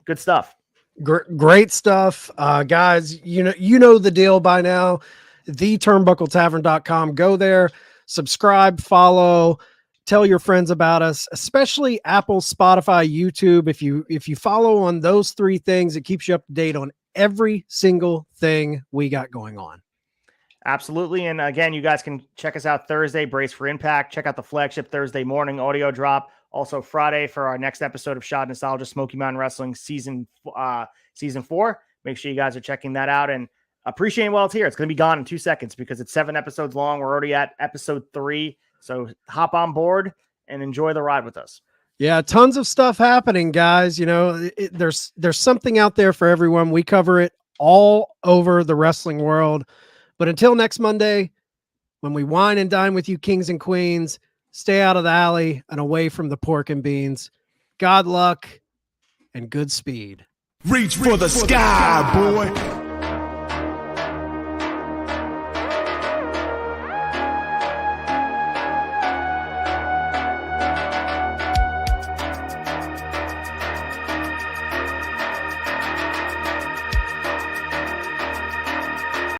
good stuff. Great stuff. Guys, you know the deal by now. theturnbuckletavern.com. Go there, subscribe, follow, tell your friends about us, especially Apple, Spotify, YouTube. If you follow on those three things, it keeps you up to date on every single thing we got going on. Absolutely. And again, you guys can check us out Thursday, Brace for Impact. Check out the flagship Thursday morning audio drop. Also Friday for our next episode of Shot Nostalgia Smoky Mountain Wrestling season 4. Make sure you guys are checking that out and appreciate while it's here. It's going to be gone in 2 seconds because it's 7 episodes long. We're already at episode 3. So hop on board and enjoy the ride with us. Yeah, tons of stuff happening, guys. There's something out there for everyone. We cover it all over the wrestling world. But until next Monday, when we wine and dine with you kings and queens, stay out of the alley and away from the pork and beans. God luck and good speed. Reach for the sky, boy.